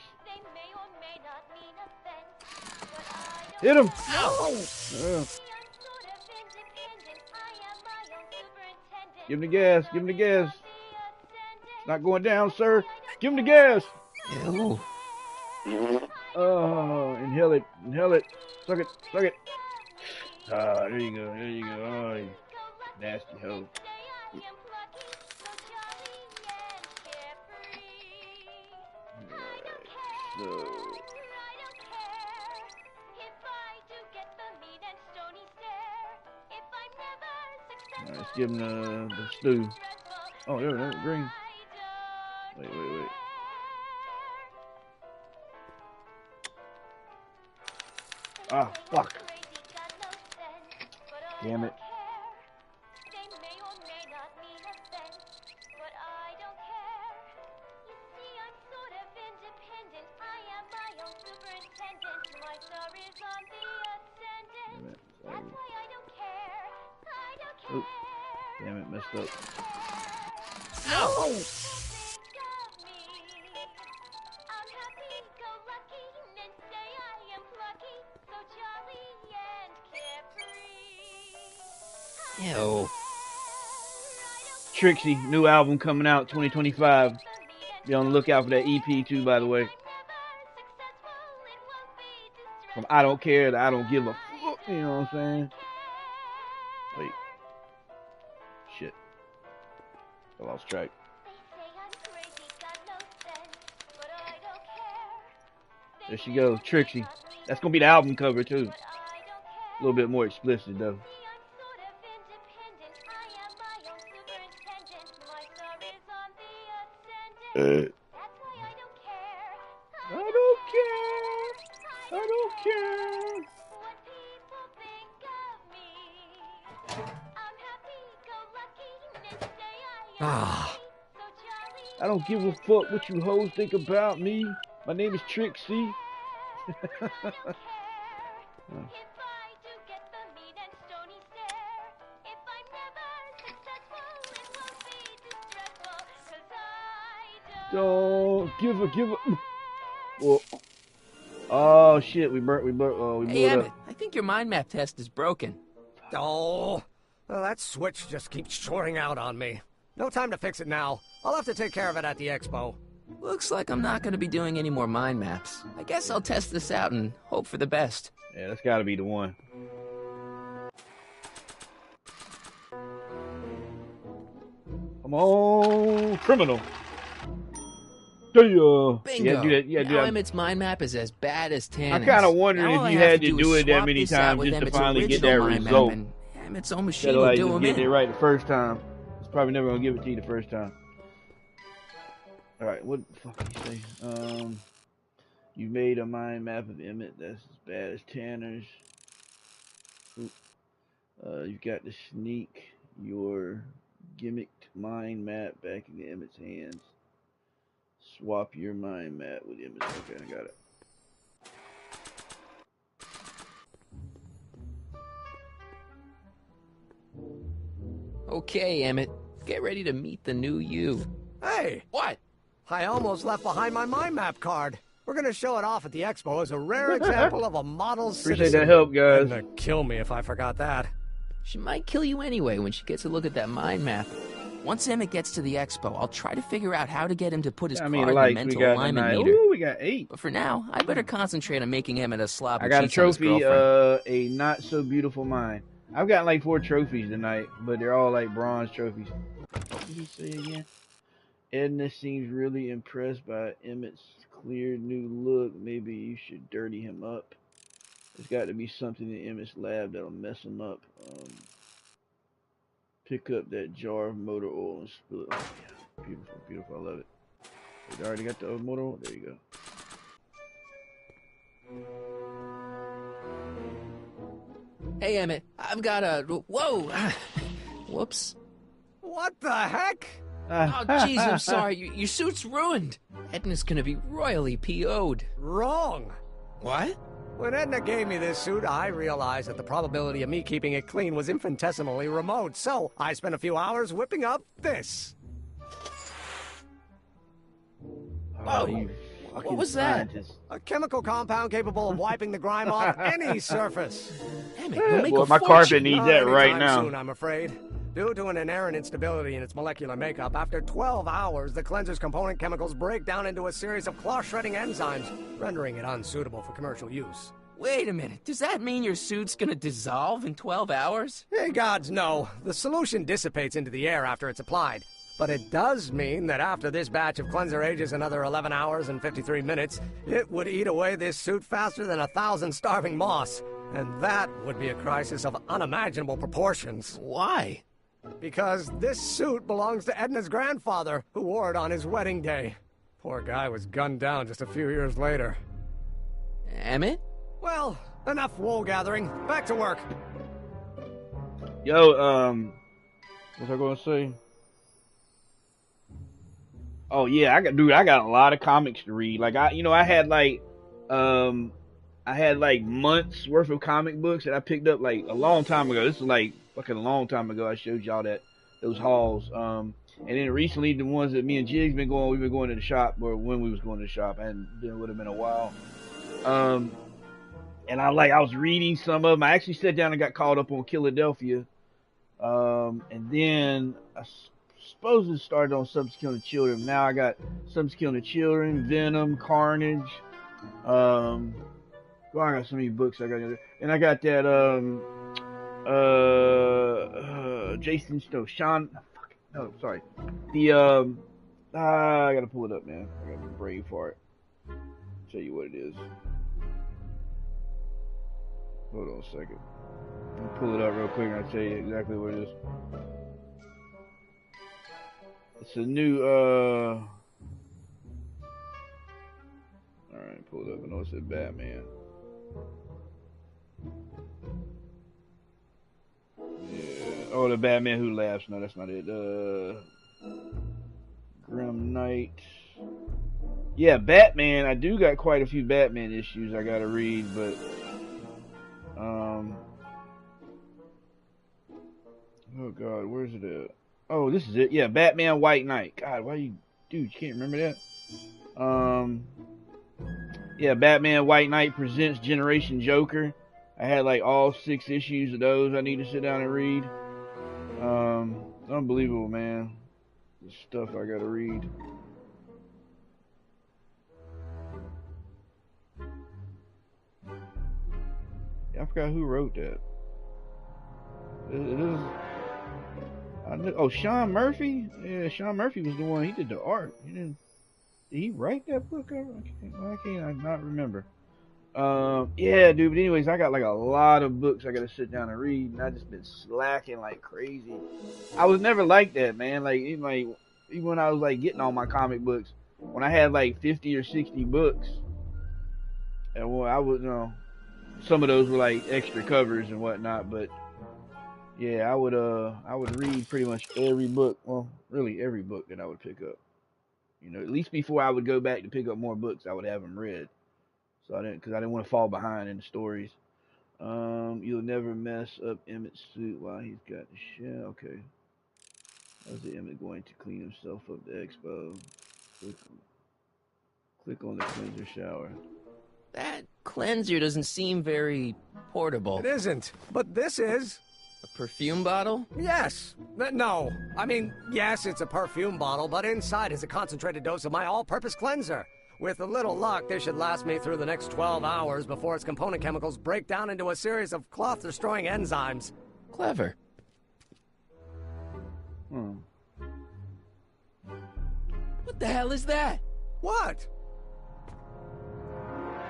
Hit him! Give him the gas, give him the gas. It's not going down, sir. Give him the gas. Ew. Oh, inhale it, suck it, suck it. Ah, there you go, there you go. Oh, you nasty hoe. Alright, let's give him the stew. Oh, there, green. Wait. Ah, fuck. Damn it. Oop. Damn it, messed up. Ow! Ew. Trixie, new album coming out 2025. Be on the lookout for that EP too, by the way. From I Don't Care to I Don't Give a Fuck, you know what I'm saying? Wait. Shit. I lost track. There she goes, Trixie. That's gonna be the album cover too. A little bit more explicit though. I don't care. I don't care. Ah. I don't give a fuck what you hoes think about me. My name is Trixie. Don't give a. Well, oh shit, we burnt. Hey, blew Emmett, up. I think your mind map test is broken. Oh, well, that switch just keeps shorting out on me. No time to fix it now. I'll have to take care of it at the expo. Looks like I'm not going to be doing any more mind maps. I guess I'll test this out and hope for the best. Yeah, that's got to be the one. Come on, criminal. Bingo. Yeah, do that. Yeah, do now that. Emmett's mind map is as bad as Tannen's. I kind of wondered Now all if I you have had to to do do is it that swap many this out times with just to Emmett's finally get that original mind map, result. and Emmett's own machine Instead of will like do just him getting it in. right the first time. It's probably never gonna give it to you the first time. All right, what the fuck did you say? You made a mind map of Emmett that's as bad as Tanner's. You got to sneak your gimmicked mind map back into Emmett's hands. Swap your mind map with Emmett's. Okay, I got it. Okay, Emmett, get ready to meet the new you. Hey! What? I almost left behind my mind map card. We're gonna show it off at the expo as a rare example of a model Appreciate citizen. that help, guys. And they'd kill me if I forgot that. She might kill you anyway when she gets a look at that mind map. Once Emmett gets to the expo, I'll try to figure out how to get him to put his card in the mental alignment meter. Ooh, we got 8. But for now, I better concentrate on making Emmett a slob. I got a trophy, a not so beautiful mind. I've gotten like 4 trophies tonight, but they're all like bronze trophies. What did he say again? Edna seems really impressed by Emmett's clear new look. Maybe you should dirty him up. There's got to be something in Emmett's lab that'll mess him up. Pick up that jar of motor oil and spill it. Oh, yeah. Beautiful, beautiful. I love it. You already got the motor oil? There you go. Hey, Emmett, I've got a... Whoa! Whoops. What the heck? Oh, jeez, I'm sorry. Your suit's ruined. Edna's gonna be royally PO'd. Wrong. What? When Edna gave me this suit, I realized that the probability of me keeping it clean was infinitesimally remote, so I spent a few hours whipping up this. Oh, what was that? A chemical compound capable of wiping the grime off any surface. Emmett, you'll make Boy, a my fortune. carpet needs that Not right anytime now. soon, I'm afraid. Due to an inherent instability in its molecular makeup, after 12 hours, the cleanser's component chemicals break down into a series of cloth-shredding enzymes, rendering it unsuitable for commercial use. Wait a minute. Does that mean your suit's gonna dissolve in 12 hours? Hey, gods, no. The solution dissipates into the air after it's applied. But it does mean that after this batch of cleanser ages another 11 hours and 53 minutes, it would eat away this suit faster than 1,000 starving moths. And that would be a crisis of unimaginable proportions. Why? Because this suit belongs to Edna's grandfather, who wore it on his wedding day. Poor guy was gunned down just a few years later. Emmett? Well, enough wool gathering. Back to work. Yo, what's I gonna say? Oh yeah, I got a lot of comics to read. Like I had like months worth of comic books that I picked up like a long time ago. This is like fucking a long time ago. I showed y'all those hauls. And then recently, the ones that me and Jig's been going, we've been going to the shop, or when we was going to the shop, and it would have been a while. And I was reading some of them. I actually sat down and got caught up on Philadelphia. And then I suppose it started on Something's Killing the Children. Now I got Something's Killing the Children, Venom, Carnage. I got so many books I got. And I got that I gotta pull it up, man. I got a brain for it. Tell you what it is. Hold on a second. Let me pull it up real quick and I'll tell you exactly what it is. It's a new alright, pull it up. I know it said Batman. Yeah. Oh, the Batman Who Laughs. No, that's not it. Grim Knight. Yeah, Batman. I do got quite a few Batman issues I gotta read, but oh god, where's it at? Oh, this is it. Yeah, Batman White Knight. God, why you can't remember that? Yeah, Batman White Knight presents Generation Joker. I had like all 6 issues of those I need to sit down and read. Unbelievable, man. The stuff I gotta read. I forgot who wrote that. It is. Oh, Sean Murphy? Yeah, Sean Murphy was the one. He did the art. Did he write that book? Why can't I not remember? Yeah, dude. But anyways, I got like a lot of books I gotta sit down and read, and I just been slacking like crazy. I was never like that, man. Even when I was like getting all my comic books, when I had like 50 or 60 books, and well, I was, some of those were like extra covers and whatnot, but yeah, I would read pretty much every book. Well, really every book that I would pick up. At least before I would go back to pick up more books, I would have them read. So because I didn't want to fall behind in the stories. You'll never mess up Emmett's suit while he's got the shell. Okay. How's the Emmett going to clean himself up the expo? Click on the cleanser shower. That cleanser doesn't seem very portable. It isn't, but this is. A perfume bottle? Yes. No. I mean, yes, it's a perfume bottle, but inside is a concentrated dose of my all-purpose cleanser. With a little luck, this should last me through the next 12 hours before its component chemicals break down into a series of cloth-destroying enzymes. Clever. What the hell is that? What?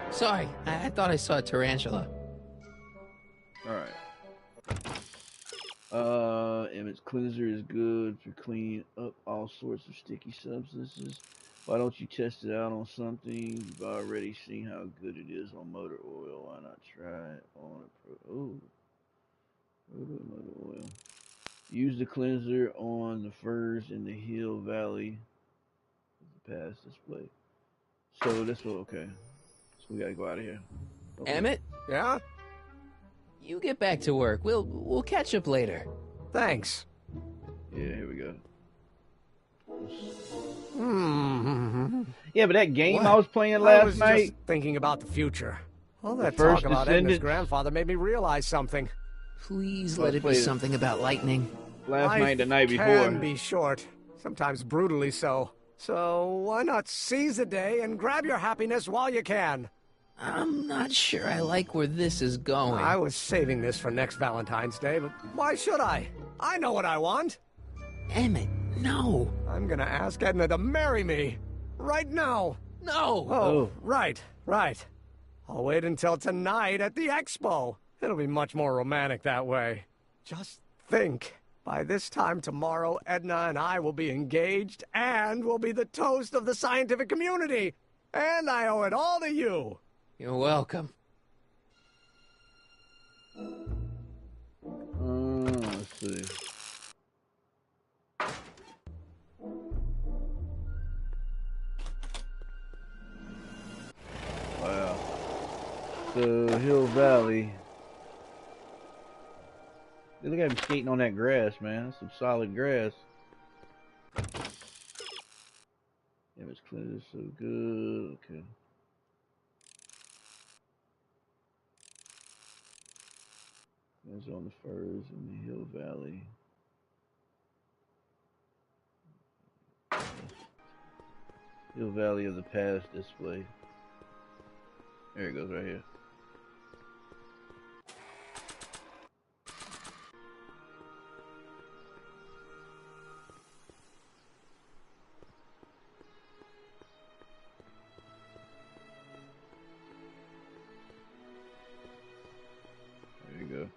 Sorry, I thought I saw a tarantula. Alright. Emmett's cleanser is good for cleaning up all sorts of sticky substances. Why don't you test it out on something? You've already seen how good it is on motor oil. Why not try it on motor oil? Use the cleanser on the furs in the Hill Valley. Pass display. So this will okay. So we gotta go out of here. Okay. Emmett? Yeah? You get back to work. We'll catch up later. Thanks. Yeah, here we go. Yeah, but that game I was playing last night. Just thinking about the future. All that talk about Edna's grandfather made me realize something. Please let it be something about lightning. Last night, the night before. Can be short, sometimes brutally so. So why not seize the day and grab your happiness while you can? I'm not sure I like where this is going. I was saving this for next Valentine's Day, but why should I? I know what I want. Emmett, no. I'm gonna ask Edna to marry me. Right now. No. Oh, right. I'll wait until tonight at the expo. It'll be much more romantic that way. Just think. By this time tomorrow, Edna and I will be engaged and will be the toast of the scientific community. And I owe it all to you. You're welcome. Let's see. Wow. So Hill Valley. Look at him skating on that grass, man. That's some solid grass. Image cleanser so good. Okay. Cleanser on the furs in the Hill Valley. Hill Valley of the Past display. There it goes right here. There you go.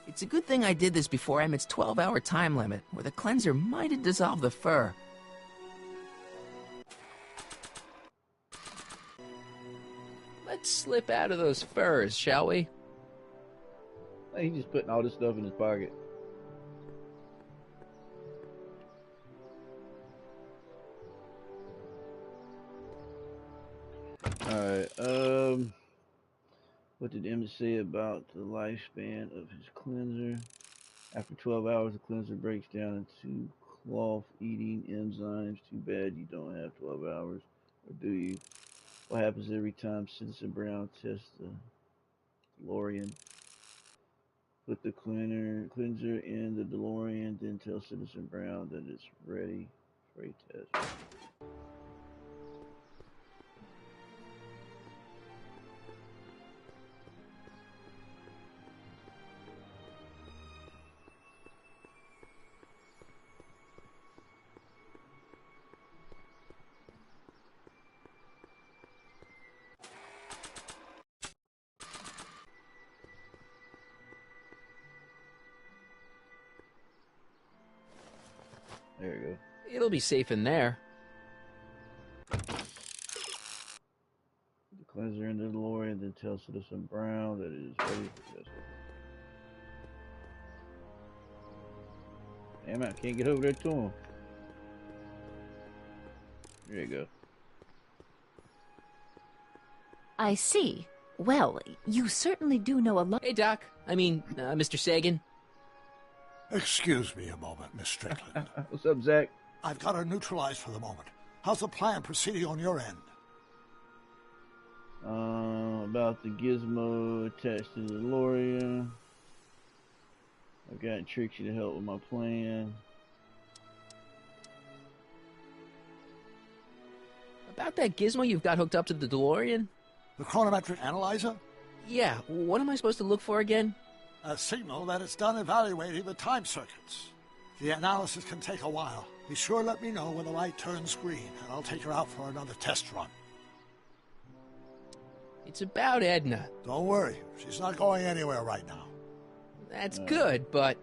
It's a good thing I did this before Emmett's 12-hour time limit, or the cleanser might have dissolved the fur. Let's slip out of those furs, shall we? He's just putting all this stuff in his pocket. Alright, what did Emmett say about the lifespan of his cleanser? After 12 hours, the cleanser breaks down into cloth-eating enzymes. Too bad you don't have 12 hours, or do you? What happens every time Citizen Brown tests the DeLorean? Put the cleanser in the DeLorean, then tell Citizen Brown that it's ready for a test. There you go. It'll be safe in there. The cleanser in the DeLorean, then tell Citizen Brown that it is ready for testing. Damn, I can't get over there to him. There you go. I see. Well, you certainly do know a lot. Hey, Doc. Mr. Sagan. Excuse me a moment, Miss Strickland. What's up, Zach? I've got her neutralized for the moment. How's the plan proceeding on your end? About the gizmo attached to the DeLorean. I've got Trixie to help with my plan. About that gizmo you've got hooked up to the DeLorean? The chronometric analyzer? Yeah, what am I supposed to look for again? A signal that it's done evaluating the time circuits. The analysis can take a while. Be sure to let me know when the light turns green, and I'll take her out for another test run. It's about Edna. Don't worry, she's not going anywhere right now. That's good, but...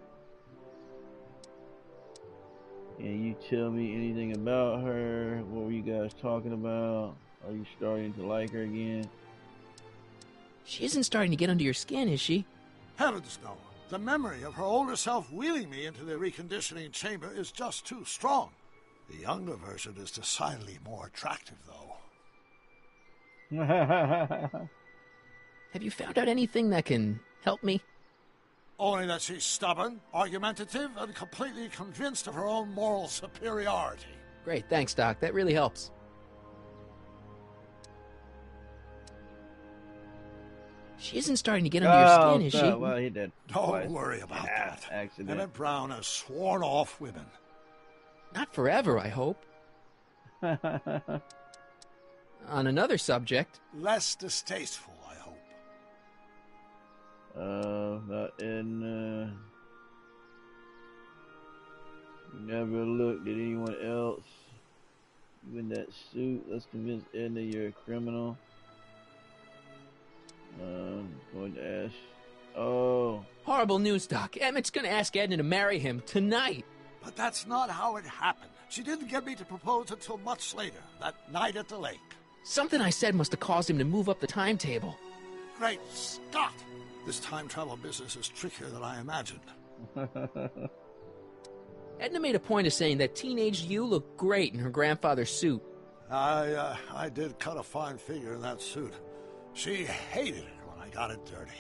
Can you tell me anything about her? What were you guys talking about? Are you starting to like her again? She isn't starting to get under your skin, is she? Heavens no. The memory of her older self wheeling me into the reconditioning chamber is just too strong. The younger version is decidedly more attractive, though. Have you found out anything that can help me? Only that she's stubborn, argumentative, and completely convinced of her own moral superiority. Great, thanks, Doc. That really helps. She isn't starting to get under your skin, is she? Well, he did. Don't worry about that. Accident. Emmett Brown has sworn off women. Not forever, I hope. On another subject. Less distasteful, I hope. Not in, you never looked at anyone else. You in that suit. Let's convince Edna you're a criminal. Going to ask. Oh. Horrible news, Doc. Emmett's going to ask Edna to marry him tonight. But that's not how it happened. She didn't get me to propose until much later, that night at the lake. Something I said must have caused him to move up the timetable. Great Scott! This time travel business is trickier than I imagined. Edna made a point of saying that teenage you looked great in her grandfather's suit. I did cut a fine figure in that suit. She hated it when I got it dirty.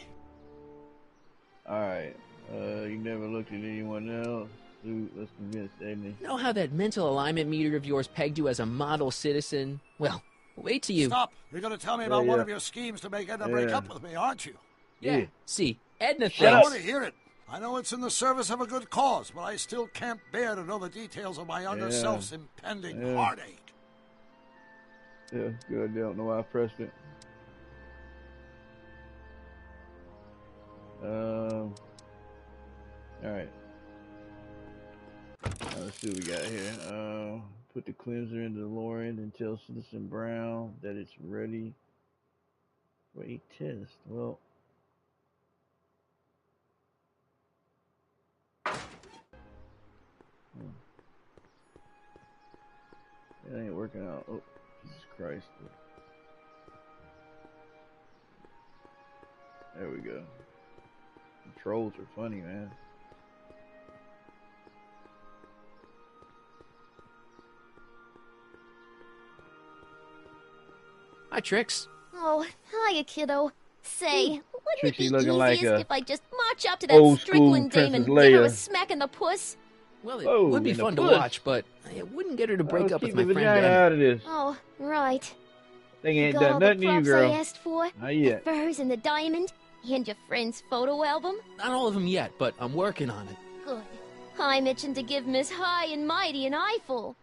Alright. You never looked at anyone else? Dude, let's convince Edna. Know how that mental alignment meter of yours pegged you as a model citizen? Well, wait till you... Stop! You're going to tell me about one of your schemes to make Edna break up with me, aren't you? Yeah. See, Edna thinks... I don't want to hear it. I know it's in the service of a good cause, but I still can't bear to know the details of my younger self's impending heartache. Yeah, good. I don't know why I pressed it. Alright. Let's see what we got here. Put the cleanser in the DeLorean and tell Citizen Brown that it's ready for a test. Well, it ain't working out. Oh, Jesus Christ. There we go. Controls are funny, man. Hi, Trix. Oh, hiya, kiddo. Say, wouldn't Trixie it be looking easiest like a if I just march up to that old school Strickland dame Princess and give her a Leia. smack in the puss? Well, it would be fun to watch, but it wouldn't get her to break up with my friend vagina Emma. out of this. Oh, right. Thing ain't Got done all the nothing to you, props girl. I asked for? Not yet. The furs and the diamond? And your friend's photo album? Not all of them yet, but I'm working on it. Good. I'm itching to give Miss High and Mighty an eyeful.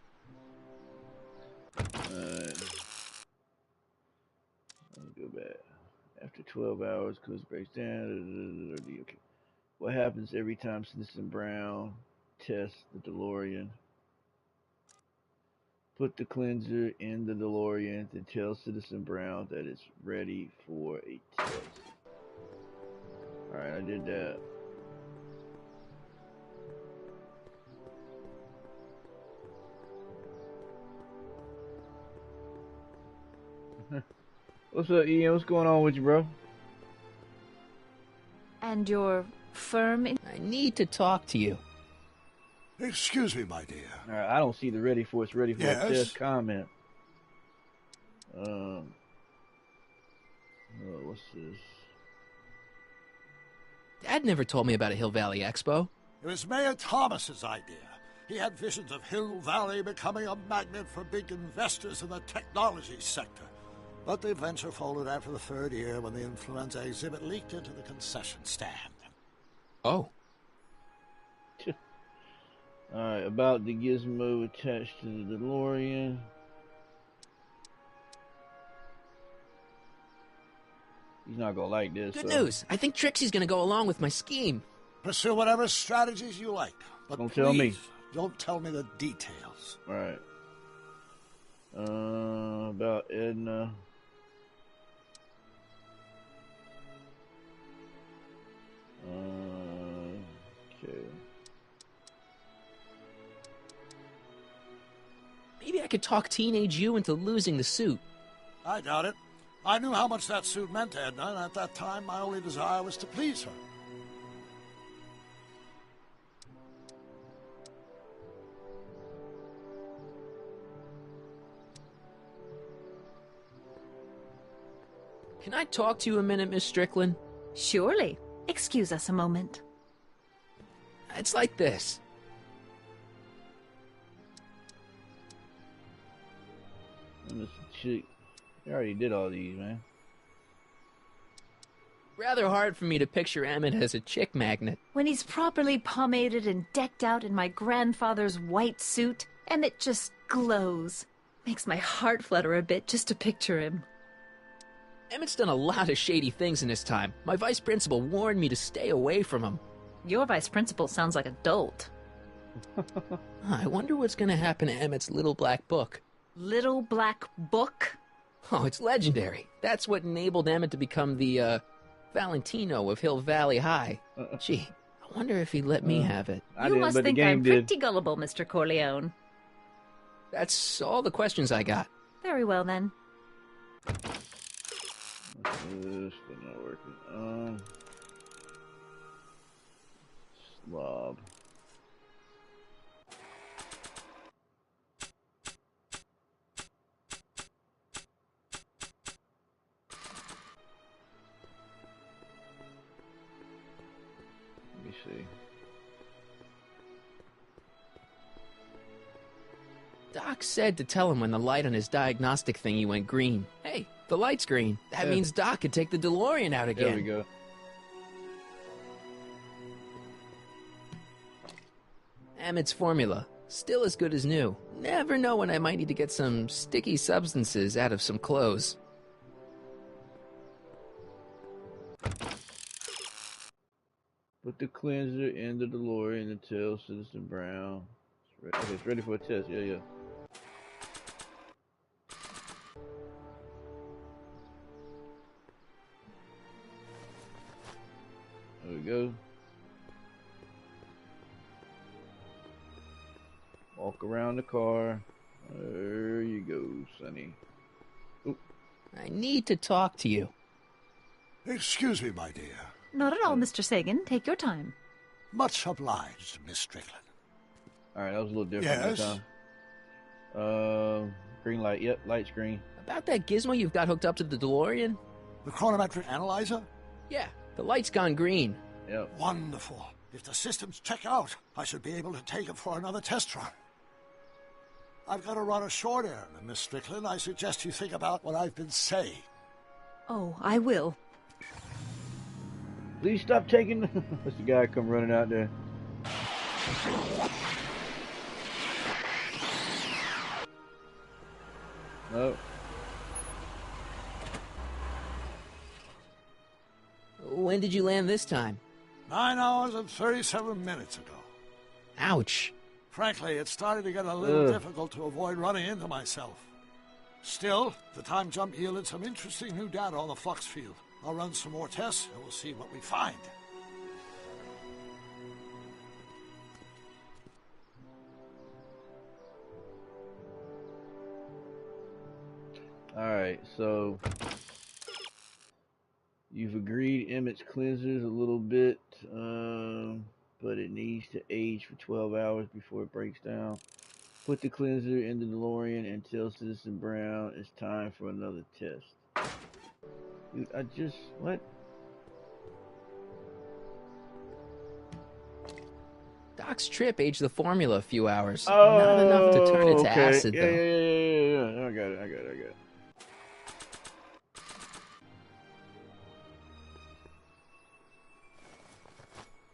Let's go back. After 12 hours, Cuz breaks down. Okay. What happens every time Citizen Brown tests the DeLorean? Put the cleanser in the DeLorean to tell Citizen Brown that it's ready for a test. Alright, I did that. What's up, Ian? What's going on with you, bro? And your firm... I need to talk to you. Excuse me, my dear. Alright, I don't see the ready for a Yes? test comment. What's this? Dad never told me about a Hill Valley Expo. It was Mayor Thomas's idea. He had visions of Hill Valley becoming a magnet for big investors in the technology sector. But the venture folded after the third year when the influenza exhibit leaked into the concession stand. Oh. Alright, about the gizmo attached to the DeLorean. He's not gonna like this. Good news. I think Trixie's gonna go along with my scheme. Pursue whatever strategies you like. But Don't please, tell me. Don't tell me the details. Alright. About Edna. Okay. Maybe I could talk teenage you into losing the suit. I doubt it. I knew how much that suit meant to Edna, and at that time, my only desire was to please her. Can I talk to you a minute, Miss Strickland? Surely. Excuse us a moment. It's like this. Mr. Chick. I already did all these, man. Rather hard for me to picture Emmett as a chick magnet. When he's properly pomaded and decked out in my grandfather's white suit, Emmett just glows. Makes my heart flutter a bit just to picture him. Emmett's done a lot of shady things in his time. My vice principal warned me to stay away from him. Your vice principal sounds like a dolt. I wonder what's going to happen to Emmett's little black book. Little black book? Oh, it's legendary. That's what enabled Emmett to become the, Valentino of Hill Valley High. Gee, I wonder if he'd let me have it. You must think I'm pretty gullible, Mr. Corleone. That's all the questions I got. Very well, then. This still not working. Slob. see. Doc said to tell him when the light on his diagnostic thingy went green. Hey, the light's green. That means Doc could take the DeLorean out again. There we go. Emmett's formula. Still as good as new. Never know when I might need to get some sticky substances out of some clothes. Put the cleanser in the DeLorean and tell Citizen Brown. Okay, it's ready for a test. Yeah, yeah. There we go. Walk around the car. There you go, Sonny. Oop. I need to talk to you. Excuse me, my dear. Not at all, Mr. Sagan. Take your time. Much obliged, Miss Strickland. Alright, that was a little different Yes? this time. Green light. Yep, light's green. About that gizmo you've got hooked up to the DeLorean? The chronometric analyzer? Yeah, the light's gone green. Yep. Wonderful. If the systems check out, I should be able to take it for another test run. I've got to run a short errand, Miss Strickland. I suggest you think about what I've been saying. Oh, I will. Please stop taking... That's the guy come running out there. No. When did you land this time? 9 hours and 37 minutes ago. Ouch. Frankly, it started to get a little difficult to avoid running into myself. Still, the time jump yielded some interesting new data on the flux field. I'll run some more tests, and we'll see what we find. Alright, so... You've agreed Emmett's cleansers a little bit, but it needs to age for 12 hours before it breaks down. Put the cleanser in the DeLorean and tell Citizen Brown it's time for another test. Dude, what? Doc's trip aged the formula a few hours. Not enough to turn it to acid, though. Yeah. I got it.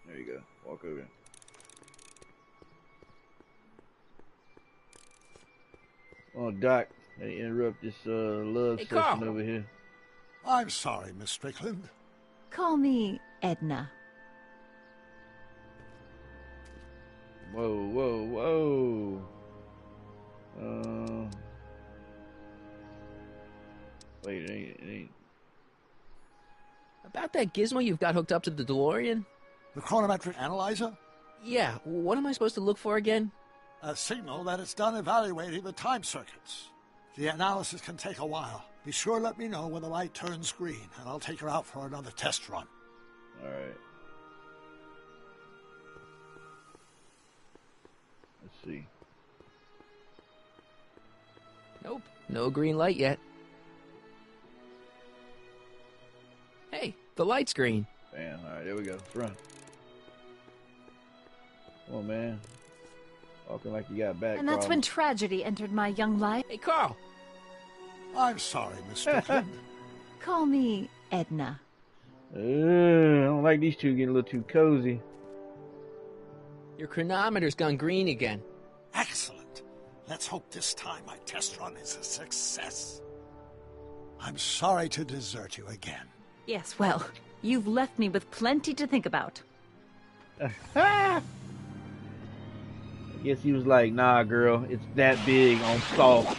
There you go. Walk over. Oh, Doc, I interrupt this love session Carl. over here. I'm sorry, Miss Strickland. Call me Edna. Whoa. Wait, it ain't. About that gizmo you've got hooked up to the DeLorean? The chronometric analyzer? Yeah, what am I supposed to look for again? A signal that it's done evaluating the time circuits. The analysis can take a while. Be sure to let me know when the light turns green, and I'll take her out for another test run. Alright. Let's see. Nope, no green light yet. Hey, the light's green. Bam, alright, there we go. Let's run. Come on, man. Walking like you got back. And that's when tragedy entered my young life. Hey, Carl! I'm sorry, Miss Strickland. Call me Edna. I don't like these two getting a little too cozy. Your chronometer's gone green again. Excellent. Let's hope this time my test run is a success. I'm sorry to desert you again. Yes, well, you've left me with plenty to think about. I guess he was like, nah, girl, it's that big on soft.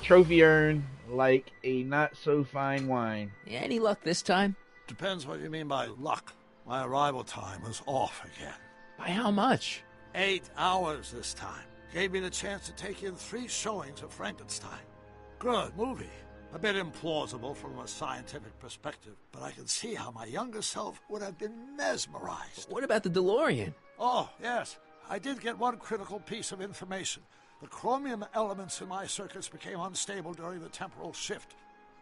Trophy urn like a not so fine wine. Any luck this time? Depends what you mean by luck. My arrival time was off again. By how much? 8 hours this time. Gave me the chance to take in 3 showings of Frankenstein. Good movie. A bit implausible from a scientific perspective, but I can see how my younger self would have been mesmerized. What about the DeLorean? Oh, yes. I did get one critical piece of information. The chromium elements in my circuits became unstable during the temporal shift.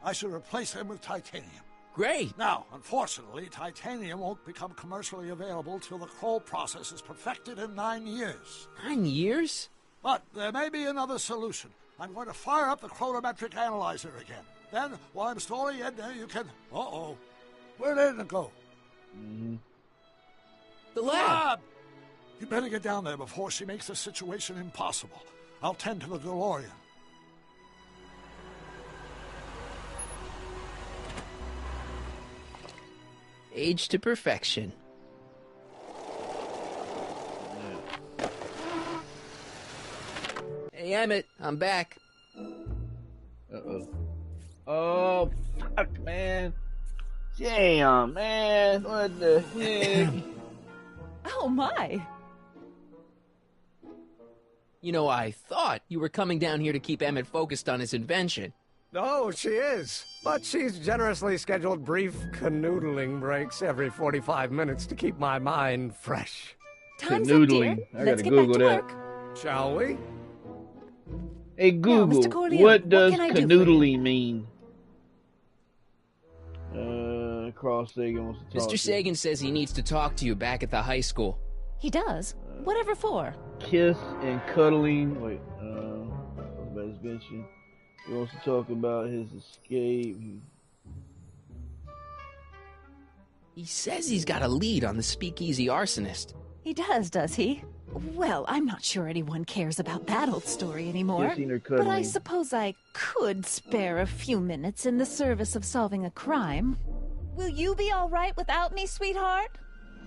I should replace them with titanium. Great. Now, unfortunately, titanium won't become commercially available till the Kroll process is perfected in 9 years. 9 years? But there may be another solution. I'm going to fire up the chronometric analyzer again. Then, while I'm stalling Edna, you can... Uh-oh. Where did Edna go? The lab! You better get down there before she makes the situation impossible. I'll tend to the DeLorean. Age to perfection. Hey, Emmett, I'm back. Uh-oh. Oh, fuck, man. Damn, man. What the heck? Oh, my. You know, I thought you were coming down here to keep Emmett focused on his invention. Oh, she is. But she's generously scheduled brief canoodling breaks every 45 minutes to keep my mind fresh. Time's up, dear. I Let's gotta get Google back to that. work. Shall we? Hey, Google, Mr. Corleone, what what does can I do for canoodling mean? Carl Sagan wants to talk Mr. to you. Sagan says he needs to talk to you back at the high school. He does? Whatever for? Kiss and cuddling. Wait, about his invention. He wants to talk about his escape. He says he's got a lead on the speakeasy arsonist. He does he? Well, I'm not sure anyone cares about that old story anymore. Kissing or But I cuddling. suppose I could spare a few minutes in the service of solving a crime. Will you be all right without me, sweetheart?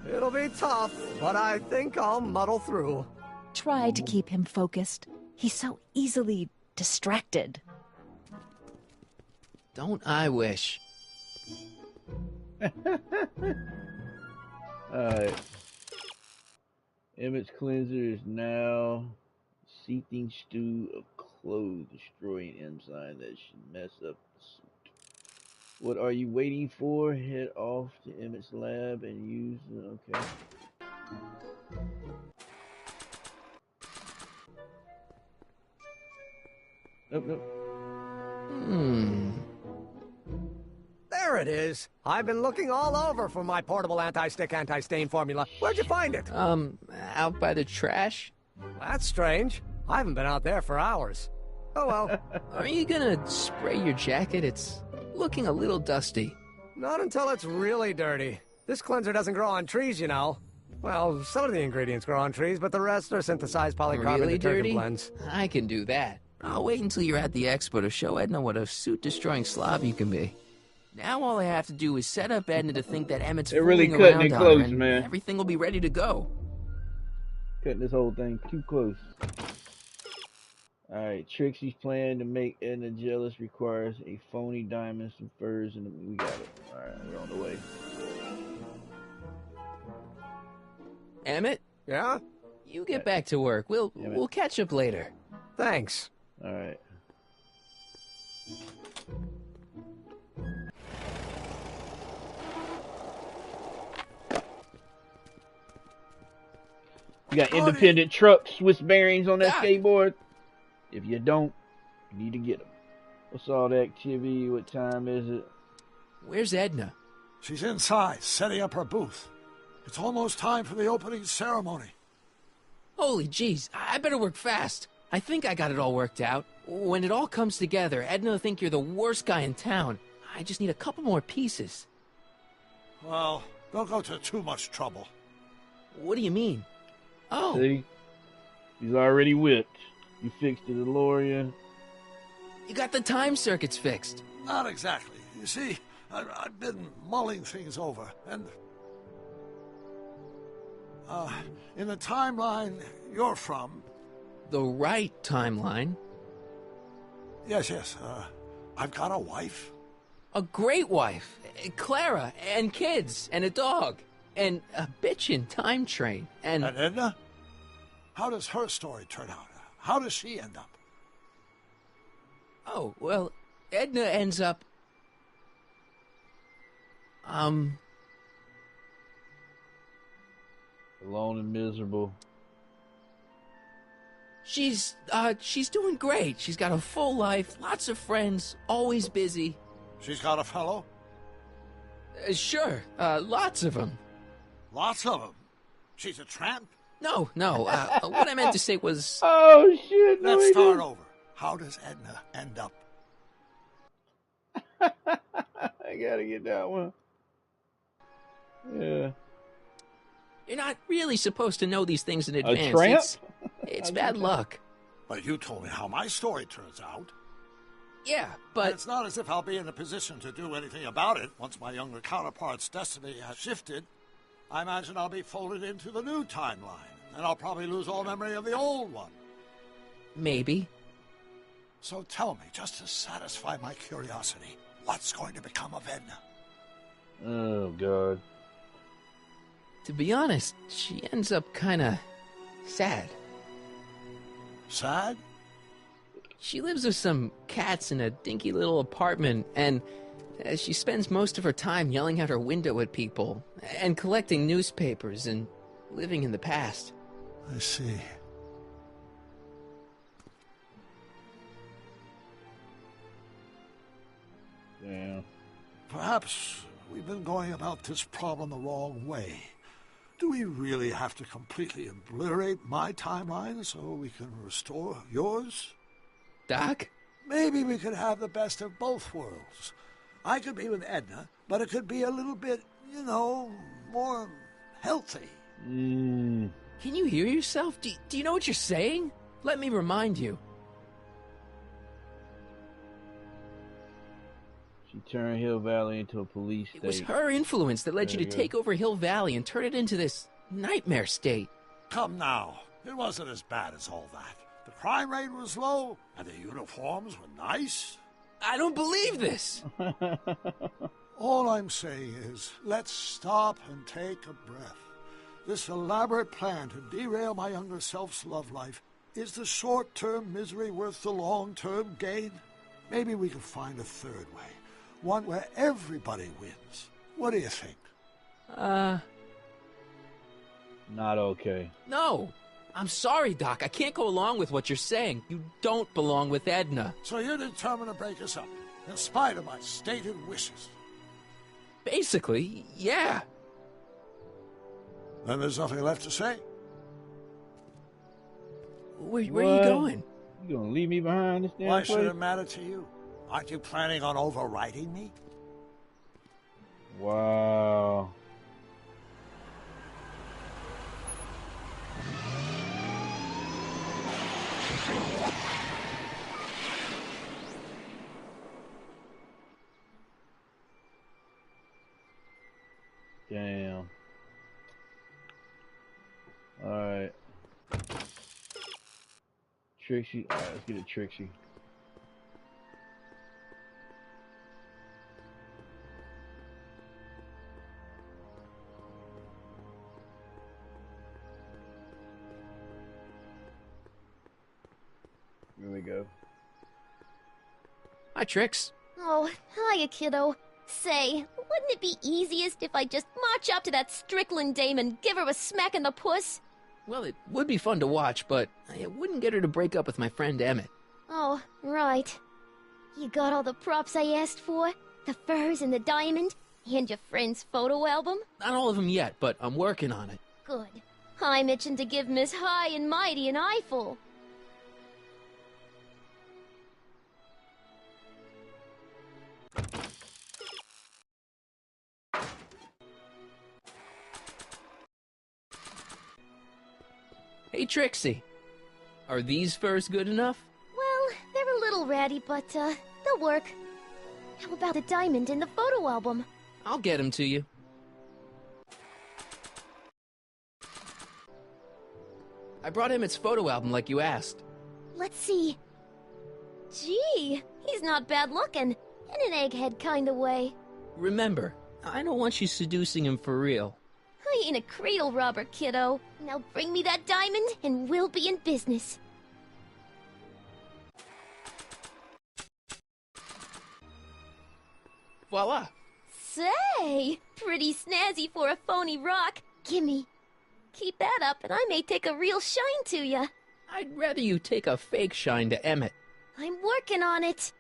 It'll be tough, but I think I'll muddle through. Try to keep him focused. He's so easily distracted. Don't I wish? Alright. Emmett's cleanser is now seething stew of clothes destroying enzyme that should mess up the suit. What are you waiting for? Head off to Emmett's lab and use the... Okay. Nope. There it is. I've been looking all over for my portable anti-stick, anti-stain formula. Where'd you find it? Out by the trash. That's strange. I haven't been out there for hours. Oh well. Are you gonna spray your jacket? It's looking a little dusty. Not until it's really dirty. This cleanser doesn't grow on trees, you know. Well, some of the ingredients grow on trees, but the rest are synthesized polycarbonate Really detergent dirty? blends. I can do that. I'll wait until you're at the expo to show Edna what a suit-destroying slob you can be. Now all I have to do is set up Edna to think that Emmett's They're really fooling cutting around it on close, her, and man. everything will be ready to go. Cutting this whole thing too close. Alright, Trixie's plan to make Edna jealous requires a phony diamond, some furs, and we got it. Alright, we're on the way. Emmett? Yeah? You get back to work. We'll catch up later. Thanks. Alright. You got independent truck Swiss bearings on that skateboard? If you don't, you need to get them. What's all the activity? What time is it? Where's Edna? She's inside, setting up her booth. It's almost time for the opening ceremony. Holy jeez, I better work fast. I think I got it all worked out. When it all comes together, Edna will think you're the worst guy in town. I just need a couple more pieces. Well, don't go to too much trouble. What do you mean? Oh. See? He's already whipped. You fixed the DeLorean. You got the time circuits fixed. Not exactly. You see, I've been mulling things over, and... in the timeline you're from... The right timeline? Yes, I've got a wife. A great wife. Clara, and kids, and a dog, and a bitchin' time train, and... And Edna? How does her story turn out? How does she end up? Oh, well, Edna ends up... Alone and miserable. She's doing great. She's got a full life, lots of friends, always busy. She's got a fellow? Sure, lots of them. Lots of them? She's a tramp? No, what I meant to say was... Oh, shit, no, Let's start over. How does Edna end up? I gotta get that one. Yeah. You're not really supposed to know these things in advance. A tramp? It's bad luck. But you told me how my story turns out. Yeah, but... And it's not as if I'll be in a position to do anything about it once my younger counterpart's destiny has shifted. I imagine I'll be folded into the new timeline, and I'll probably lose all memory of the old one. Maybe. So tell me, just to satisfy my curiosity, what's going to become of Edna? Oh, God. To be honest, she ends up kinda sad. Sad? She lives with some cats in a dinky little apartment, and she spends most of her time yelling out her window at people, and collecting newspapers, and living in the past. I see. Yeah. Perhaps we've been going about this problem the wrong way. Do we really have to completely obliterate my timeline so we can restore yours? Doc? Maybe we could have the best of both worlds. I could be with Edna, but it could be a little bit, more healthy. Can you hear yourself? Do you know what you're saying? Let me remind you. She turned Hill Valley into a police state. It was her influence that led you to take over Hill Valley and turn it into this nightmare state. Come now. It wasn't as bad as all that. The crime rate was low, and the uniforms were nice. I don't believe this. All I'm saying is, let's stop and take a breath. This elaborate plan to derail my younger self's love life, is the short-term misery worth the long-term gain? Maybe we can find a third way. One where everybody wins. What do you think? Not okay. No. I'm sorry, Doc. I can't go along with what you're saying. You don't belong with Edna. So you're determined to break us up, in spite of my stated wishes? Basically, yeah. Then there's nothing left to say. Where are you going? You gonna leave me behind this damn Why place? should it matter to you? Aren't you planning on overwriting me? Wow. Damn. Alright. Trixie. Alright, let's get a Trixie. Here we go. Hi, Trix. Oh, hiya, kiddo. Say, wouldn't it be easiest if I just march up to that Strickland dame and give her a smack in the puss? Well, it would be fun to watch, but it wouldn't get her to break up with my friend Emmett. Oh, right. You got all the props I asked for? The furs and the diamond? And your friend's photo album? Not all of them yet, but I'm working on it. Good. I'm itching to give Miss High and Mighty an eyeful. Hey, Trixie. Are these furs good enough? Well, they're a little ratty, but, they'll work. How about the diamond in the photo album? I'll get them to you. I brought Emmett's photo album like you asked. Let's see. Gee, he's not bad looking. In an egghead kind of way. Remember, I don't want you seducing him for real. I ain't a cradle robber, kiddo. Now bring me that diamond and we'll be in business. Voila! Say, pretty snazzy for a phony rock. Gimme. Keep that up and I may take a real shine to ya. I'd rather you take a fake shine to Emmett. I'm working on it.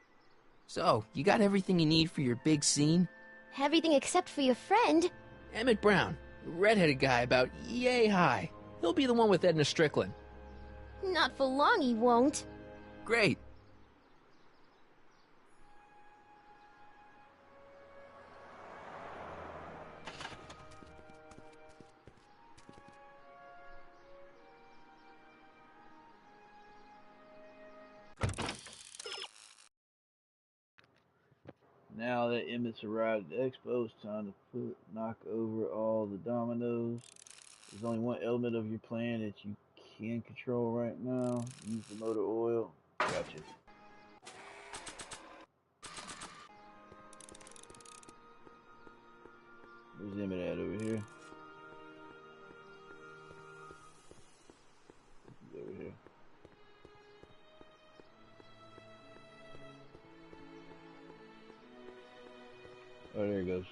So, you got everything you need for your big scene? Everything except for your friend. Emmett Brown, redheaded guy about yay high. He'll be the one with Edna Strickland. Not for long, he won't. Great. Now that Emmett's arrived at the expo, it's time to knock over all the dominoes. There's only one element of your plan that you can control right now. Use the motor oil. Gotcha. Where's Emmett at over here? He's over here. Oh, there he goes.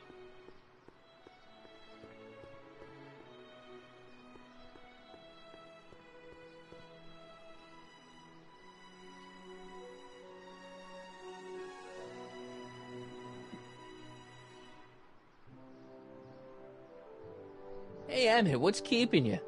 Hey, Emmett, what's keeping you?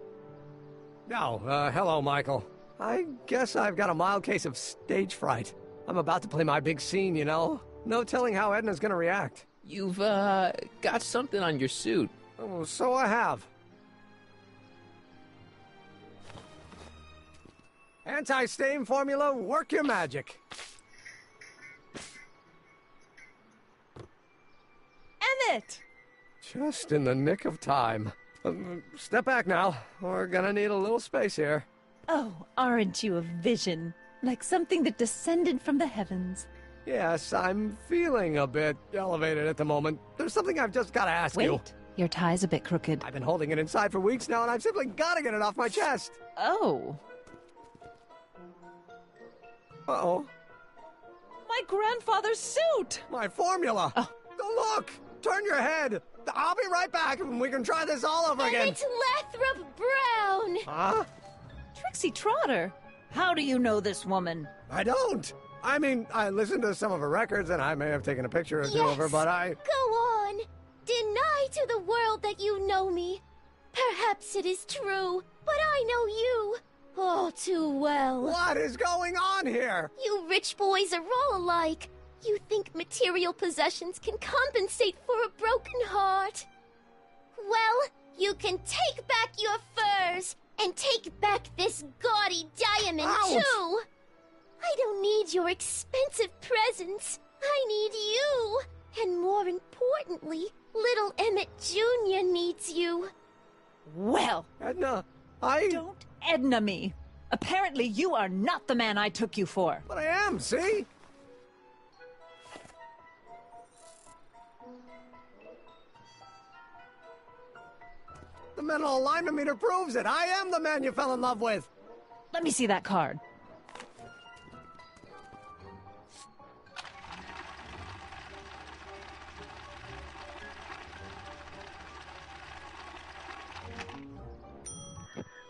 Oh, hello, Michael. I guess I've got a mild case of stage fright. I'm about to play my big scene, you know? No telling how Edna's gonna react. You've, got something on your suit. Oh, so I have. Anti-stain formula, work your magic. Emmett! Just in the nick of time. Step back now. We're gonna need a little space here. Oh, aren't you a vision? Like something that descended from the heavens. Yes, I'm feeling a bit elevated at the moment. There's something I've just gotta ask you. Wait, your tie's a bit crooked. I've been holding it inside for weeks now, and I've simply gotta get it off my chest. Oh. Uh-oh. My grandfather's suit! My formula! Oh. Look! Turn your head! I'll be right back, and we can try this all over again. It's Lathrop Brown! Huh? Trixie Trotter! How do you know this woman? I don't! I mean, I listened to some of her records, and I may have taken a picture or two of her, but I... Go on! Deny to the world that you know me. Perhaps it is true, but I know you all too well. What is going on here? You rich boys are all alike. You think material possessions can compensate for a broken heart. Well, you can take back your furs, and take back this gaudy diamond, too! I don't need your expensive presents. I need you. And more importantly, little Emmett Jr. needs you. Well, Edna, Don't Edna me. Apparently you are not the man I took you for. But I am, see? The mental alignment meter proves it. I am the man you fell in love with. Let me see that card.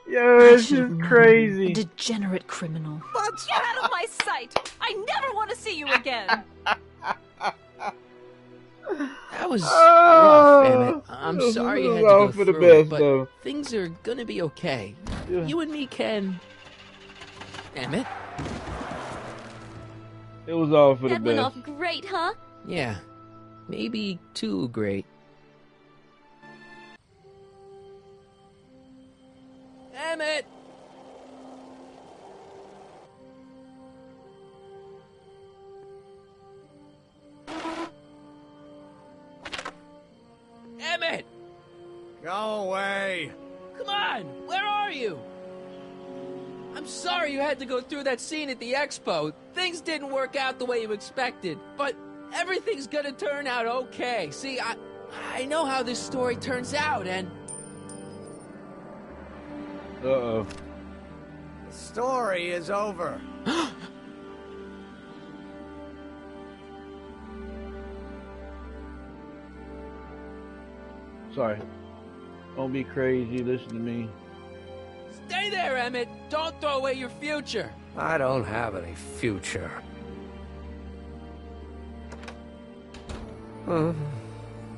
Yo, this is crazy. A degenerate criminal. What? Get out of my sight! I never want to see you again! That was rough, Emmett. I'm sorry you had to go for the through best, it, but though. things are gonna be okay. Yeah. You and me can... Emmett? It was all for the That went best. off great, huh? Yeah. Maybe too great. Emmett! Emmett! Go away. Come on! Where are you? I'm sorry you had to go through that scene at the expo. Things didn't work out the way you expected, but everything's gonna turn out okay. See, I know how this story turns out, and... Uh-oh. The story is over. Sorry. Don't be crazy. Listen to me. Stay there, Emmett! Don't throw away your future! I don't have any future.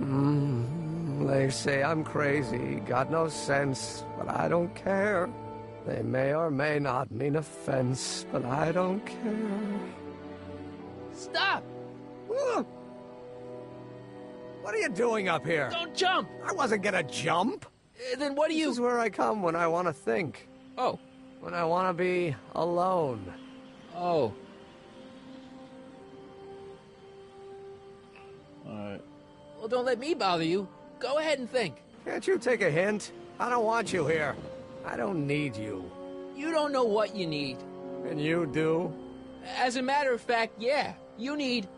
They say I'm crazy, got no sense, but I don't care. They may or may not mean offense, but I don't care. Stop! What are you doing up here? Don't jump! I wasn't gonna jump. Then what do you... This is where I come when I want to think. Oh. When I want to be alone. Oh. Alright. Well, don't let me bother you. Go ahead and think. Can't you take a hint? I don't want you here. I don't need you. You don't know what you need. And you do? As a matter of fact, yeah. You need...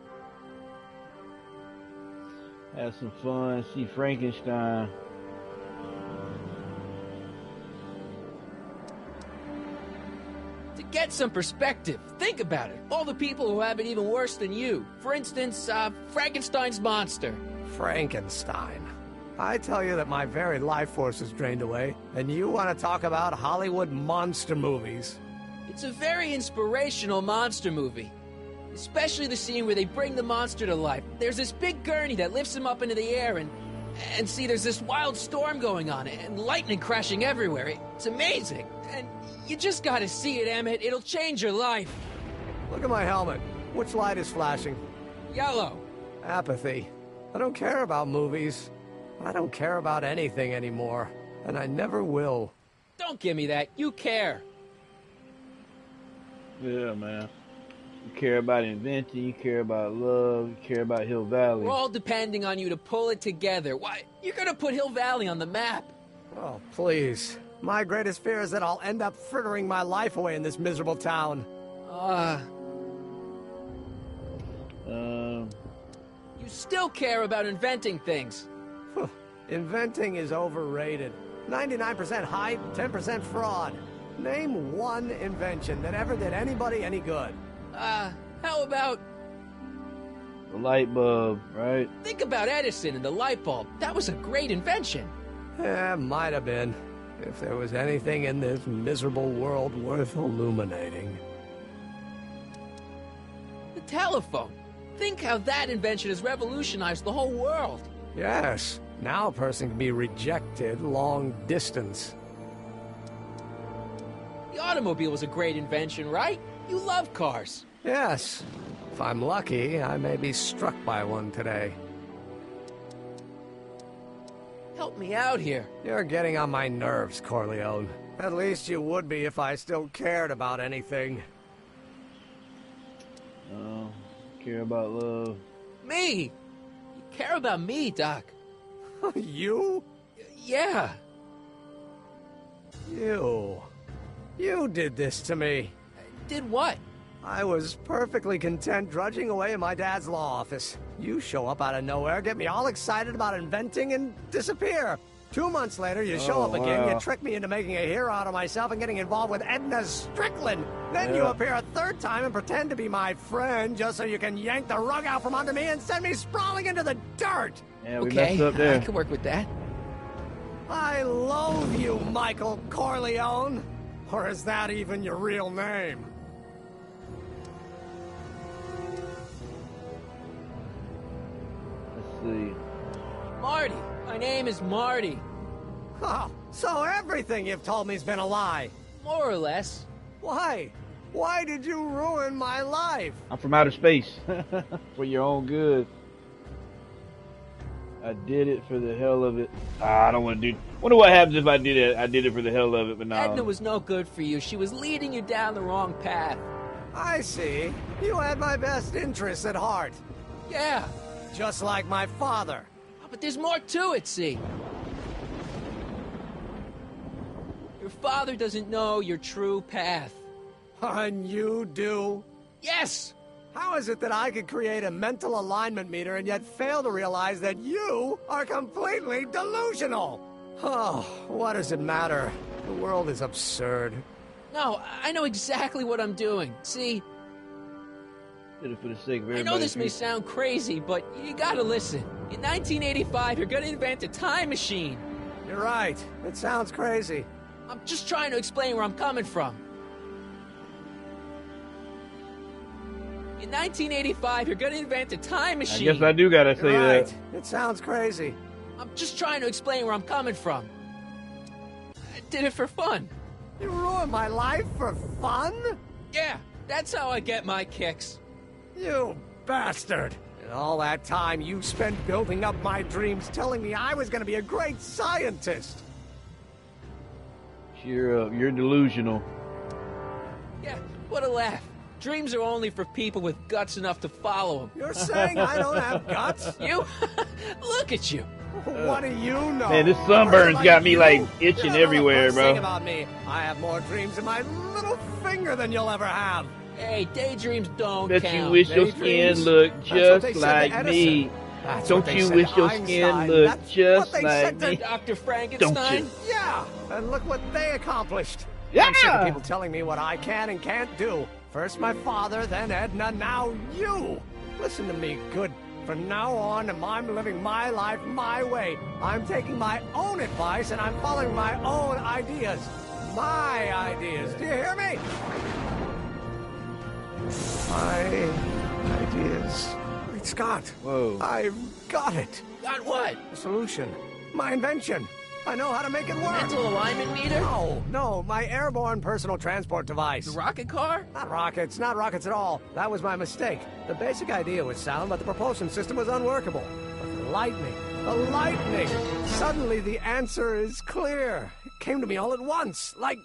Have some fun, see Frankenstein. To get some perspective, think about it. All the people who have it even worse than you. For instance, Frankenstein's monster. Frankenstein. I tell you that my very life force is drained away, and you want to talk about Hollywood monster movies. It's a very inspirational monster movie. Especially the scene where they bring the monster to life. There's this big gurney that lifts him up into the air, and see, there's this wild storm going on, and lightning crashing everywhere. It's amazing. And you just gotta see it, Emmett. It'll change your life. Look at my helmet. Which light is flashing? Yellow. Apathy. I don't care about movies. I don't care about anything anymore. And I never will. Don't give me that. You care. Yeah, man. You care about inventing, you care about love, you care about Hill Valley. We're all depending on you to pull it together. Why, you're gonna put Hill Valley on the map. Oh, please. My greatest fear is that I'll end up frittering my life away in this miserable town. You still care about inventing things. Inventing is overrated. 99% hype, 10% fraud. Name one invention that ever did anybody any good. How about... The light bulb, right? Think about Edison and the light bulb. That was a great invention. Might have been. If there was anything in this miserable world worth illuminating. The telephone. Think how that invention has revolutionized the whole world. Yes. Now a person can be rejected long distance. The automobile was a great invention, right? You love cars. Yes. If I'm lucky, I may be struck by one today. Help me out here. You're getting on my nerves, Corleone. At least you would be if I still cared about anything. Oh, care about love. Me! You care about me, Doc. You? Yeah. You did this to me. Did what? I was perfectly content drudging away in my dad's law office. You show up out of nowhere, get me all excited about inventing, and disappear. 2 months later, you show up again, you trick me into making a hero out of myself and getting involved with Edna Strickland. Then you appear a third time and pretend to be my friend just so you can yank the rug out from under me and send me sprawling into the dirt. Yeah, we messed up there. I can work with that. I loathe you, Michael Corleone. Or is that even your real name? Let's see. Marty. My name is Marty. Oh, so everything you've told me's been a lie. More or less. Why? Why did you ruin my life? I'm from outer space. For your own good. I did it for the hell of it. I don't want to do... Wonder what happens if I did it. I did it for the hell of it, but no. Edna was no good for you. She was leading you down the wrong path. I see. You had my best interests at heart. Yeah. Just like my father. Oh, but there's more to it, see. Your father doesn't know your true path. And you do? Yes! How is it that I could create a mental alignment meter and yet fail to realize that you are completely delusional? Oh, what does it matter? The world is absurd. No, I know exactly what I'm doing. See, did it for the sake of I know this may sound crazy, but you gotta listen. In 1985, you're gonna invent a time machine. You're right. It sounds crazy. I'm just trying to explain where I'm coming from. In In 1985, you're gonna invent a time I machine. guess I do gotta say Right. that. It sounds crazy. I'm just trying to explain where I'm coming from. I did it for fun. You ruined my life for fun? Yeah, that's how I get my kicks. You bastard! And all that time you spent building up my dreams, telling me I was going to be a great scientist. Cheer up. You're delusional. Yeah, what a laugh. Dreams are only for people with guts enough to follow them. You're saying I don't have guts? You? Look at you. What do you know? Man, this sunburn's got me like itching everywhere, Thing bro. about me, I have more dreams in my little finger than you'll ever have. Hey, daydreams don't Bet count. you wish your skin Daydreams? looked That's what they just said to like Edison. me. That's Don't what they you said wish to your Einstein. skin looked That's just what they like said to me? Dr. Frankenstein? Don't you? Yeah, and look what they accomplished. Yeah! I'm sick of people telling me what I can and can't do. First my father, then Edna, now you. Listen to me, good. From now on, I'm living my life my way. I'm taking my own advice and I'm following my own ideas. My ideas. Do you hear me? My ideas. Wait, Scott. Whoa. I've got it. Got what? A solution. My invention. I know how to make it work. Mental alignment meter? No, my airborne personal transport device. The rocket car? Not rockets at all. That was my mistake. The basic idea was sound, but the propulsion system was unworkable. But the lightning. Suddenly the answer is clear. It came to me all at once, like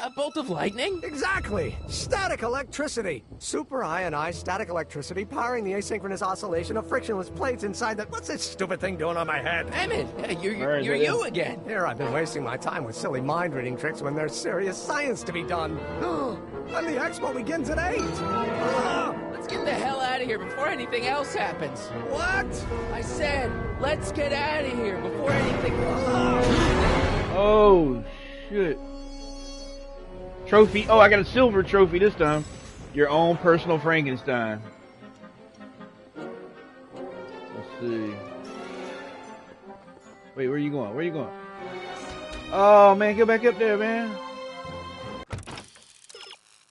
a bolt of lightning? Exactly. Static electricity. Super ionized static electricity powering the asynchronous oscillation of frictionless plates inside the... What's this stupid thing doing on my head? Emmett, you're you again. Here I've been wasting my time with silly mind-reading tricks when there's serious science to be done. And the expo begins at 8. Let's get the hell out of here before anything else happens. What? I said, let's get out of here before anything... Oh, shit. Trophy. Oh, I got a silver trophy this time. Your own personal Frankenstein. Let's see. Wait, where are you going? Where are you going? Oh, man, go back up there, man.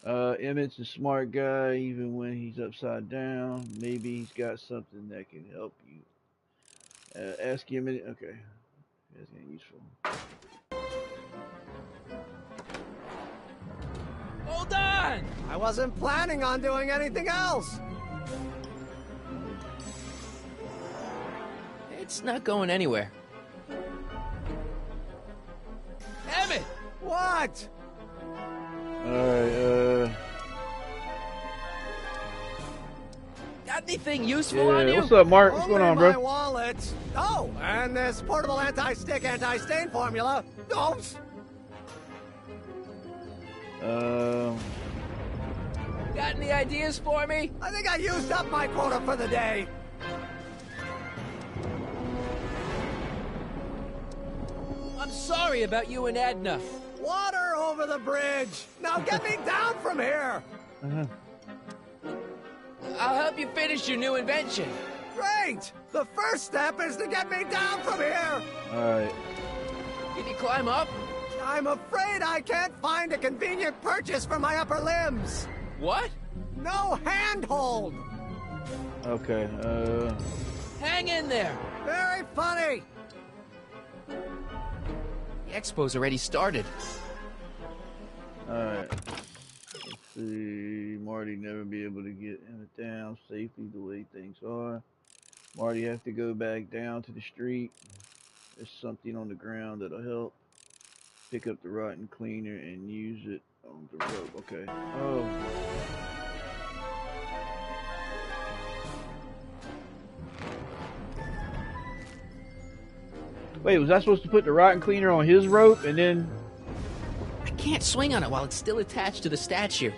Emmett's a smart guy, even when he's upside down. Maybe he's got something that can help you. Ask him. Okay. That's useful. Hold on! I wasn't planning on doing anything else. It's not going anywhere. Emmett! What? Alright, Got anything useful on you? What's up, Mark? What's going on, my bro? wallet. Oh, and this portable anti-stick, anti-stain formula. Oops. Got any ideas for me? I think I used up my quota for the day. I'm sorry about you and Edna. Water over the bridge. Now get me down from here. I'll help you finish your new invention. Great. The first step is to get me down from here. Alright. Can you climb up? I'm afraid I can't find a convenient purchase for my upper limbs. What? No handhold. Okay, Hang in there. Very funny. The expo's already started. Alright. Let's see. Marty never be able to get in it down safely the way things are. Marty have to go back down to the street. There's something on the ground that'll help. Pick up the rotten cleaner and use it on the rope. Okay. Oh. Wait, was I supposed to put the rotten cleaner on his rope and then... I can't swing on it while it's still attached to the statue.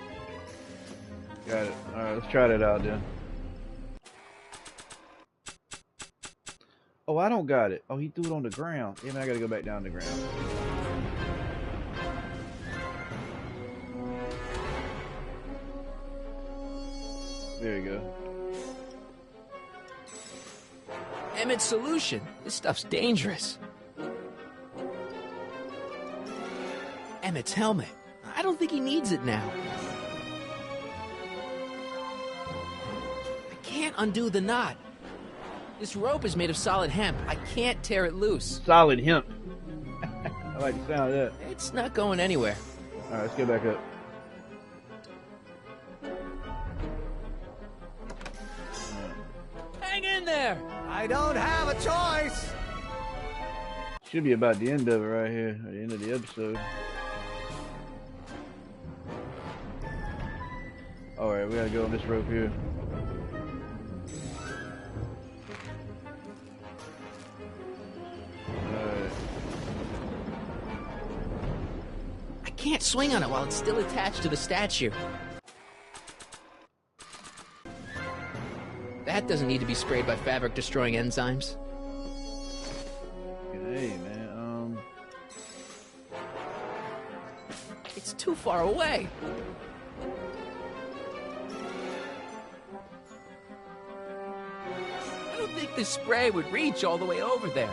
Got it. Alright, let's try that out then. Oh, I don't got it. Oh, he threw it on the ground. Yeah, man, I gotta go back down the ground. There you go. Emmett's solution. This stuff's dangerous. Emmett's helmet. I don't think he needs it now. undo the knot. This rope is made of solid hemp. I can't tear it loose. Solid hemp. I like the sound of that. It's not going anywhere. All right, let's get back up. Hang in there. I don't have a choice. Should be about the end of it right here, at the end of the episode. Alright, we gotta go on this rope here. Alright. I can't swing on it while it's still attached to the statue. That doesn't need to be sprayed by fabric-destroying enzymes. Hey, man, It's too far away. I don't think this spray would reach all the way over there.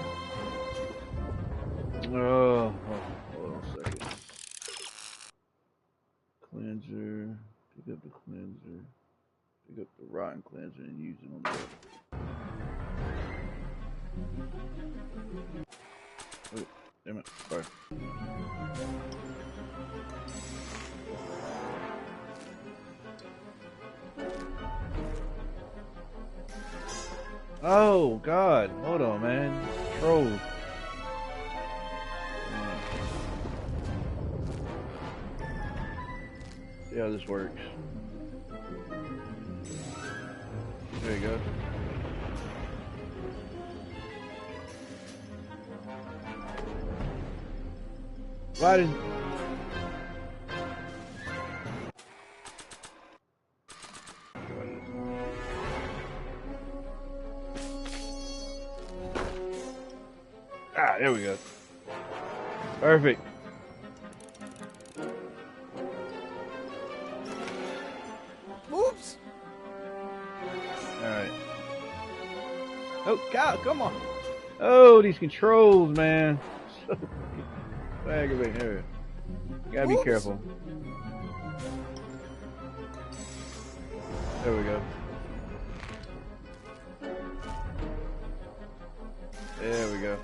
Oh, hold on a second. Cleanser, pick up the cleanser. Pick up the rotten cleanser and use it on the oh, damn it. Sorry. Oh, God. Hold on, man. Troll. See how this works. There you go. Why did... Ah, there we go. Perfect. Oops. Alright. Oh, God, come on. Oh, these controls, man. So aggravating. There. Gotta be careful. There we go. There we go.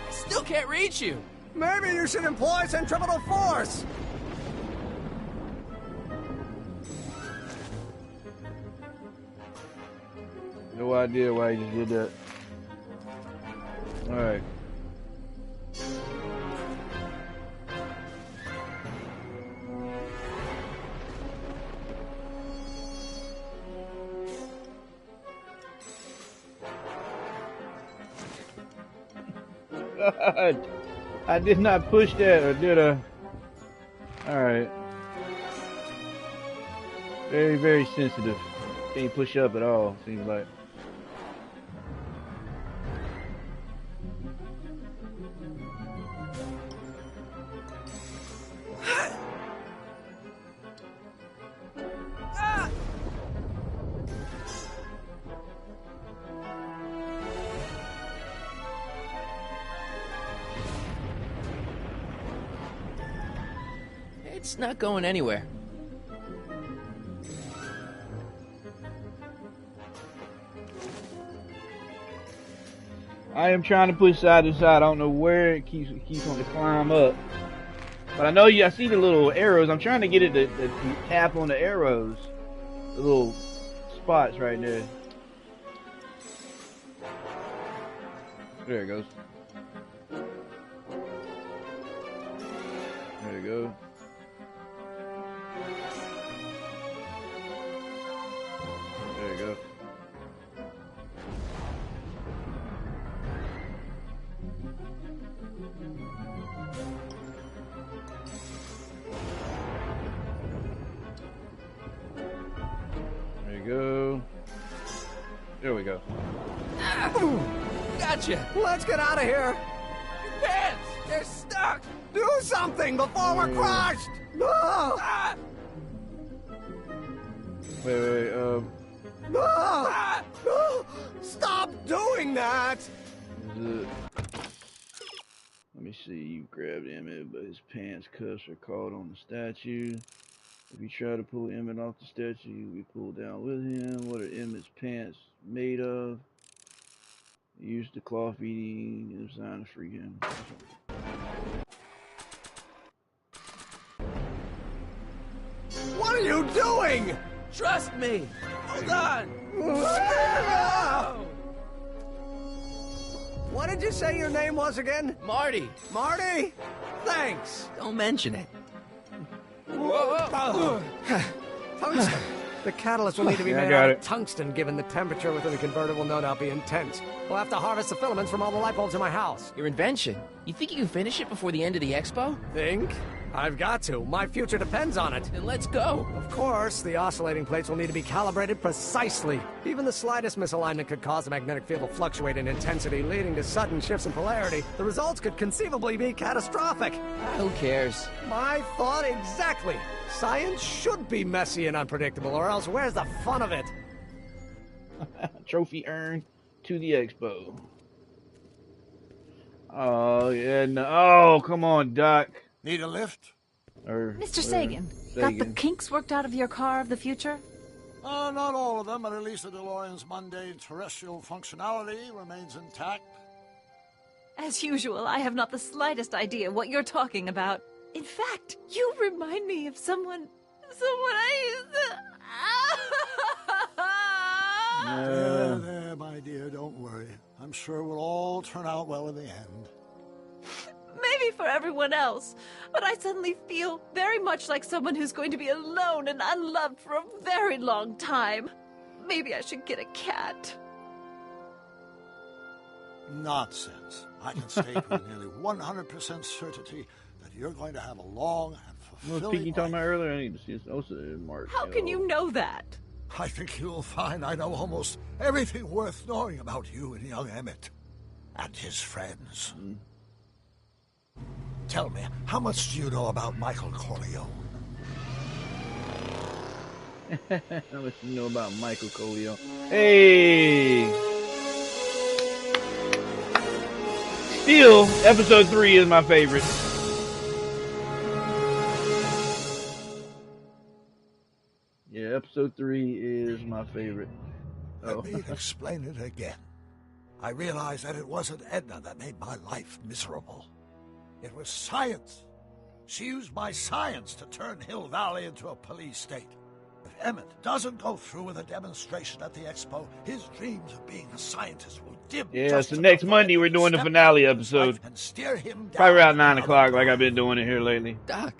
I still can't reach you. Maybe you should employ centripetal force. No idea why he just did that. Alright. God, I did not push that, or did I? Alright. Very, very sensitive. Can't push up at all, seems like. It's not going anywhere. I am trying to push side to side. I don't know where it keeps wanting to climb up. But I know I see the little arrows. I'm trying to get it to tap on the arrows. The little spots right there. There it goes. There you go. There you go. There you go. There we go. Gotcha. Let's get out of here. Your pants, they're stuck. Do something before we're crushed. Ah! Wait, Ah! Stop doing that. Let me see. You grabbed him, but his pants cuffs are caught on the statue. If you try to pull Emmett off the statue, you'll be pulled down with him. What are Emmett's pants made of? Use the cloth eating design to free him. What are you doing? Trust me. Hold on. What did you say your name was again? Marty. Marty? Thanks. Don't mention it. Tungsten. The catalyst will need to be made out of tungsten, given the temperature within the converter will no doubt be intense. We'll have to harvest the filaments from all the light bulbs in my house. Your invention. You think you can finish it before the end of the expo? Think? I've got to. My future depends on it. Then let's go. Of course, the oscillating plates will need to be calibrated precisely. Even the slightest misalignment could cause the magnetic field to fluctuate in intensity, leading to sudden shifts in polarity. The results could conceivably be catastrophic. Who cares? My thought exactly. Science should be messy and unpredictable, or else where's the fun of it? Trophy earned to the expo. Oh, yeah. No. Oh, come on, Doc. Need a lift? Mr. Sagan, got the kinks worked out of your car of the future? Not all of them, but at least the DeLorean's mundane terrestrial functionality remains intact. As usual, I have not the slightest idea what you're talking about. In fact, you remind me of someone I used to... There, my dear, don't worry. I'm sure we'll all turn out well in the end. Maybe for everyone else, but I suddenly feel very much like someone who's going to be alone and unloved for a very long time. Maybe I should get a cat. Nonsense. I can state with nearly 100% certainty that you're going to have a long and fulfilling What was Pinky talking about earlier? I need to see this. Also, Mark. How can you know that? I think you'll find I know almost everything worth knowing about you and young Emmett. And his friends. Tell me, how much do you know about Michael Corleone? How much do you know about Michael Corleone? Hey! Still, episode 3 is my favorite. Yeah, episode 3 is my favorite. Let me explain it again. I realized that it wasn't Edna that made my life miserable. It was science. She used my science to turn Hill Valley into a police state. If Emmett doesn't go through with a demonstration at the expo, his dreams of being a scientist will dim. Yeah, so next Monday we're doing the finale episode. And steer him down. Probably around 9 o'clock like I've been doing it here lately. Doc.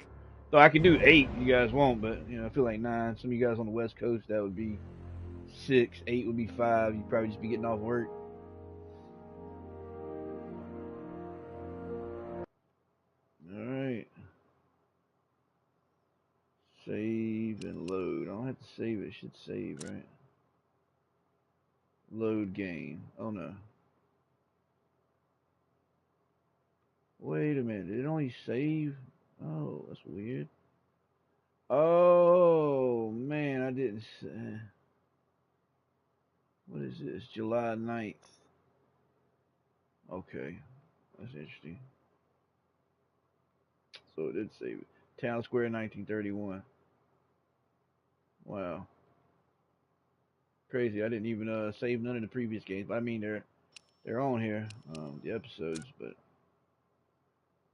So I can do 8, you guys won't, but I feel like 9. Some of you guys on the West Coast, that would be 6. 8 would be 5. You'd probably just be getting off work. Alright. Save and load. I don't have to save it. It should save, right? Load game. Oh no. Wait a minute. Did it only save? Oh, that's weird. Oh, man. I didn't say. What is this? July 9th. Okay. That's interesting. So it did save it. Town Square 1931. Wow. Crazy. I didn't even save none of the previous games. But I mean they're on here, the episodes, but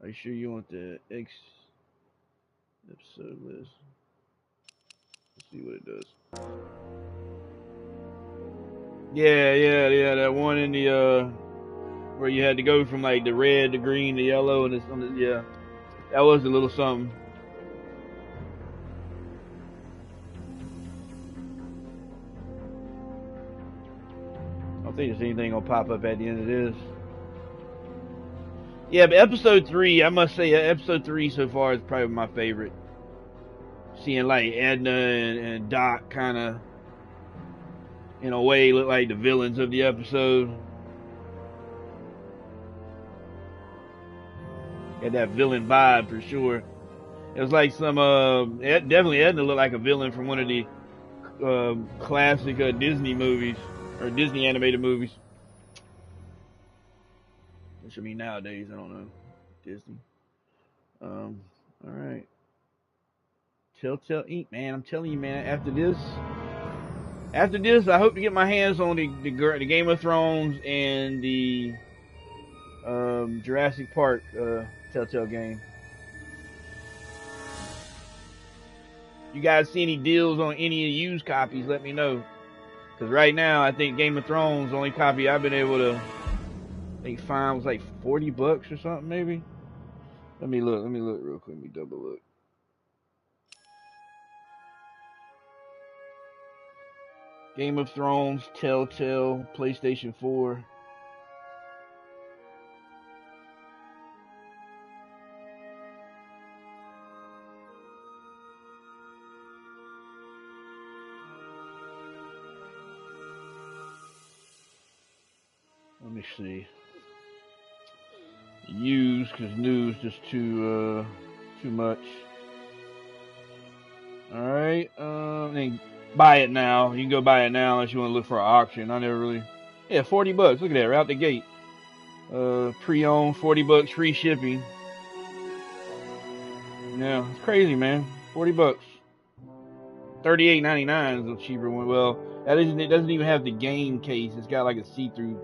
are you sure you want the episode list? Let's see what it does. Yeah, that one in the where you had to go from like the red, the green, the yellow, and yeah. That was a little something. I don't think there's anything gonna pop up at the end of this. Yeah, but episode 3, I must say, episode 3 so far is probably my favorite. Seeing like Edna and Doc kind of, in a way, look like the villains of the episode. Had that villain vibe for sure. It was like some, definitely Edna looked like a villain from one of the classic Disney movies, or Disney animated movies. Which I mean nowadays, I don't know. Disney. Alright. Telltale Inc. Man, I'm telling you, man. After this, I hope to get my hands on the Game of Thrones and the Jurassic Park Telltale game. You guys see any deals on any of the used copies? Let me know. Because right now, I think Game of Thrones, the only copy I've been able to find was like $40 or something, maybe. Let me look real quick. Let me double look. Game of Thrones, Telltale, PlayStation 4. Let me see. Used, because new is just too much. Alright, then buy it now. You can go buy it now unless you want to look for an auction. I never really... Yeah, $40. Look at that, right out the gate. Pre-owned, $40, free shipping. Yeah, it's crazy, man. $40. $38.99 is a cheaper one. Well, it doesn't even have the game case. It's got like a see-through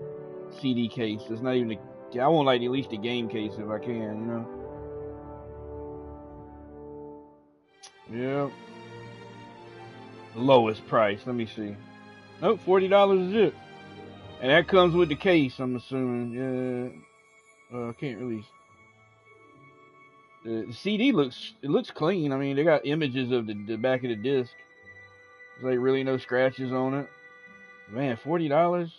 CD case. It's not even I want like at least a game case if I can, you know. Yeah. Lowest price. Let me see. Nope, $40 is it. And that comes with the case, I'm assuming. Yeah. I can't really. The CD looks clean. I mean, they got images of the back of the disc. There's like really no scratches on it. Man, $40.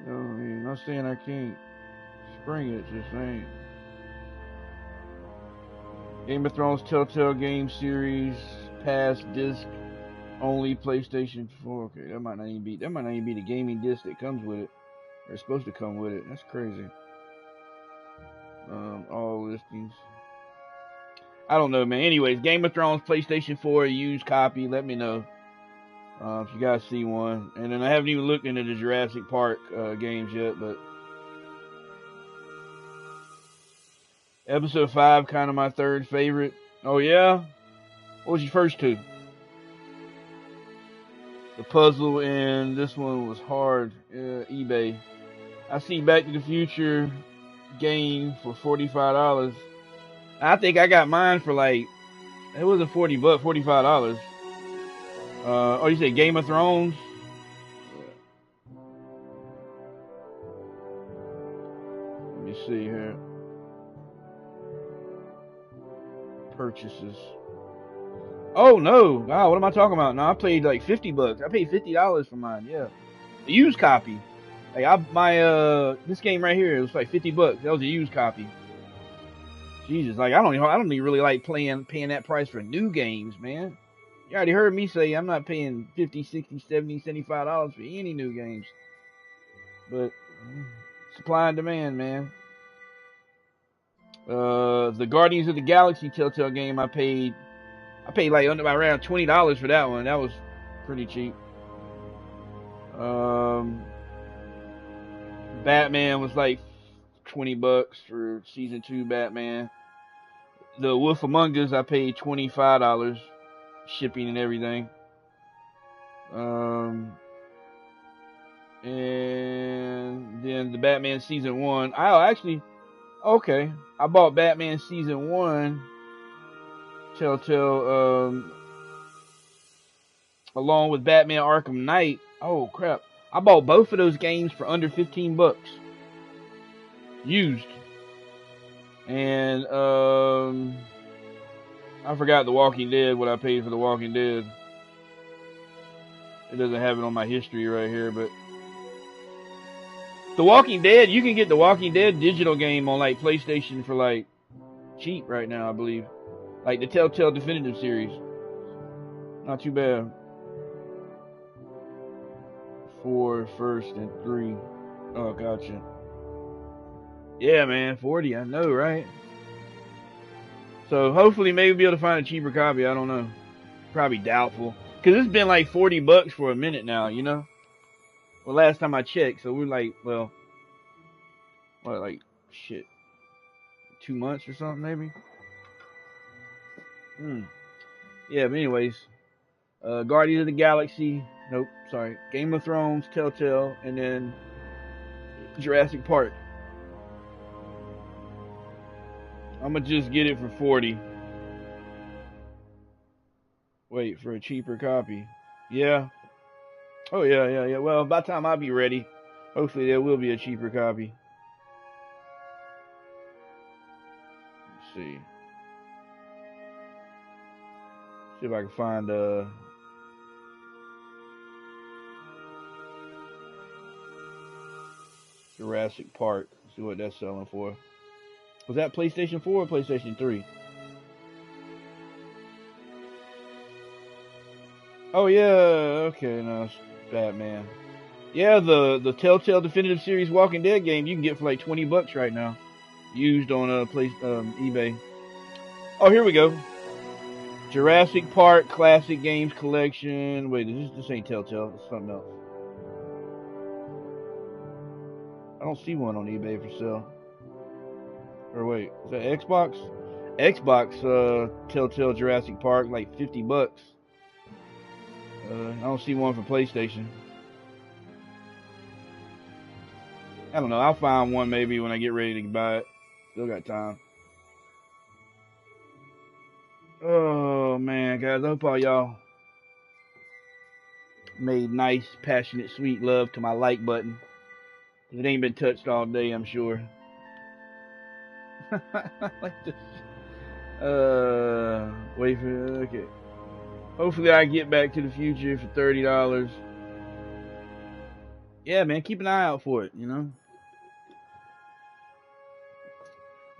You know, I mean, not saying I can't spring it, just saying. Game of Thrones Telltale Game Series, past disc only, PlayStation 4. Okay, that might not even be the gaming disc that comes with it. They're supposed to come with it. That's crazy. All listings. I don't know, man. Anyways, Game of Thrones PlayStation 4 used copy. Let me know if you guys see one. And then I haven't even looked into the Jurassic Park games yet, but Episode 5, kind of my third favorite. Oh yeah? What was your first two? The puzzle and this one was hard. eBay. I see Back to the Future game for $45. I think I got mine for like, it wasn't $40, $45. Oh, you said Game of Thrones? Let me see here. Purchases. Oh no! Wow, what am I talking about? No, I paid like $50. I paid $50 for mine. Yeah, a used copy. Like this game right here, it was like $50. That was a used copy. Jesus, like I don't even really like paying that price for new games, man. You already heard me say I'm not paying $50, $60, $70, $75 for any new games. But supply and demand, man. The Guardians of the Galaxy Telltale game, I paid like around $20 for that one. That was pretty cheap. Batman was like $20 for season 2 Batman. The Wolf Among Us, I paid $25, shipping and everything. And then the Batman season 1. I bought Batman season 1 Telltale along with Batman Arkham Knight. Oh crap. I bought both of those games for under $15 used. And I forgot The Walking Dead, what I paid for The Walking Dead. It doesn't have it on my history right here, but The Walking Dead, you can get The Walking Dead digital game on like PlayStation for like cheap right now, I believe. Like the Telltale Definitive Series. Not too bad. 4 first and 3. Oh, gotcha. Yeah, man, 40. I know, right? So hopefully, maybe be able to find a cheaper copy. I don't know. Probably doubtful, cause it's been like $40 for a minute now. You know. Well, last time I checked, so we're like, well, like shit, 2 months or something maybe. Yeah, but anyways, Guardians of the Galaxy. Nope, sorry. Game of Thrones, Telltale, and then Jurassic Park. I'm gonna just get it for 40. Wait for a cheaper copy. Yeah. Oh yeah. Well, by the time I'll be ready, hopefully there will be a cheaper copy. Let's see. See if I can find Jurassic Park. See what that's selling for. Was that PlayStation 4 or PlayStation 3? Oh yeah, okay, no, it's Batman. Yeah, the Telltale Definitive Series Walking Dead game you can get for like $20 right now, used on eBay. Oh, here we go. Jurassic Park Classic Games Collection. Wait, this ain't Telltale. It's something else. I don't see one on eBay for sale. Or wait, is that Xbox? Xbox Telltale Jurassic Park like $50. I don't see one for PlayStation. I don't know. I'll find one maybe when I get ready to buy it. Still got time. Oh man, guys, I hope all y'all made nice, passionate, sweet love to my like button. It ain't been touched all day, I'm sure. Like this. Wait for okay. Hopefully I get Back to the Future for $30. Yeah, man, keep an eye out for it, you know.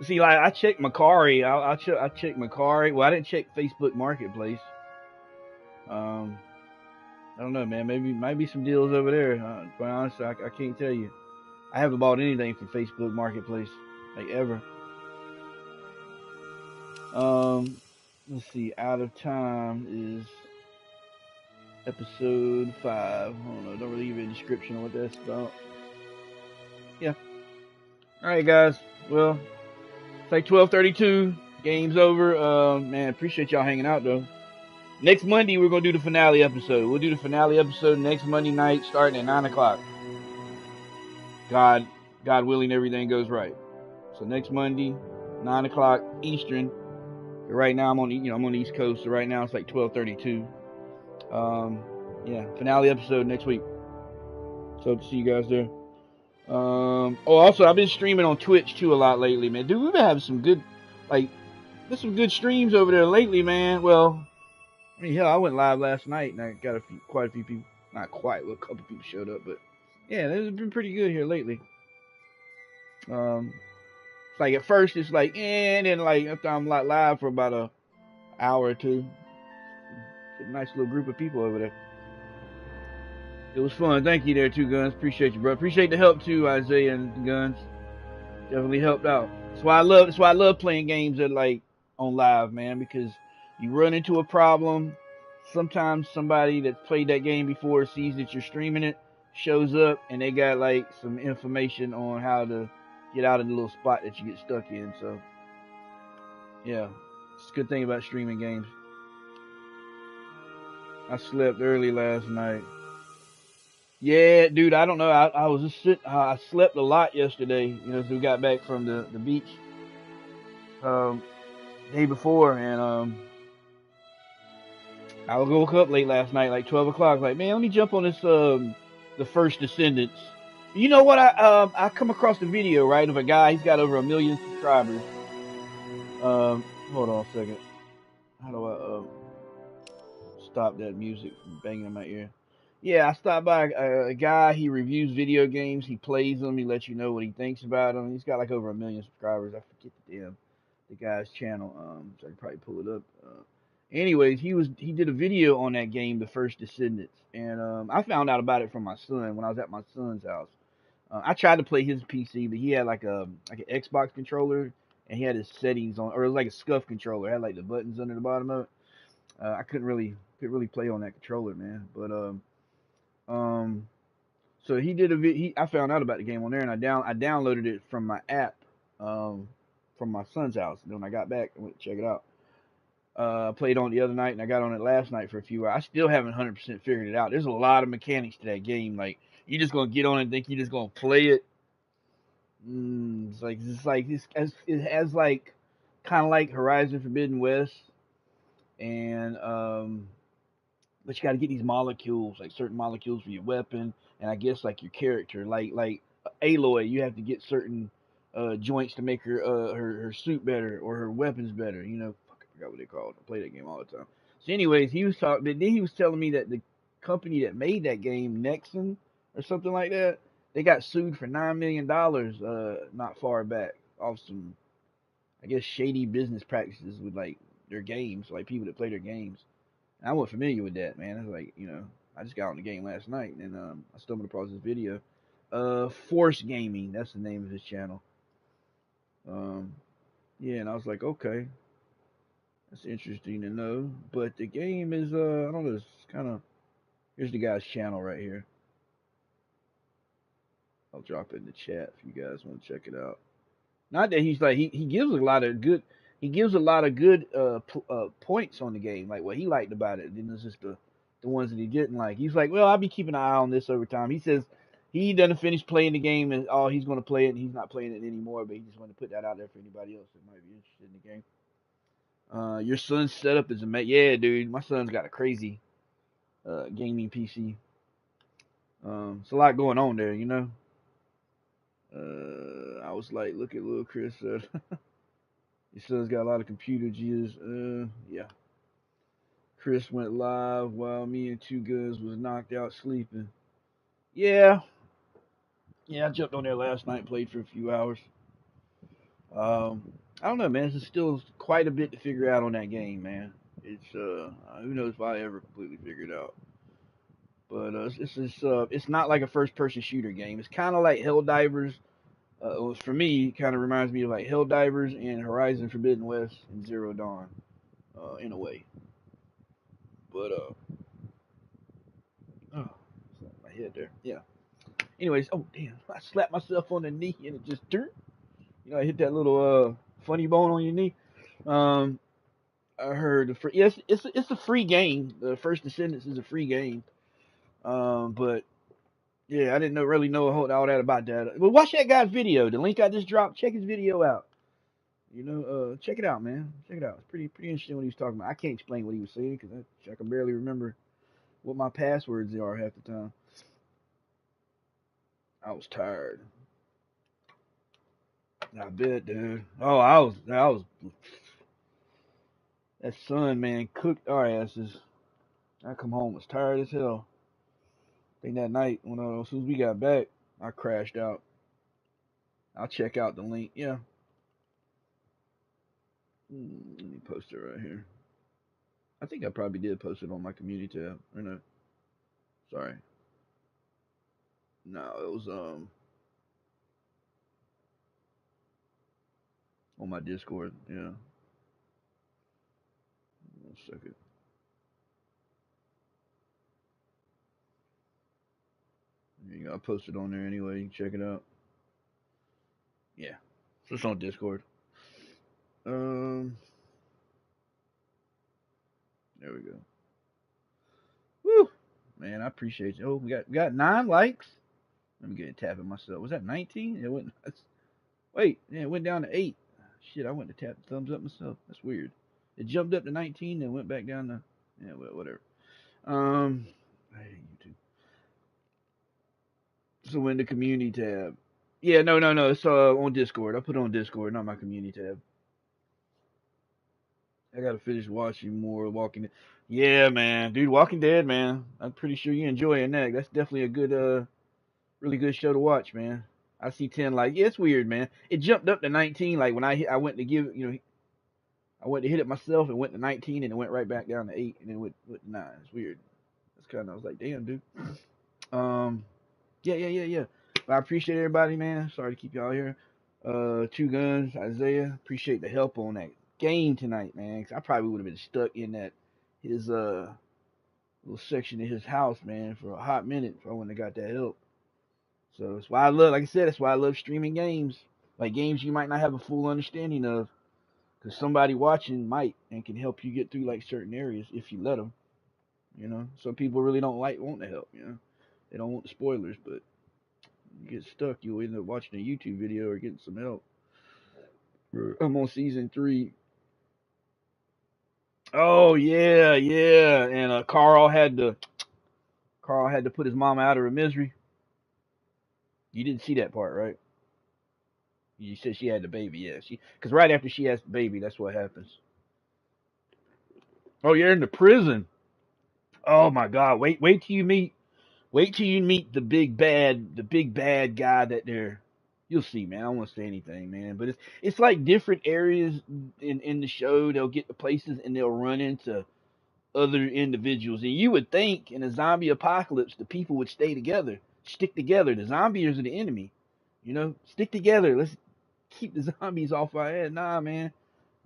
See, like I checked Macari. I checked Macari. Well, I didn't check Facebook Marketplace. I don't know, man. Maybe might be some deals over there. Quite honestly, I can't tell you. I haven't bought anything from Facebook Marketplace, like ever. Let's see. Out of Time is episode 5. I don't know. Don't really give you a description of what that's about. Yeah. All right, guys. Well, it's like 12:32. Game's over. Man, appreciate y'all hanging out though. Next Monday we're gonna do the finale episode. We'll do the finale episode next Monday night, starting at 9:00. God willing, everything goes right. So next Monday, 9:00 Eastern. Right now I'm on the East Coast, so right now it's like 12:32. Yeah, finale episode next week. So hope to see you guys there. Also I've been streaming on Twitch too a lot lately, man. Dude, we've been having some good, there's some good streams over there lately, man. Well, I mean, hell, I went live last night and I got quite a few people. Not quite, well, a couple people showed up, but yeah, it's been pretty good here lately. It's like at first it's like, and then like after I'm like live for about an hour or two, get a nice little group of people over there. It was fun. Thank you there too, Guns. Appreciate you, bro. Appreciate the help too, Isaiah and Guns. Definitely helped out. That's why I love playing games that like on live, man, because you run into a problem. Sometimes somebody that's played that game before sees that you're streaming it, shows up, and they got like some information on how to get out of the little spot that you get stuck in. So yeah, it's a good thing about streaming games. I slept early last night. Yeah, dude, I don't know. I was just sitting. I slept a lot yesterday, as we got back from the beach day before, and I woke up late last night, like 12 o'clock. Like, man, let me jump on this the First Descendants. You know what? I come across the video, right, of a guy. He's got over 1 million subscribers. Hold on a second. How do I stop that music from banging in my ear? Yeah, I stopped by a guy. He reviews video games. He plays them. He lets you know what he thinks about them. He's got like over 1 million subscribers. I forget the guy's channel. So I can probably pull it up. Anyways, he did a video on that game, The First Descendants, and I found out about it from my son when I was at my son's house. I tried to play his PC, but he had like an Xbox controller, and he had his settings on, or it was like a SCUF controller. It had like the buttons under the bottom of it. I couldn't really play on that controller, man. But so he did I found out about the game on there, and I downloaded it from my app, from my son's house. And then when I got back, I went to check it out. I played on it the other night, and I got on it last night for a few hours. I still haven't 100% figured it out. There's a lot of mechanics to that game. Like, you just gonna get on it and think you're just gonna play it. It has like kind of like Horizon Forbidden West, and but you got to get these molecules, like certain molecules for your weapon, and I guess like your character, like Aloy, you have to get certain joints to make her suit better or her weapons better. You know, fuck, I forgot what they called. I play that game all the time. So, anyways, he was talking. Then he was telling me that the company that made that game, Nexon or something like that, they got sued for $9 million not far back off some, I guess, shady business practices with like their games, like people that play their games. And I wasn't familiar with that, man. I was like, I just got on the game last night, and I stumbled across this video. Force Gaming, that's the name of his channel. Yeah, and I was like, okay, that's interesting to know. But the game is, I don't know, it's kind of. Here's the guy's channel right here. I'll drop it in the chat if you guys want to check it out. Not that he's like he gives a lot of good points on the game, like what he liked about it. Then there's just the ones that he didn't like. He's like, well, I'll be keeping an eye on this over time. He says he doesn't finish playing the game and he's going to play it and he's not playing it anymore. But he just wanted to put that out there for anybody else that might be interested in the game. Your son's setup is amazing. Yeah, dude, my son's got a crazy gaming PC. It's a lot going on there, you know. I was like, look at little Chris said. Your son's got a lot of computer jizz. Yeah. Chris went live while me and Two Guns was knocked out sleeping. Yeah. Yeah, I jumped on there last night and played for a few hours. I don't know, man. There's still quite a bit to figure out on that game, man. It's who knows if I ever completely figure it out. But it's not like a first-person shooter game. It's kind of like Helldivers. For me, it kind of reminds me of like Helldivers and Horizon Forbidden West and Zero Dawn, in a way. But oh, my head there. Yeah. Anyways, oh damn, I slapped myself on the knee and it just turned. I hit that little funny bone on your knee. I heard yes, it's a free game. The First Descendants is a free game. But yeah, I didn't really know all that about that. But watch that guy's video. The link I just dropped. Check his video out. Check it out, man. Check it out. It's pretty interesting what he was talking about. I can't explain what he was saying because I can barely remember what my passwords are half the time. I was tired. I bet, dude. Oh, I was. That sun, man, cooked our asses. I come home was tired as hell. I think that night when as soon as we got back, I crashed out. I'll check out the link. Yeah. Let me post it right here. I think I probably did post it on my community tab. Or no. Sorry. No, it was on my Discord. Yeah. 1 second. There you go. I posted on there anyway. You can check it out. Yeah. So it's on Discord. There we go. Woo! Man, I appreciate you. Oh, we got 9 likes. Let me get a tap at myself. Was that 19? It went. Wait, yeah, it went down to 8. Shit, I went to tap the thumbs up myself. That's weird. It jumped up to 19, then went back down to well, whatever. I hate YouTube. So in the community tab. Yeah, no. It's on Discord. I put it on Discord, not my community tab. I gotta finish watching more Walking Dead. Yeah, man, dude, Walking Dead, man. I'm pretty sure you're enjoying that. That's definitely a good, really good show to watch, man. I see 10 like, yeah, it's weird, man. It jumped up to 19, like when I went to give, I went to hit it myself and went to 19 and it went right back down to 8 and then went to 9. It's weird. It's kind of, I was like, damn, dude. Yeah. But I appreciate everybody, man. Sorry to keep y'all here. Two Guns, Isaiah, appreciate the help on that game tonight, man. 'Cause I probably would have been stuck in his little section of his house, man, for a hot minute if I wouldn't have got that help. So that's why I love, like I said, that's why I love streaming games. Like games you might not have a full understanding of. Because somebody watching might and can help you get through like certain areas if you let them. You know, some people really don't want the help. You know, they don't want the spoilers, but you get stuck, you'll end up watching a YouTube video or getting some help. I'm on season 3. Oh yeah, yeah, and Carl had to put his mama out of her misery. You didn't see that part, right? You said she had the baby, yeah. Because right after she has the baby, that's what happens. Oh, you're in the prison. Oh my God! Wait till you meet the big bad guy that they're. You'll see, man. I don't want to say anything, man, but it's like different areas in the show. They'll get to places and they'll run into other individuals, and you would think in a zombie apocalypse the people would stay together, stick together. The zombies are the enemy, you know. Stick together. Let's keep the zombies off our head. Nah, man.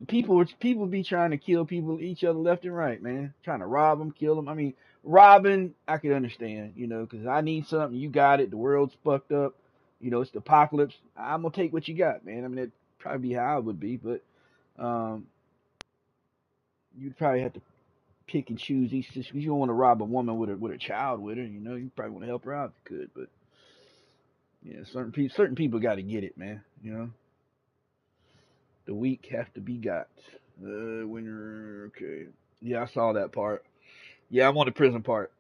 People be trying to kill each other left and right, man. Trying to rob them, kill them. I mean, robbing, I could understand, you know, because I need something, you got it. The world's fucked up, you know, it's the apocalypse. I'm gonna take what you got, man. I mean, that'd probably be how I would be, but you'd probably have to pick and choose each situation. You don't want to rob a woman with a child with her, you know. You probably want to help her out if you could, but yeah, certain people got to get it, man. You know, the weak have to be got. Winner, okay. Yeah, I saw that part. Yeah, I'm on the prison part.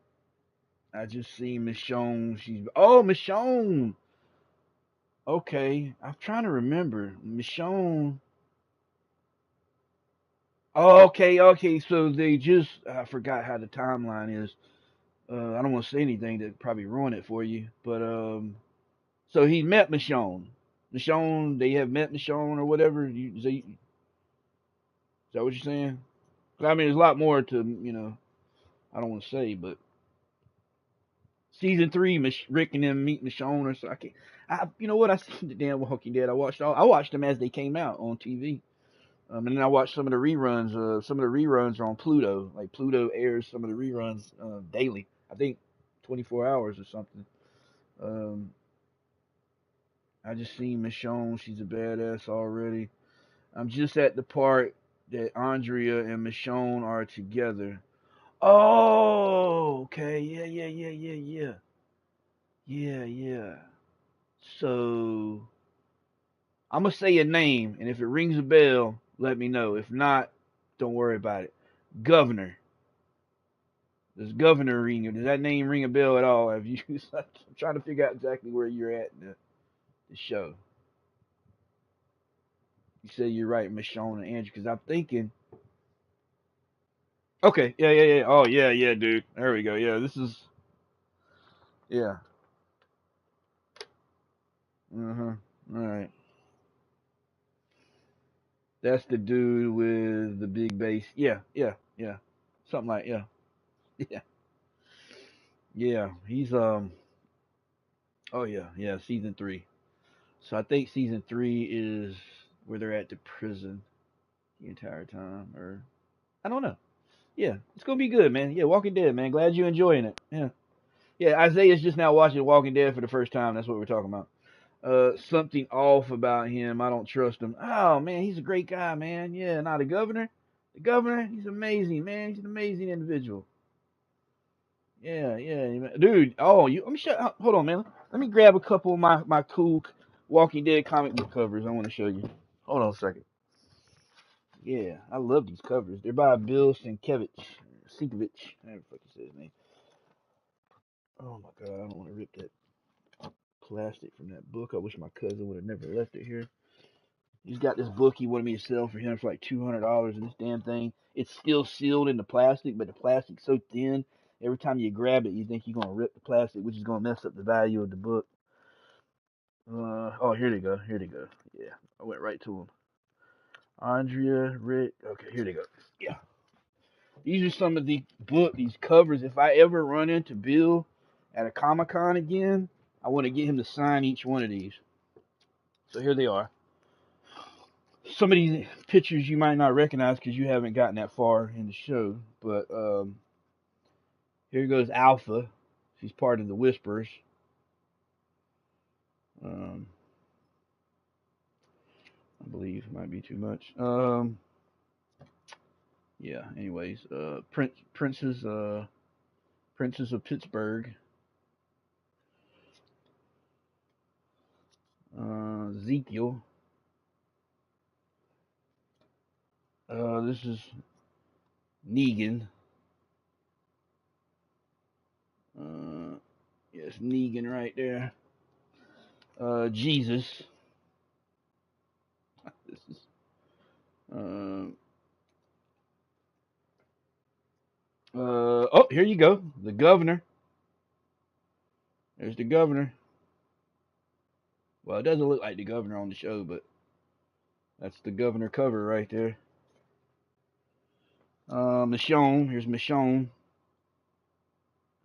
I just seen Michonne. Michonne. Okay, I'm trying to remember Michonne. Oh, okay. So I forgot how the timeline is. I don't want to say anything that probably ruin it for you, but so he met Michonne. They have met Michonne or whatever. Is that what you're saying? 'Cause, I mean, there's a lot more to I don't want to say, but season 3, Rick and them meet Michonne or so. I can't. You know what? I seen the damn Walking Dead. I watched them as they came out on TV. And then I watched some of the reruns. Some of the reruns are on Pluto. Like Pluto airs some of the reruns daily. I think 24 hours or something. Um, I just seen Michonne. She's a badass already. I'm just at the part that Andrea and Michonne are together. Oh, okay. Yeah. Yeah. So I'm gonna say a name, and if it rings a bell, let me know. If not, don't worry about it. Governor. Does Governor ring? Does that name ring a bell at all? Have you? I'm trying to figure out exactly where you're at in the show. You say you're right, Michonne and Andrew, because I'm thinking. Okay, yeah. Oh, yeah, dude. There we go. Yeah, this is. Yeah. All right. That's the dude with the big bass. Yeah. Something like yeah, yeah. He's Oh yeah. Season 3. So I think season 3 is where they're at the prison the entire time, or I don't know. Yeah, it's gonna be good, man. Yeah, Walking Dead, man. Glad you're enjoying it. Yeah. Isaiah's just now watching Walking Dead for the first time. That's what we're talking about. Something off about him. I don't trust him. Oh man, he's a great guy, man. Yeah, now the governor. The governor, he's amazing, man. He's an amazing individual. Yeah, dude. Oh, let me show. Hold on, man. Let me grab a couple of my cool Walking Dead comic book covers. I want to show you. Hold on a second. Yeah, I love these covers. They're by Bill Sienkiewicz. Sienkiewicz. I never fucking say his name. Oh my god, I don't want to rip that plastic from that book. I wish my cousin would have never left it here. He's got this book he wanted me to sell for him for like $200, and this damn thing, it's still sealed in the plastic, but the plastic's so thin. Every time you grab it, you think you're gonna rip the plastic, which is gonna mess up the value of the book. Oh, here they go. Yeah, I went right to them. Andrea, Rick. Okay, here they go. Yeah, these are some of these covers. If I ever run into Bill at a Comic Con again, I want to get him to sign each one of these. So here they are. Some of these pictures you might not recognize because you haven't gotten that far in the show, but here goes Alpha. She's part of the Whispers. I believe it might be too much. Yeah. Anyways, Princess of Pittsburgh. Ezekiel. This is Negan. Yes, Negan right there. Jesus. This is oh, here you go. The governor. There's the governor. Well, it doesn't look like the governor on the show, but that's the governor cover right there. Michonne. Here's Michonne.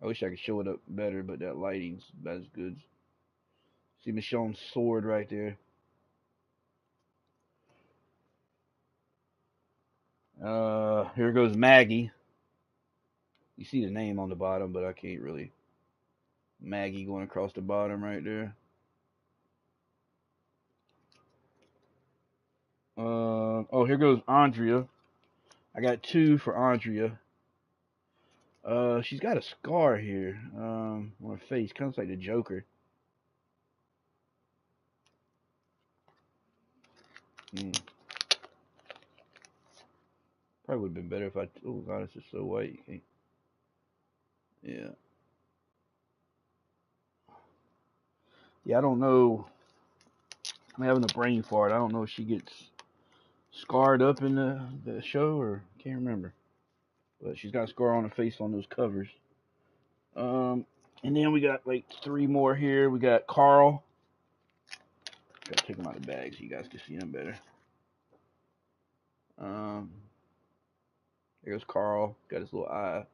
I wish I could show it up better, but that lighting's about as good. See Michonne's sword right there. Here goes Maggie. You see the name on the bottom, but I can't really. Maggie going across the bottom right there. Oh, here goes Andrea. I got two for Andrea. She's got a scar here, on her face, kind of like the Joker. Probably would have been better if I. Oh God, this is so white. You can't. Yeah. Yeah, I don't know. I'm having a brain fart. I don't know if she gets scarred up in the show or can't remember. But she's got a scar on her face on those covers. And then we got like three more here. We got Carl. Gotta take them out of the bag so you guys can see them better. There's Carl. Got his little eye.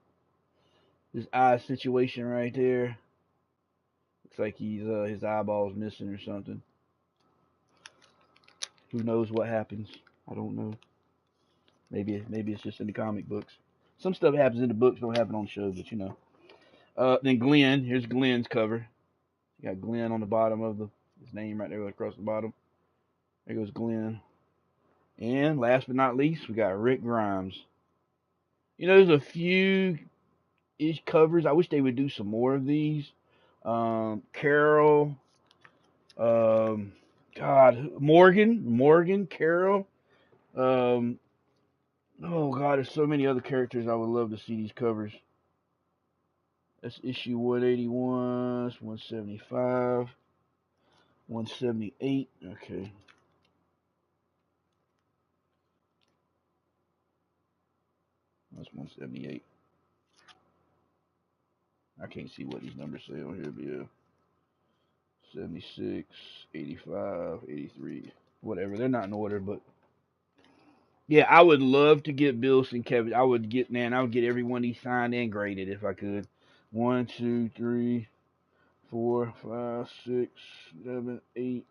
His eye situation right there. Looks like he's his eyeball's missing or something. Who knows what happens? I don't know. Maybe it's just in the comic books. Some stuff happens in the books, don't happen on the show, but you know. Then Glenn. Here's Glenn's cover. You got Glenn on the bottom of his name right there across the bottom. There goes Glenn. And last but not least, we got Rick Grimes. You know, there's a few ish covers. I wish they would do some more of these. Carol. Morgan, Carol. Oh God, there's so many other characters I would love to see these covers. That's issue 181, 175, 178. Okay. That's 178. I can't see what these numbers say on here, but yeah. 76, 85, 83, whatever. They're not in order, but yeah, I would love to get Bill Sienkiewicz. I would get every one of these signed and graded if I could. 1, 2, 3, 4, 5, 6, 7, 8,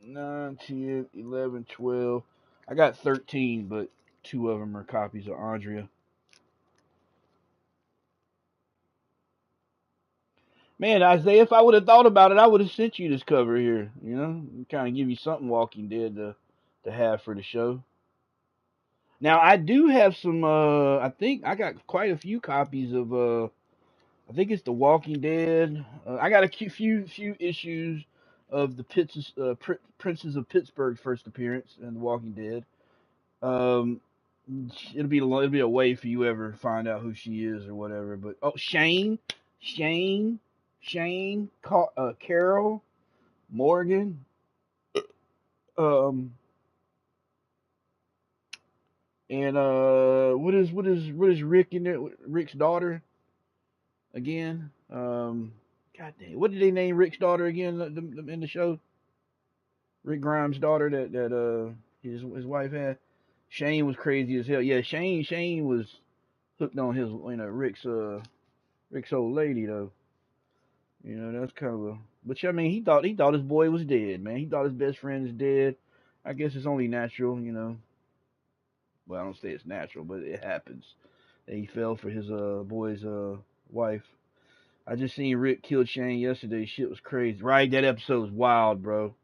9, 10, 11, 12. I got 13, but 2 of them are copies of Andrea. Man, Isaiah, if I would have thought about it, I would have sent you this cover here. You know, kind of give you something Walking Dead to have for the show. Now, I do have some, I think I got quite a few copies of, I think it's The Walking Dead. I got a few issues of the Princes of Pittsburgh first appearance in The Walking Dead. It'll be a way for you ever find out who she is or whatever. But Shane, Carol, Morgan, and what is Rick in there? Rick's daughter again. God dang, what did they name Rick's daughter again in the show? Rick Grimes' daughter that his wife had. Shane was crazy as hell. Yeah, Shane was hooked on his Rick's old lady though. You know, that's kind of a. But I mean, he thought his boy was dead, man. He thought his best friend is dead. I guess it's only natural, you know. Well, I don't say it's natural, but it happens. That he fell for his boy's wife. I just seen Rick kill Shane yesterday. Shit was crazy. Right, that episode was wild, bro.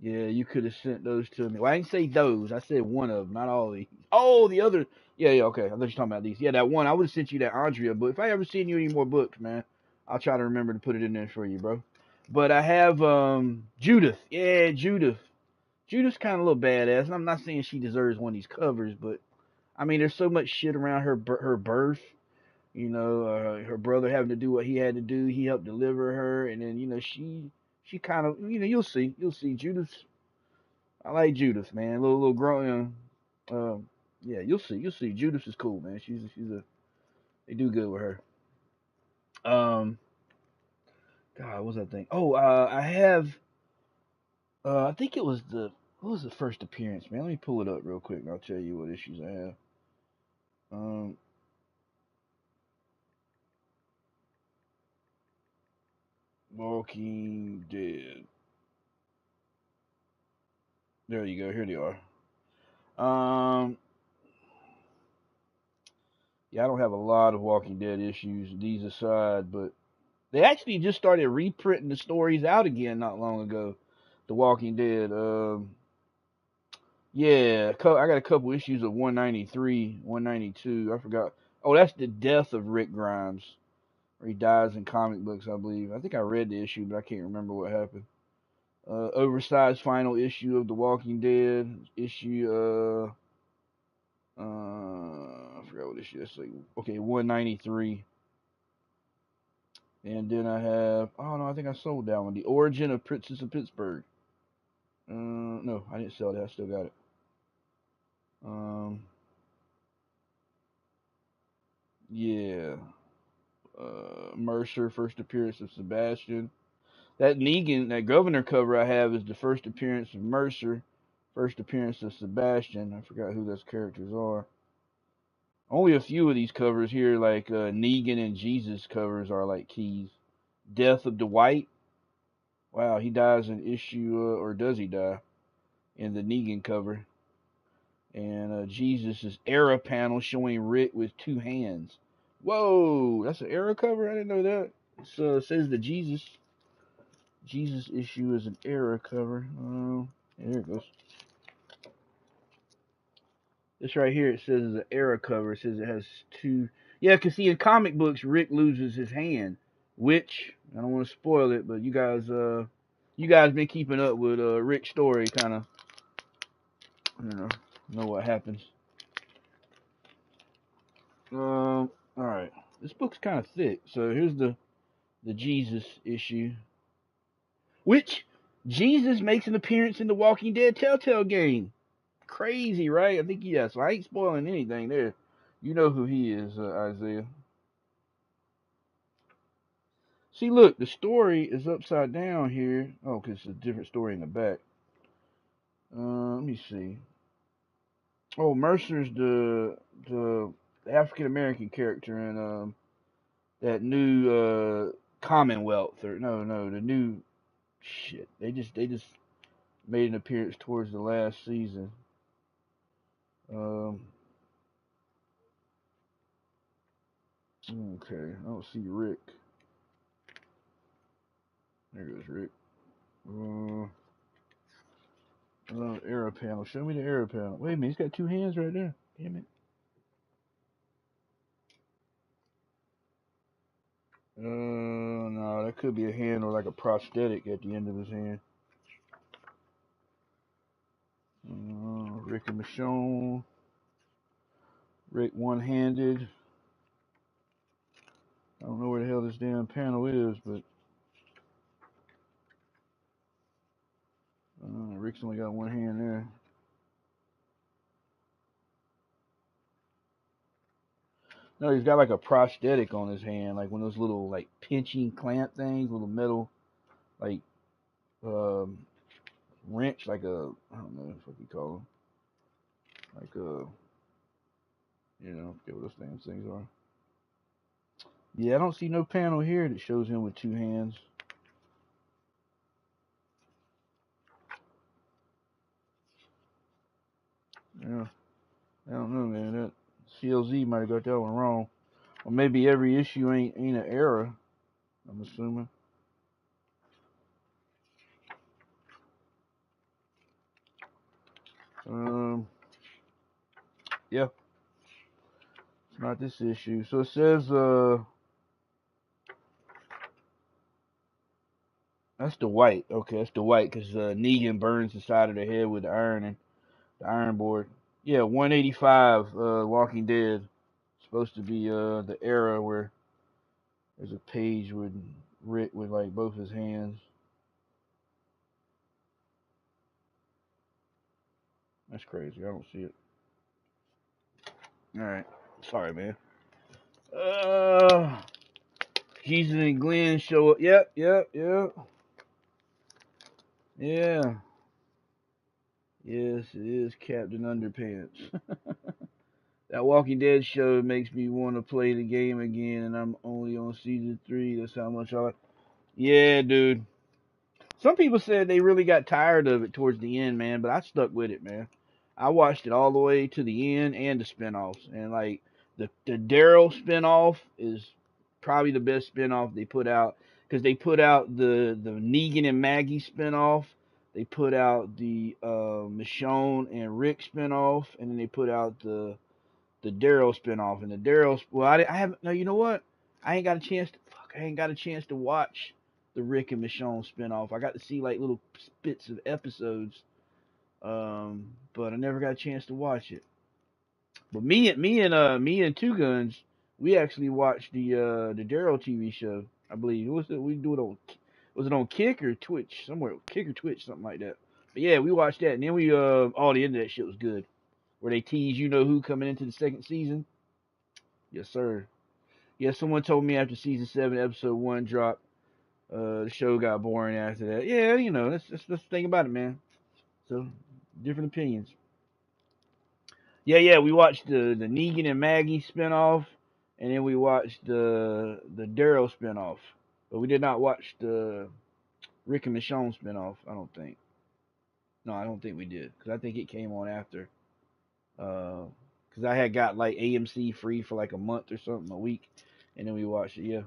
Yeah, you could have sent those to me. Well, I didn't say those. I said one of them, not all of these. Oh, the other. Yeah, yeah, okay. I thought you were talking about these. Yeah, that one. I would have sent you that Andrea book. If I ever send you any more books, man, I'll try to remember to put it in there for you, bro. But I have Judith. Yeah, Judith. Judith's kind of a little badass. And I'm not saying she deserves one of these covers, but I mean, there's so much shit around her birth. You know, her brother having to do what he had to do. He helped deliver her, and then she kind of you'll see Judith. I like Judith, man. Little grown. Yeah, you'll see. Judith is cool, man. She's a they do good with her. Um, God, what's that thing? Oh, I have. I think it was what was the first appearance, man? Let me pull it up real quick, and I'll tell you what issues I have. Um, Walking Dead. There you go. Here they are. Yeah, I don't have a lot of Walking Dead issues, these aside, but they actually just started reprinting the stories out again not long ago. The Walking Dead. Yeah, I got a couple issues of 193, 192. I forgot. Oh, that's the death of Rick Grimes, where he dies in comic books, I believe. I think I read the issue, but I can't remember what happened. Oversized final issue of The Walking Dead. Issue, I forgot what issue that's like. Okay, 193. And then I have, oh no, I think I sold that one. The Origin of Princess of Pittsburgh. No, I didn't sell that. I still got it. Yeah. Mercer, first appearance of Sebastian. That Negan, that Governor cover I have is the first appearance of Mercer, first appearance of Sebastian. I forgot who those characters are. Only a few of these covers here, like Negan and Jesus covers, are like keys. Death of Dwight. Wow, he dies in issue, or does he die? In the Negan cover. And Jesus' era panel showing Rick with two hands. Whoa, that's an era cover? I didn't know that. It says the Jesus issue is an era cover. Here it goes. This right here, it says it's an era cover. It says it has two. Yeah, because see, in comic books, Rick loses his hand, which I don't want to spoil it, but you guys been keeping up with Rick's story, kind of, know what happens. All right, this book's kind of thick, so here's the Jesus issue, which Jesus makes an appearance in the Walking Dead Telltale game. Crazy, right? I think yeah. So I ain't spoiling anything there. You know who he is, Isaiah. See, look, the story is upside down here. Oh, because it's a different story in the back. Let me see. Oh, Mercer's the African American character in that new Commonwealth, or no, the new shit. They just made an appearance towards the last season. Okay, I don't see Rick. There goes Rick. Arrow panel. Show me the arrow panel. Wait a minute, he's got two hands right there. Damn it. No, that could be a hand or like a prosthetic at the end of his hand. Rick and Michonne. Rick one-handed. I don't know where the hell this damn panel is, but Rick's only got one hand there. No, he's got like a prosthetic on his hand, like one of those little like pinching clamp things, little metal like wrench, like a, I don't know what you call them, like a, forget what those damn things are. Yeah, I don't see no panel here that shows him with two hands. Yeah, I don't know, man. That CLZ might have got that one wrong, or maybe every issue ain't an error. I'm assuming. Yeah, it's not this issue. So it says, that's the white. Okay, that's the white because Negan burns the side of the head with the iron and the iron board. Yeah, 185. Walking Dead. Supposed to be the era where there's a page with Rick with like both his hands. That's crazy. I don't see it. All right. Sorry, man. Jesus and Glenn show up. Yep. Yeah. Yes, it is Captain Underpants. That Walking Dead show makes me want to play the game again, and I'm only on season 3. That's how much I like. Yeah, dude. Some people said they really got tired of it towards the end, man, but I stuck with it, man. I watched it all the way to the end and the spinoffs, and like the Daryl spinoff is probably the best spinoff they put out because they put out the Negan and Maggie spinoff, they put out the Michonne and Rick spinoff, and then they put out the Daryl spinoff. And the Daryl, well, I haven't. No, you know what? I ain't got a chance. I ain't got a chance to watch the Rick and Michonne spinoff. I got to see like little bits of episodes, but I never got a chance to watch it. But me and Two Guns, we actually watched the Daryl TV show. I believe was it we do it on was it on Kick or Twitch somewhere Kick or Twitch something like that. But yeah, we watched that, and then we all the internet shit was good. Where they tease you know who coming into the second season. Yes, sir. Yeah, someone told me after season 7, episode 1 dropped, the show got boring after that. Yeah, you know, that's the thing about it, man. So, different opinions. Yeah, we watched the Negan and Maggie spinoff, and then we watched the Daryl spinoff. But we did not watch the Rick and Michonne spinoff, I don't think. No, I don't think we did, because I think it came on after. Because I had got like AMC free for like a month or something, a week, and then we watched it, yeah.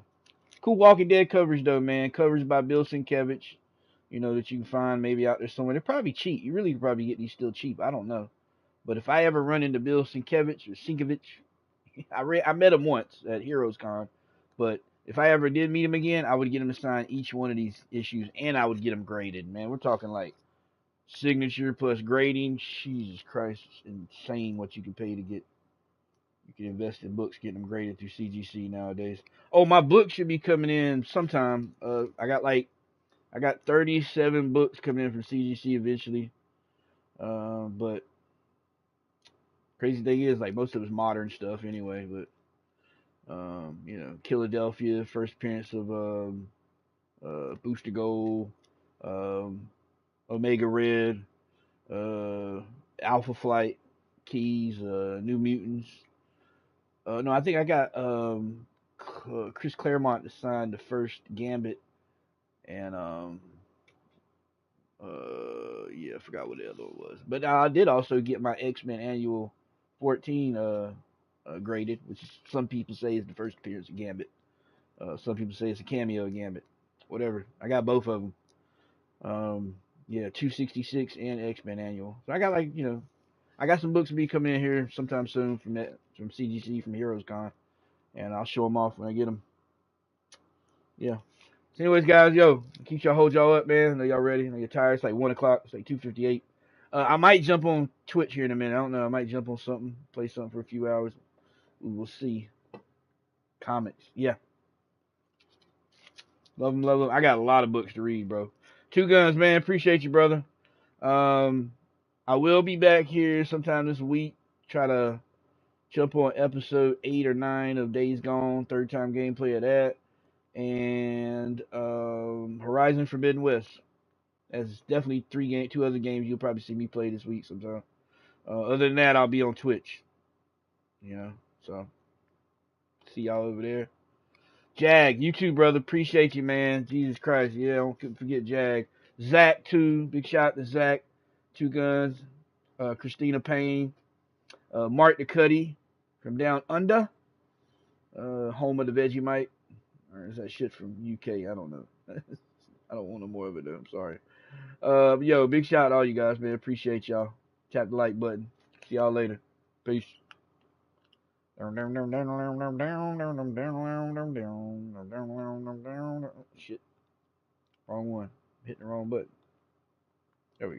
Cool Walking Dead covers though, man. Covers by Bill Sienkiewicz. You know that you can find maybe out there somewhere. They're probably cheap. You really could probably get these still cheap. I don't know. But if I ever run into Bill Sienkiewicz, I met him once at Heroes Con. But if I ever did meet him again, I would get him to sign each one of these issues, and I would get them graded. Man, we're talking like signature plus grading. Jesus Christ, it's insane what you can pay to get. You can invest in books, getting them graded through CGC nowadays. Oh, my book should be coming in sometime. I got 37 books coming in from CGC eventually. But crazy thing is, like most of it's modern stuff anyway. But you know, Philadelphia, first appearance of Booster Gold, Omega Red, Alpha Flight, Keys, New Mutants. No, I think I got Chris Claremont to sign the first Gambit, and yeah, I forgot what the other one was. But I did also get my X-Men Annual 14 graded, which some people say is the first appearance of Gambit. Some people say it's a cameo of Gambit. Whatever. I got both of them. Yeah, 266 and X-Men Annual. So I got I got some books to be coming in here sometime soon from CGC from Heroes Con, and I'll show them off when I get them. Yeah. So anyways, guys, keep hold y'all up, man. I know y'all ready. I know you're tired. It's like 1 o'clock. It's like 2:58. I might jump on Twitch here in a minute. I don't know. I might jump on something, play something for a few hours. We will see. Comics. Yeah. Love them, love them. I got a lot of books to read, bro. Two Guns, man. Appreciate you, brother. I will be back here sometime this week. Try to jump on episode 8 or 9 of Days Gone. Third time gameplay of that. And Horizon Forbidden West. That's definitely two other games you'll probably see me play this week sometime. Other than that, I'll be on Twitch. You know, so see y'all over there. Jag, you too, brother. Appreciate you, man. Jesus Christ, yeah, don't forget Jag. Zach too. Big shout to Zach. Two Guns. Christina Payne. Mark the Cuddy from Down Under. Home of the Vegemite. Or is that shit from UK? I don't know. I don't want no more of it though. I'm sorry. Big shout out to all you guys, man. Appreciate y'all. tap the like button. See y'all later. Peace. Shit. Wrong one. Hitting the wrong button. There we go.